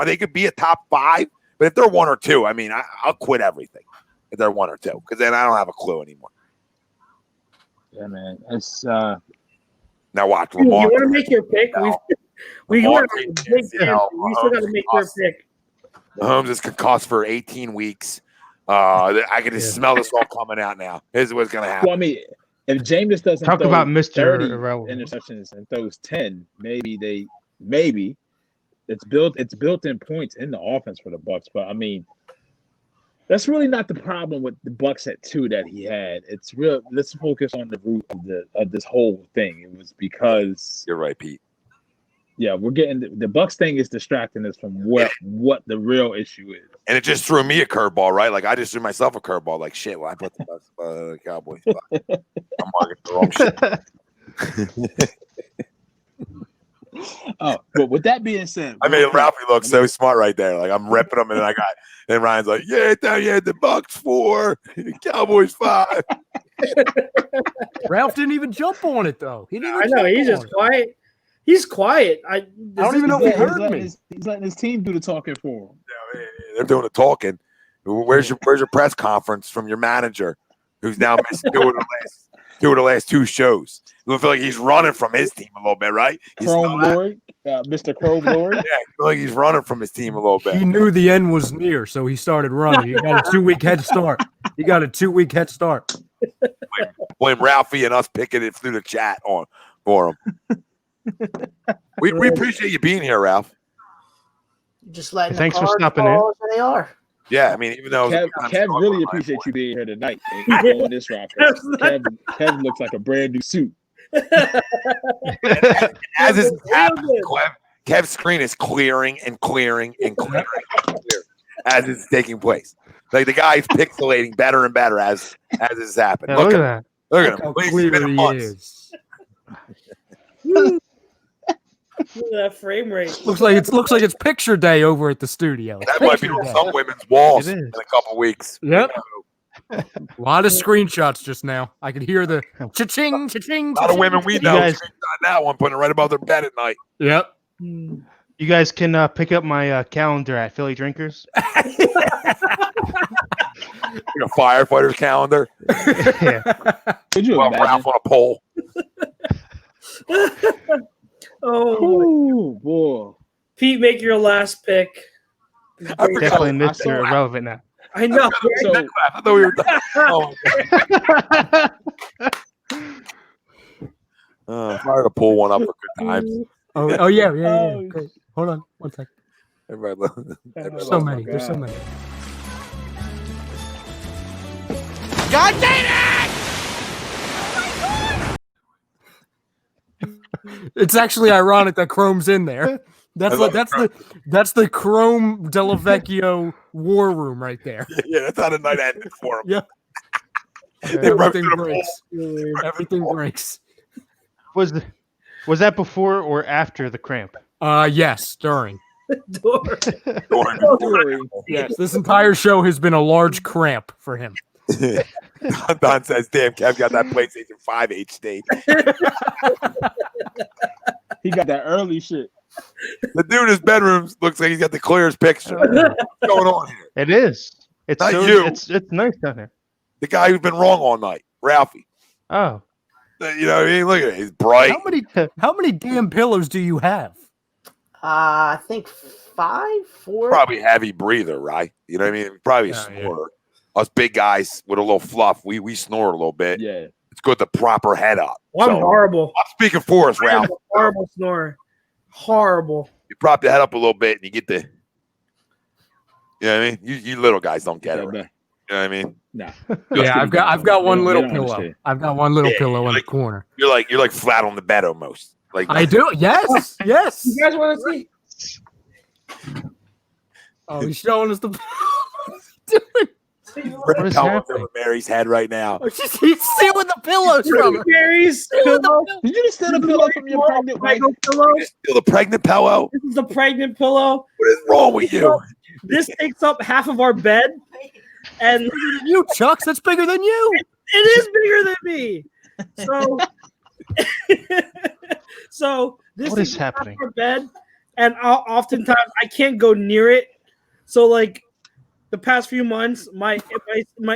they could be a top 5. But if they're 1 or 2, I'll quit everything. If they're 1 or 2, because then I don't have a clue anymore. Yeah, man. It's now watch. You want to make your pick? We still got to make your pick. Mahomes is concussed for 18 weeks. I can just smell this all coming out now. Here's what's going to happen. Well, if Jameis doesn't talk throw about Mr. 30 Irrelevant interceptions and throws 10, maybe it's built-in points in the offense for the Bucks. But that's really not the problem with the Bucks at 2 that he had. It's real. Let's focus on the root of this whole thing. It was because you're right, Pete. Yeah, we're getting the Bucks thing is distracting us from what the real issue is. And it just threw me a curveball, right? Like I just threw myself a curveball. Like shit. Well, I put the Bucks, Cowboys. I'm marking the wrong shit. Oh, but with that being said, I made Ralphie look so smart right there. Like I'm ripping him, and Ryan's like, "Yeah, the Bucks 4, Cowboys 5." Ralph didn't even jump on it though. He didn't. I know he's just quiet. He's quiet. I don't even know if he heard me. He's letting his team do the talking for him. Yeah, they're doing the talking. Where's your press conference from your manager, who's now missed 2 of the last 2 of the last 2 shows. You feel like he's running from his team a little bit, right? Chrome Lord, Mr. Chrome Lord. Yeah, I feel like he's running from his team a little bit. He knew the end was near, so he started running. He got a 2-week head start. Blame Ralphie and us picking it through the chat for him. We appreciate you being here, Ralph. Just letting Thanks the for cards stopping fall as they are. Yeah, I mean, even though Kev really appreciates you being here tonight and going this route. Kev looks like a brand new suit. as is happening, Kev's screen is clearing and clearing as it's taking place. Like the guy's pixelating better and better as this is happening. Yeah, Look look at at Look at How him. He's clear been he months. is. Look at that frame rate. Looks like it's picture day over at the studio. That might be Picture on day. some women's walls It in is. a couple weeks. Yep. A lot of screenshots just now. I could hear the cha-ching, cha-ching, A lot of women we know guys- screenshot that one, putting it right above their bed at night. Yep. You guys can pick up my calendar at Philly Drinkers. Like a firefighter's calendar. Yeah. Could you Well, imagine? Ralph on a pole. Oh, Oh boy. Pete, make your last pick. I forgot. Definitely I Mr. saw- Irrelevant now. I know. So I thought we were done. Fire to pull one up for good times. Oh yeah. Oh, Great. Hold on, one second. Everybody, So many. There's so many. God damn It's actually ironic that Chrome's in there. That's the Chrome Delavecchio war room right there. it! Yeah, that's how the night ended for him. Yeah. They broke Everything through the breaks. Everything breaks. Was that before or after the cramp? Yes, during. During. Yes, this entire show has been a large cramp for him. Don says, "Damn, Kev got that PlayStation 5 HD." He got that early shit. The dude in his bedroom looks like he's got the clearest picture. What's going on here? It is. It's Not so you. it's nice down there. The guy who's been wrong all night, Ralphie. Oh. You know what I mean? Look at it. He's bright. How many damn pillows do you have? I think 5, 4. Probably heavy breather, right? You know what I mean? Probably a Yeah, snorer. Us big guys with a little fluff, we snore a little bit. Yeah. It's good to prop her head up. I'm So, horrible. I'm speaking for us, I'm Ralph. a horrible snorer. Horrible. You prop the head up a little bit and you get the. You know what I mean? You little guys don't get it. Right? You know what I mean? Nah. Yeah, I've got one They little don't pillow. understand. I've got one little Yeah, pillow in like- the corner. You're like flat on the bed almost. Like I do. Yes. Yes. You guys want to see? Oh, he's showing us the. Rip is Pelham happening? over Mary's head right now. He's stealing the pillows from her. Mary's pillow. Did you just steal a pillow from your pregnant wife? Michael pillow. You steal the pregnant pillow? This is the pregnant pillow. What is wrong with you? This takes up half of our bed, and You, Chucks, that's bigger than you. it is bigger than me. So, so this What is takes up half happening? our bed, and oftentimes I can't go near it. So, like the past few months, my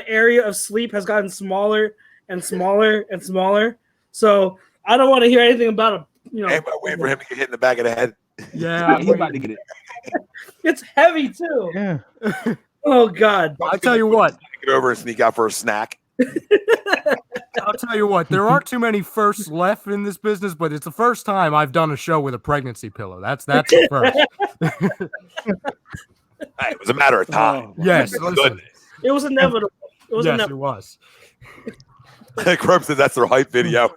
area of sleep has gotten smaller and smaller and smaller. So I don't want to hear anything about a Everybody waiting for him to get hit in the back of the head. Yeah. He's about to get it. It's heavy too. Yeah. Oh God. I'll tell you what. Get over and sneak out for a snack. I'll tell you what. There aren't too many firsts left in this business, but it's the first time I've done a show with a pregnancy pillow. That's the first. Hey, it was a matter of time. Yes. Thank Listen. goodness. It was inevitable. It was Yes, inevitable. it was. Crump said that's their hype video.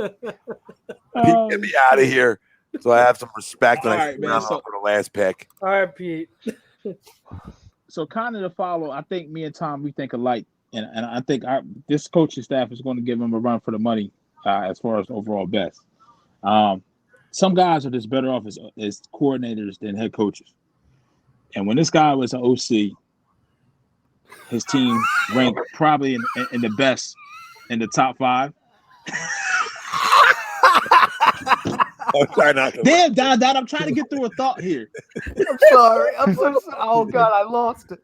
Pete, get me out of here so I have some respect and All I right, can man, run so- off for the last pick. All right, Pete. So kind of to follow, I think me and Tom, we think alike. And I think this coaching staff is going to give him a run for the money as far as overall best. Some guys are just better off as coordinators than head coaches. And when this guy was an OC, his team ranked probably in the best in the top 5. I'm trying not to. Damn, Don, I'm trying to get through a thought here. I'm sorry. I'm so sorry. Oh God, I lost it.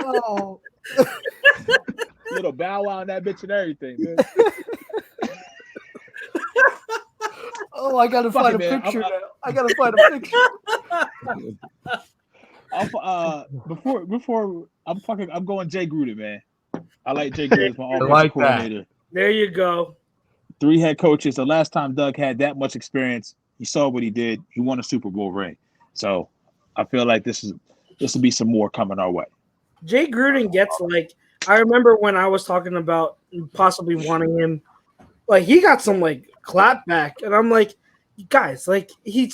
Oh. Little bow wow on that bitch and everything. Man. Oh, I gotta Fuck find it, a man. picture now. I gotta find a picture. Before I'm going Jay Gruden, man. I like Jay Gruden as my offensive like that. coordinator. There you go. 3 head coaches. The last time Doug had that much experience, he saw what he did. He won a Super Bowl ring. So I feel like this will be some more coming our way. Jay Gruden gets like, I remember when I was talking about possibly wanting him, like he got some like clap back, and I'm like, guys, like he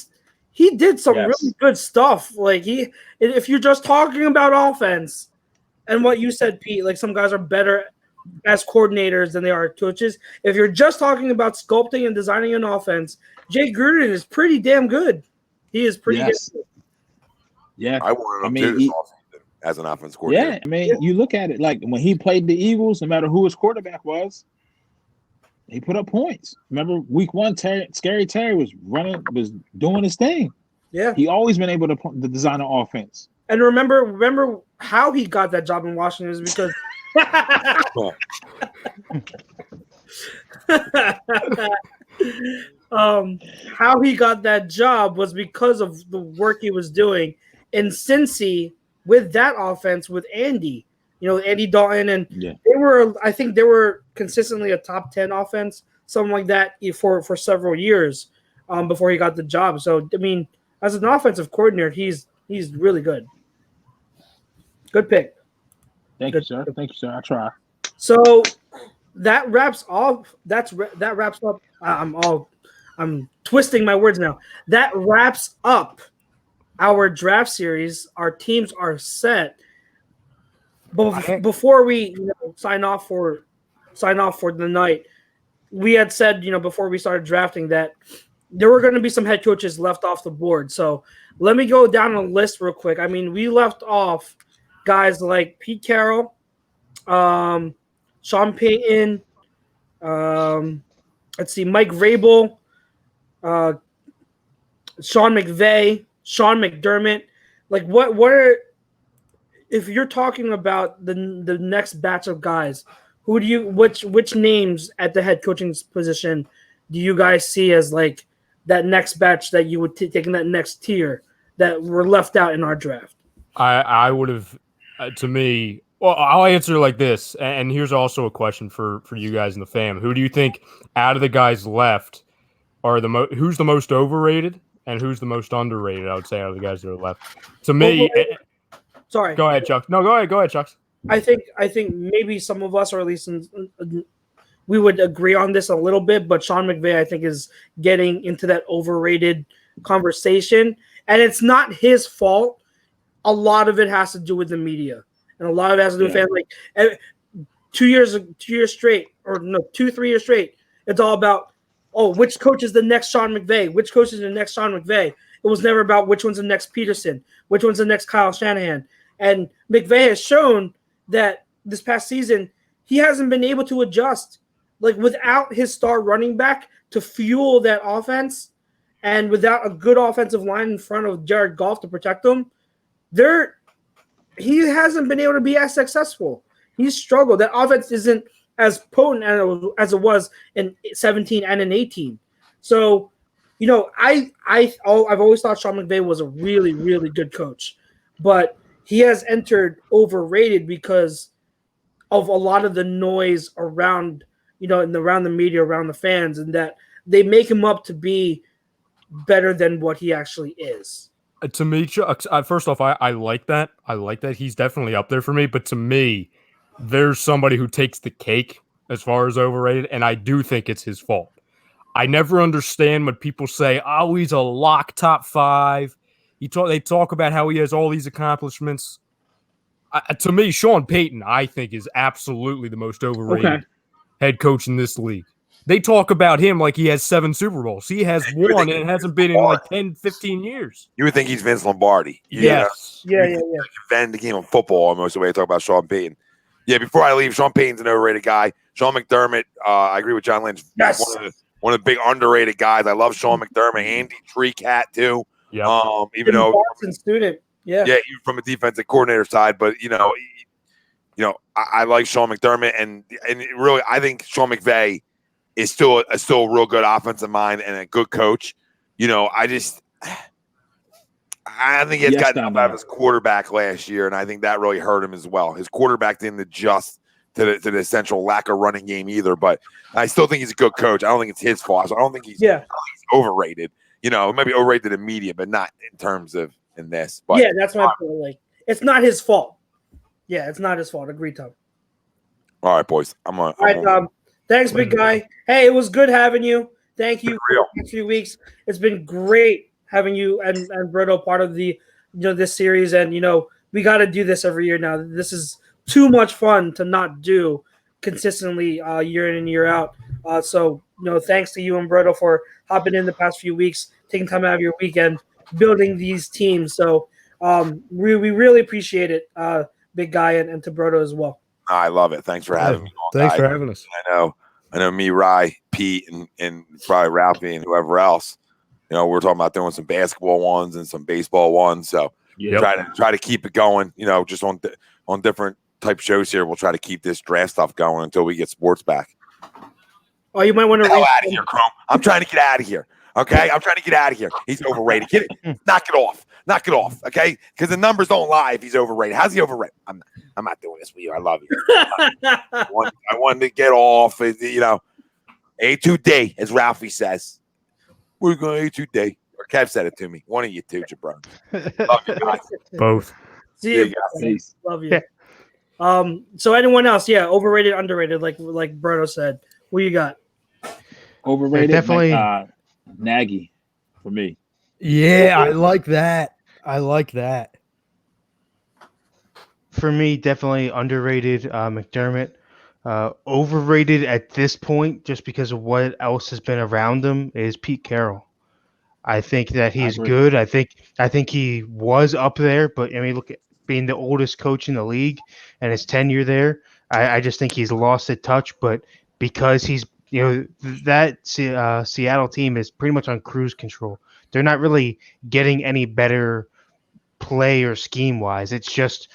did some really good stuff. Like if you're just talking about offense and what you said, Pete, like some guys are better as coordinators than they are coaches. If you're just talking about sculpting and designing an offense, Jay Gruden is pretty damn good. He is pretty good. Yeah, I wanted him to this offseason as an offense coordinator. Yeah, I mean, you look at it like when he played the Eagles, no matter who his quarterback was, he put up points. Remember, week 1, Scary Terry was doing his thing. Yeah, he always been able to design an offense. And remember how he got that job in Washington is because how he got that job was because of the work he was doing in Cincy with that offense with Andy. Andy Dalton, and I think they were consistently a top 10 offense, something like that for several years before he got the job. So I mean, as an offensive coordinator, he's really good. Good pick. Thank you, sir. I try. So that wraps off. That wraps up. I'm twisting my words now. That wraps up our draft series. Our teams are set. But before we sign off for the night, we had said before we started drafting that there were going to be some head coaches left off the board. So let me go down a list real quick. I mean, we left off guys like Pete Carroll, Sean Payton, let's see, Mike Vrabel, Sean McVay, Sean McDermott. Like what are, if you're talking about the next batch of guys, which names at the head coaching position do you guys see as like that next batch that you would take in that next tier that were left out in our draft? I would have, to me, well, I'll answer it like this, and here's also a question for you guys in the fam. Who do you think out of the guys left are who's the most overrated and who's the most underrated? I would say out of the guys that are left. To me, sorry. Go ahead, Chuck. No, go ahead, Chuck. I think maybe some of us, or at least we would agree on this a little bit, but Sean McVay, I think, is getting into that overrated conversation, and it's not his fault. A lot of it has to do with the media, and a lot of it has to do with fans. Like 2 years straight, or no, 2-3 years straight, it's all about, which coach is the next Sean McVay? Which coach is the next Sean McVay? It was never about which one's the next Peterson, which one's the next Kyle Shanahan. And McVay has shown that this past season he hasn't been able to adjust. Like without his star running back to fuel that offense, and without a good offensive line in front of Jared Goff to protect him, he hasn't been able to be as successful. He's struggled. That offense isn't as potent as it was in 17 and in 18. So, I've always thought Sean McVay was a really, really good coach, but he has entered overrated because of a lot of the noise around, around the media, around the fans, and that they make him up to be better than what he actually is. To me, Chuck, first off, I like that. I like that. He's definitely up there for me. But to me, there's somebody who takes the cake as far as overrated, and I do think it's his fault. I never understand when people say, "Oh, he's a lock top 5." They talk about how he has all these accomplishments. To me, Sean Payton, I think, is absolutely the most overrated head coach in this league. They talk about him like he has 7 Super Bowls. He has 1, and it hasn't been in like 10, 15 years. You would think he's Vince Lombardi. Yes. Yeah. Invented the game of football almost the way I talk about Sean Payton. Yeah, before I leave, Sean Payton's an overrated guy. Sean McDermott, I agree with John Lynch. Yes. one of the big underrated guys. I love Sean McDermott, Andy Tree Cat too. Yeah. Even though Boston student, yeah, even from a defensive coordinator side, but I like Sean McDermott, and really, I think Sean McVay is still a real good offensive mind and a good coach. I think he's gotten up out of his quarterback last year, and I think that really hurt him as well. His quarterback didn't adjust to the essential lack of running game either, but I still think he's a good coach. I don't think it's his fault. So I don't think he's overrated. It might be overrated in media, but not in terms of in this. But that's my point. Like, it's not his fault. Yeah, it's not his fault. Agreed, Tom. All right, boys. All right, Tom. Thanks, big guy. Hey, it was good having you. Thank you for the few weeks. It's been great having you and Brodo part of the this series, and we got to do this every year now. This is too much fun to not do consistently year in and year out. So thanks to you and Brodo for hopping in the past few weeks, taking time out of your weekend, building these teams. So we really appreciate it, big guy, and to Brodo as well. I love it. Thanks for having me. Thanks for having us. I know me, Rye, Pete, and probably Ralphie and whoever else. We're talking about doing some basketball ones and some baseball ones. So try to keep it going. Just on different type shows here. We'll try to keep this draft stuff going until we get sports back. Oh, you might want to get out of here, Chrome. I'm trying to get out of here. Okay, I'm trying to get out of here. He's overrated. Get it. Knock it off. Knock it off. Okay, because the numbers don't lie if he's overrated. How's he overrated? I'm not doing this with you. I love you. I wanted to get off. A2D, as Ralphie says. We're going A2D. Or Kev said it to me. One of you two, Jabron. Love you guys. Both. See you guys. Love you. So anyone else? Yeah, overrated, underrated, like Brodo said. What you got? Overrated, definitely Nagy for me. Yeah, I like that. For me, definitely underrated McDermott. Overrated at this point, just because of what else has been around him, is Pete Carroll. I think that he's good. I think he was up there, but look at being the oldest coach in the league and his tenure there. I just think he's lost his touch. But because he's that Seattle team is pretty much on cruise control. They're not really getting any better play or scheme wise. It's just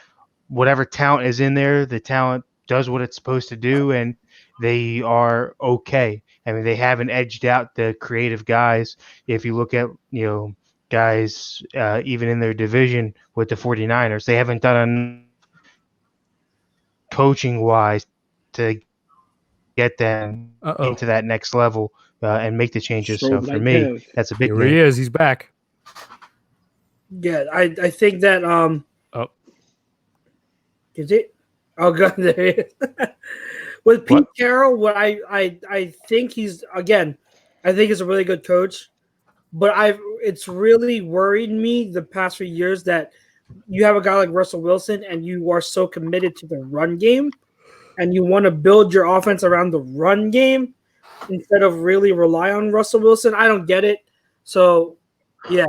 whatever talent is in there, the talent does what it's supposed to do, and they are okay. They haven't edged out the creative guys. If you look at, guys even in their division with the 49ers, they haven't done enough coaching-wise to get them into that next level and make the changes. So for me, that's a big Here he is. He's back. Yeah, I think that is it? Oh god, there he is. With Pete Carroll, what I think he's I think he's a really good coach, but it's really worried me the past few years that you have a guy like Russell Wilson and you are so committed to the run game and you want to build your offense around the run game instead of really rely on Russell Wilson. I don't get it. So yeah.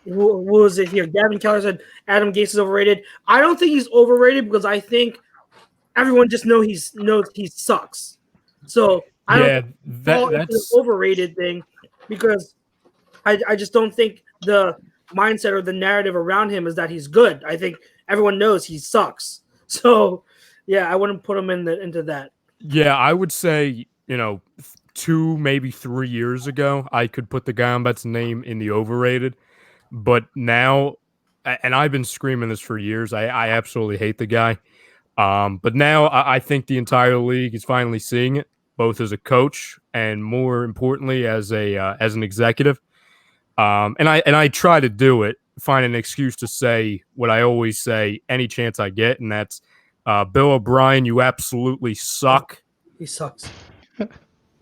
What was it here? Gavin Keller said Adam Gase is overrated. I don't think he's overrated because I think everyone just knows he sucks. So I don't fall into the overrated thing because I just don't think the mindset or the narrative around him is that he's good. I think everyone knows he sucks. So yeah, I wouldn't put him into that. Yeah, I would say 2 maybe 3 years ago I could put the guy on Bet's name in the overrated. But now, and I've been screaming this for years, I absolutely hate the guy. But now I think the entire league is finally seeing it, both as a coach and more importantly as an executive. And I try to do it, find an excuse to say what I always say any chance I get, and that's Bill O'Brien, you absolutely suck. He sucks.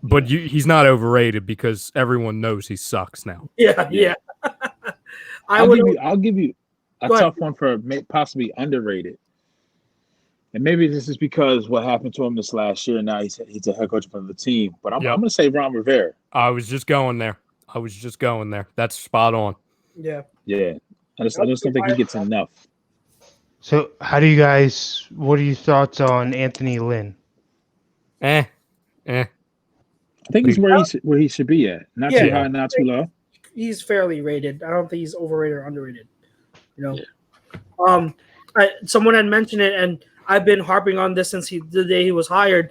But he's not overrated because everyone knows he sucks now. Yeah. I'll give you a tough one for possibly underrated. And maybe this is because what happened to him this last year. Now he's a head coach of the team. But I'm going to say Ron Rivera. I was just going there. That's spot on. Yeah. I just don't think he gets enough. So what are your thoughts on Anthony Lynn? I think he's where he should be at. Not too high, not too low. He's fairly rated. I don't think he's overrated or underrated. You know, someone had mentioned it, and I've been harping on this since the day he was hired.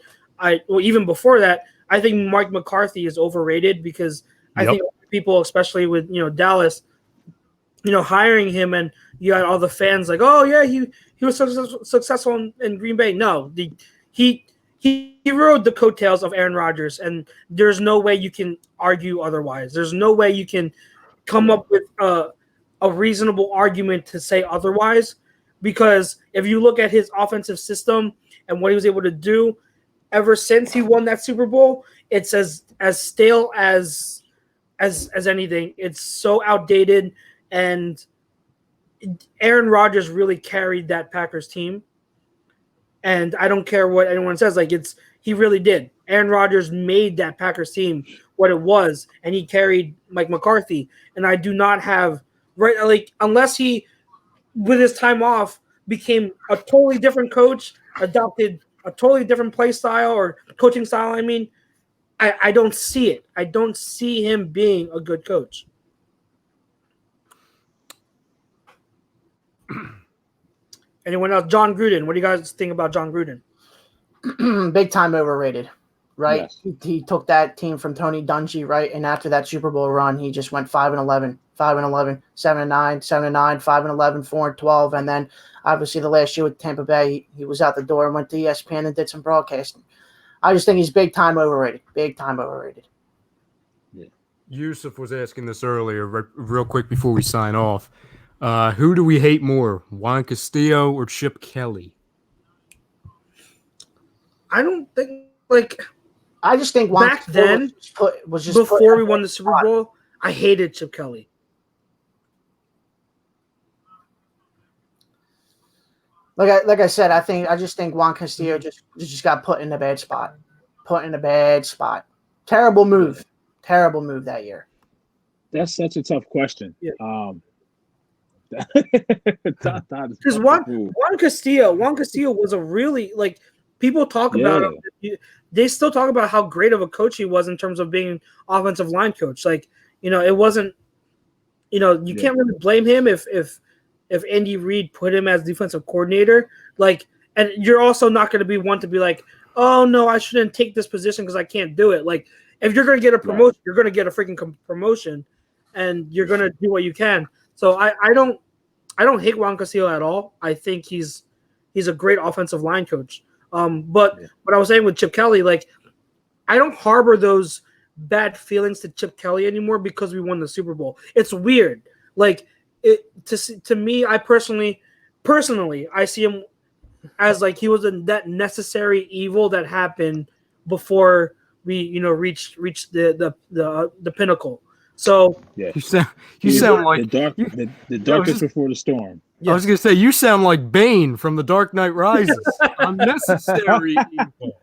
Even before that, I think Mike McCarthy is overrated because I think people, especially with Dallas, hiring him, and you had all the fans like, oh yeah, he was successful in Green Bay. No, he rode the coattails of Aaron Rodgers, and there's no way you can argue otherwise. There's no way you can come up with a reasonable argument to say otherwise, because if you look at his offensive system and what he was able to do ever since he won that Super Bowl, it's as stale as anything. It's so outdated, and Aaron Rodgers really carried that Packers team. And I don't care what anyone says, he really did. Aaron Rodgers made that Packers team what it was, and he carried Mike McCarthy. And I do not have unless he, with his time off, became a totally different coach, adopted a totally different play style or coaching style. I mean, I don't see it. I don't see him being a good coach. Anyone else? John Gruden. What do you guys think about John Gruden? Big time overrated, right? Yes. He took that team from Tony Dungy, right? And after that Super Bowl run, he just went 5-11, 5-11, 7-9, 7-9, 5-11, 4-12, and then obviously the last year with Tampa Bay, he was out the door and went to ESPN and did some broadcasting. I just think he's big time overrated. Big time overrated. Yeah. Yusuf was asking this earlier, real quick before we sign off. Who do we hate more, Juan Castillo or Chip Kelly? I don't think I just think Juan back then was just before we won the Super Bowl, I hated Chip Kelly. Like I said, I just think Juan Castillo just got put in a bad spot. Terrible move that year. That's such a tough question. Yeah. Because Juan Castillo was a really people talk about him. They still talk about how great of a coach he was in terms of being offensive line coach. It wasn't. You can't really blame him if Andy Reid put him as defensive coordinator. And you're also not going to be one to be like, oh no, I shouldn't take this position because I can't do it. If you're going to get a promotion, you're going to get a freaking promotion, and you're going to do what you can. So I don't hate Juan Castillo at all. I think he's a great offensive line coach. But what I was saying with Chip Kelly, I don't harbor those bad feelings to Chip Kelly anymore because we won the Super Bowl. It's weird. To me, I personally, I see him as he was that necessary evil that happened before we reached the pinnacle. So you sound like the darkest before the storm. I was gonna say you sound like Bane from The Dark Knight Rises. Unnecessary evil.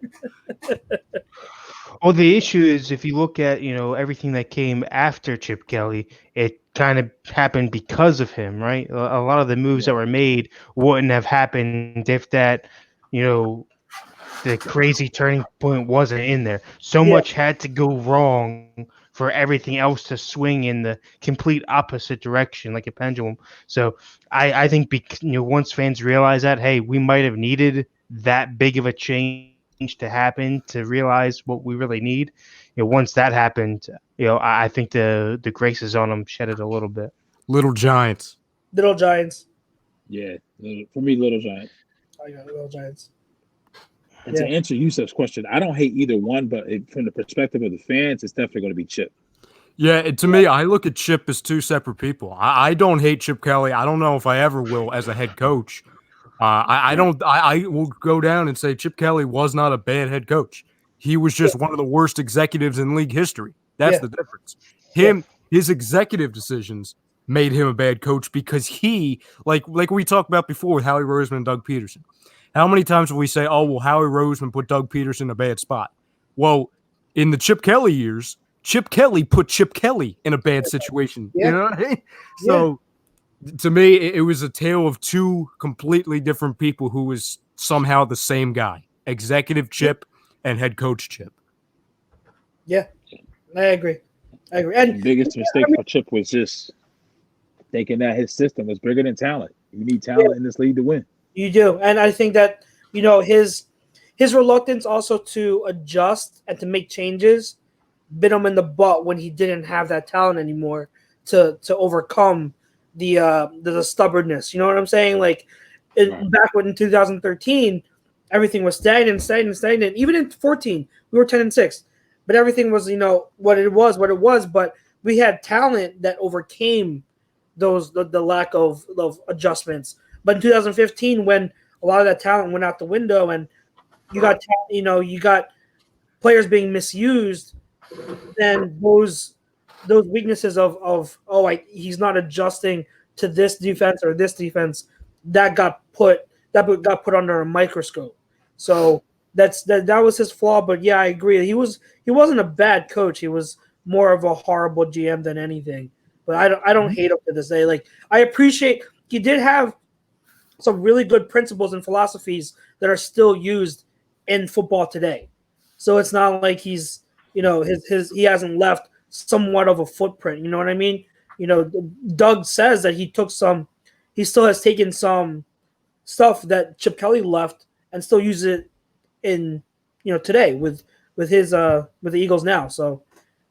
Well, the issue is if you look at everything that came after Chip Kelly, it kind of happened because of him, right? A lot of the moves that were made wouldn't have happened if that the crazy turning point wasn't in there. So much had to go wrong for everything else to swing in the complete opposite direction, like a pendulum. So I think once fans realize that, hey, we might have needed that big of a change to happen to realize what we really need. Once that happened, I think the graces on them shedded a little bit. Little Giants. Yeah, for me, Little Giants. I got Little Giants. And to answer Yusuf's question, I don't hate either one, but from the perspective of the fans, it's definitely going to be Chip. Yeah, to me, I look at Chip as two separate people. I don't hate Chip Kelly. I don't know if I ever will as a head coach. I will go down and say Chip Kelly was not a bad head coach. He was just one of the worst executives in league history. That's the difference. His executive decisions made him a bad coach because he, like we talked about before with Howie Roseman and Doug Peterson. How many times will we say, oh, well, Howie Roseman put Doug Peterson in a bad spot? Well, in the Chip Kelly years, Chip Kelly put Chip Kelly in a bad situation. You know what I mean? So to me, it was a tale of two completely different people who was somehow the same guy, executive Chip and head coach Chip. Yeah, I agree. And The biggest mistake for Chip was just thinking that his system was bigger than talent. You need talent in this league to win. you do, and I think that his reluctance also to adjust and to make changes bit him in the butt when he didn't have that talent anymore to overcome the stubbornness. You know what I'm saying? Like Right. back when in 2013, everything was stagnant. Even in 14, we were 10-6, but everything was what it was. But we had talent that overcame the lack of adjustments. But in 2015, when a lot of that talent went out the window, and you got players being misused, then those weaknesses of he's not adjusting to this defense or this defense, that got put under a microscope. So that was his flaw. But yeah, I agree. He wasn't a bad coach. He was more of a horrible GM than anything. But I don't hate him to this day. Like, I appreciate he did have some really good principles and philosophies that are still used in football today. So it's not like he's he hasn't left somewhat of a footprint. You know what I mean? Doug says that he still has taken some stuff that Chip Kelly left and still uses it in today with the Eagles now. So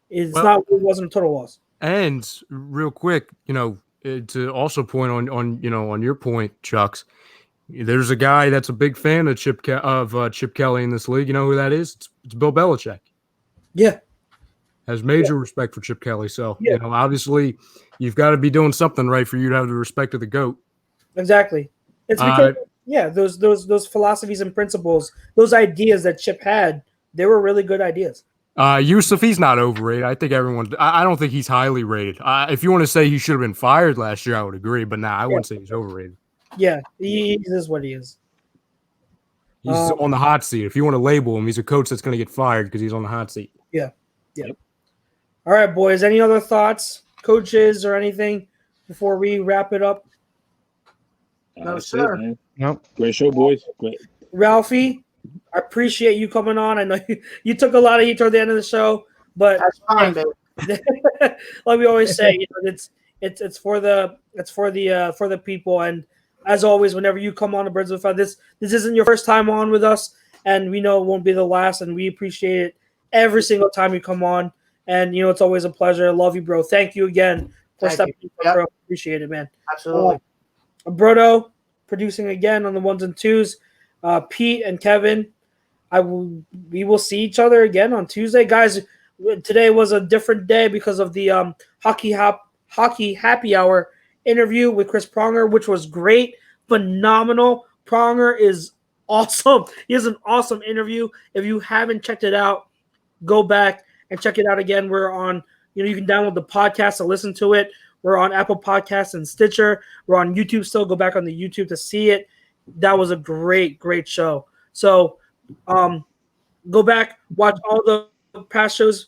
it wasn't a total loss. And real quick, to also point on your point, Chucks, there's a guy that's a big fan of Chip Kelly in this league. You know who that is? It's Bill Belichick. Yeah. Has major respect for Chip Kelly. So, Yeah. Obviously you've got to be doing something right for you to have the respect of the GOAT. Exactly. It's because those philosophies and principles, those ideas that Chip had, they were really good ideas. Yusuf, he's not overrated. I think I don't think he's highly rated. If you want to say he should have been fired last year, I would agree. But I wouldn't say he's overrated. Yeah, he is what he is. He's on the hot seat. If you want to label him, he's a coach that's going to get fired because he's on the hot seat. Yeah. All right, boys. Any other thoughts, coaches, or anything before we wrap it up? No, sir. Nope. Great show, boys. Great. Ralphie, I appreciate you coming on. I know you took a lot of heat toward the end of the show, but That's fine, baby. like we always say, it's for the people. And as always, whenever you come on the Birds of Fun, this isn't your first time on with us, and we know it won't be the last. And we appreciate it every single time you come on. And it's always a pleasure. I love you, bro. Thank you again for stepping in, bro. Appreciate it, man. Absolutely. Brodo producing again on the ones and twos. Pete and Kevin, we will see each other again on Tuesday, guys. Today was a different day because of the hockey happy hour interview with Chris Pronger, which was great, phenomenal. Pronger is awesome. He has an awesome interview. If you haven't checked it out, go back and check it out again. We're on, you can download the podcast to listen to it. We're on Apple Podcasts and Stitcher. We're on YouTube still. Go back on the YouTube to see it. That was a great, great show. So go back, watch all the past shows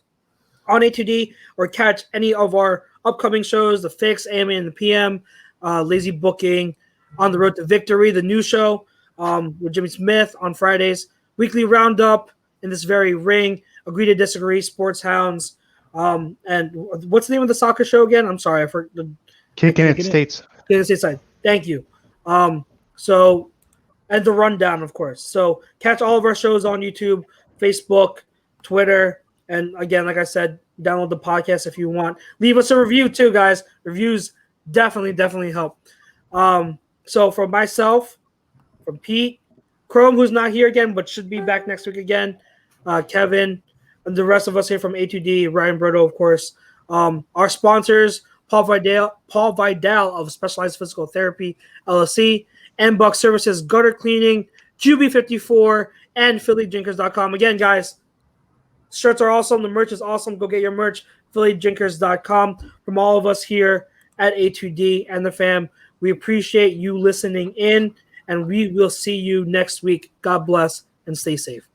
on A2D, or catch any of our upcoming shows, The Fix, AM and the PM, Lazy Booking, On the Road to Victory, the new show with Jimmy Smith on Fridays, Weekly Roundup, In This Very Ring, Agree to Disagree, Sports Hounds, and what's the name of the soccer show again? I'm sorry, I forgot. Kicking It States. Kicking It Stateside. Thank you. So, and the rundown, of course. So catch all of our shows on YouTube, Facebook, Twitter, and again, like I said, download the podcast if you want. Leave us a review too, guys. Reviews definitely help. So from myself, from Pete, Chrome, who's not here again, but should be back next week again, Kevin, and the rest of us here from A2D, Ryan Brodo, of course. Our sponsors, Paul Vidal of Specialized Physical Therapy, LLC, Buck Services, Gutter Cleaning, QB54, and PhillyDrinkers.com. Again, guys, shirts are awesome. The merch is awesome. Go get your merch, PhillyDrinkers.com. From all of us here at A2D and the fam, we appreciate you listening in, and we will see you next week. God bless and stay safe.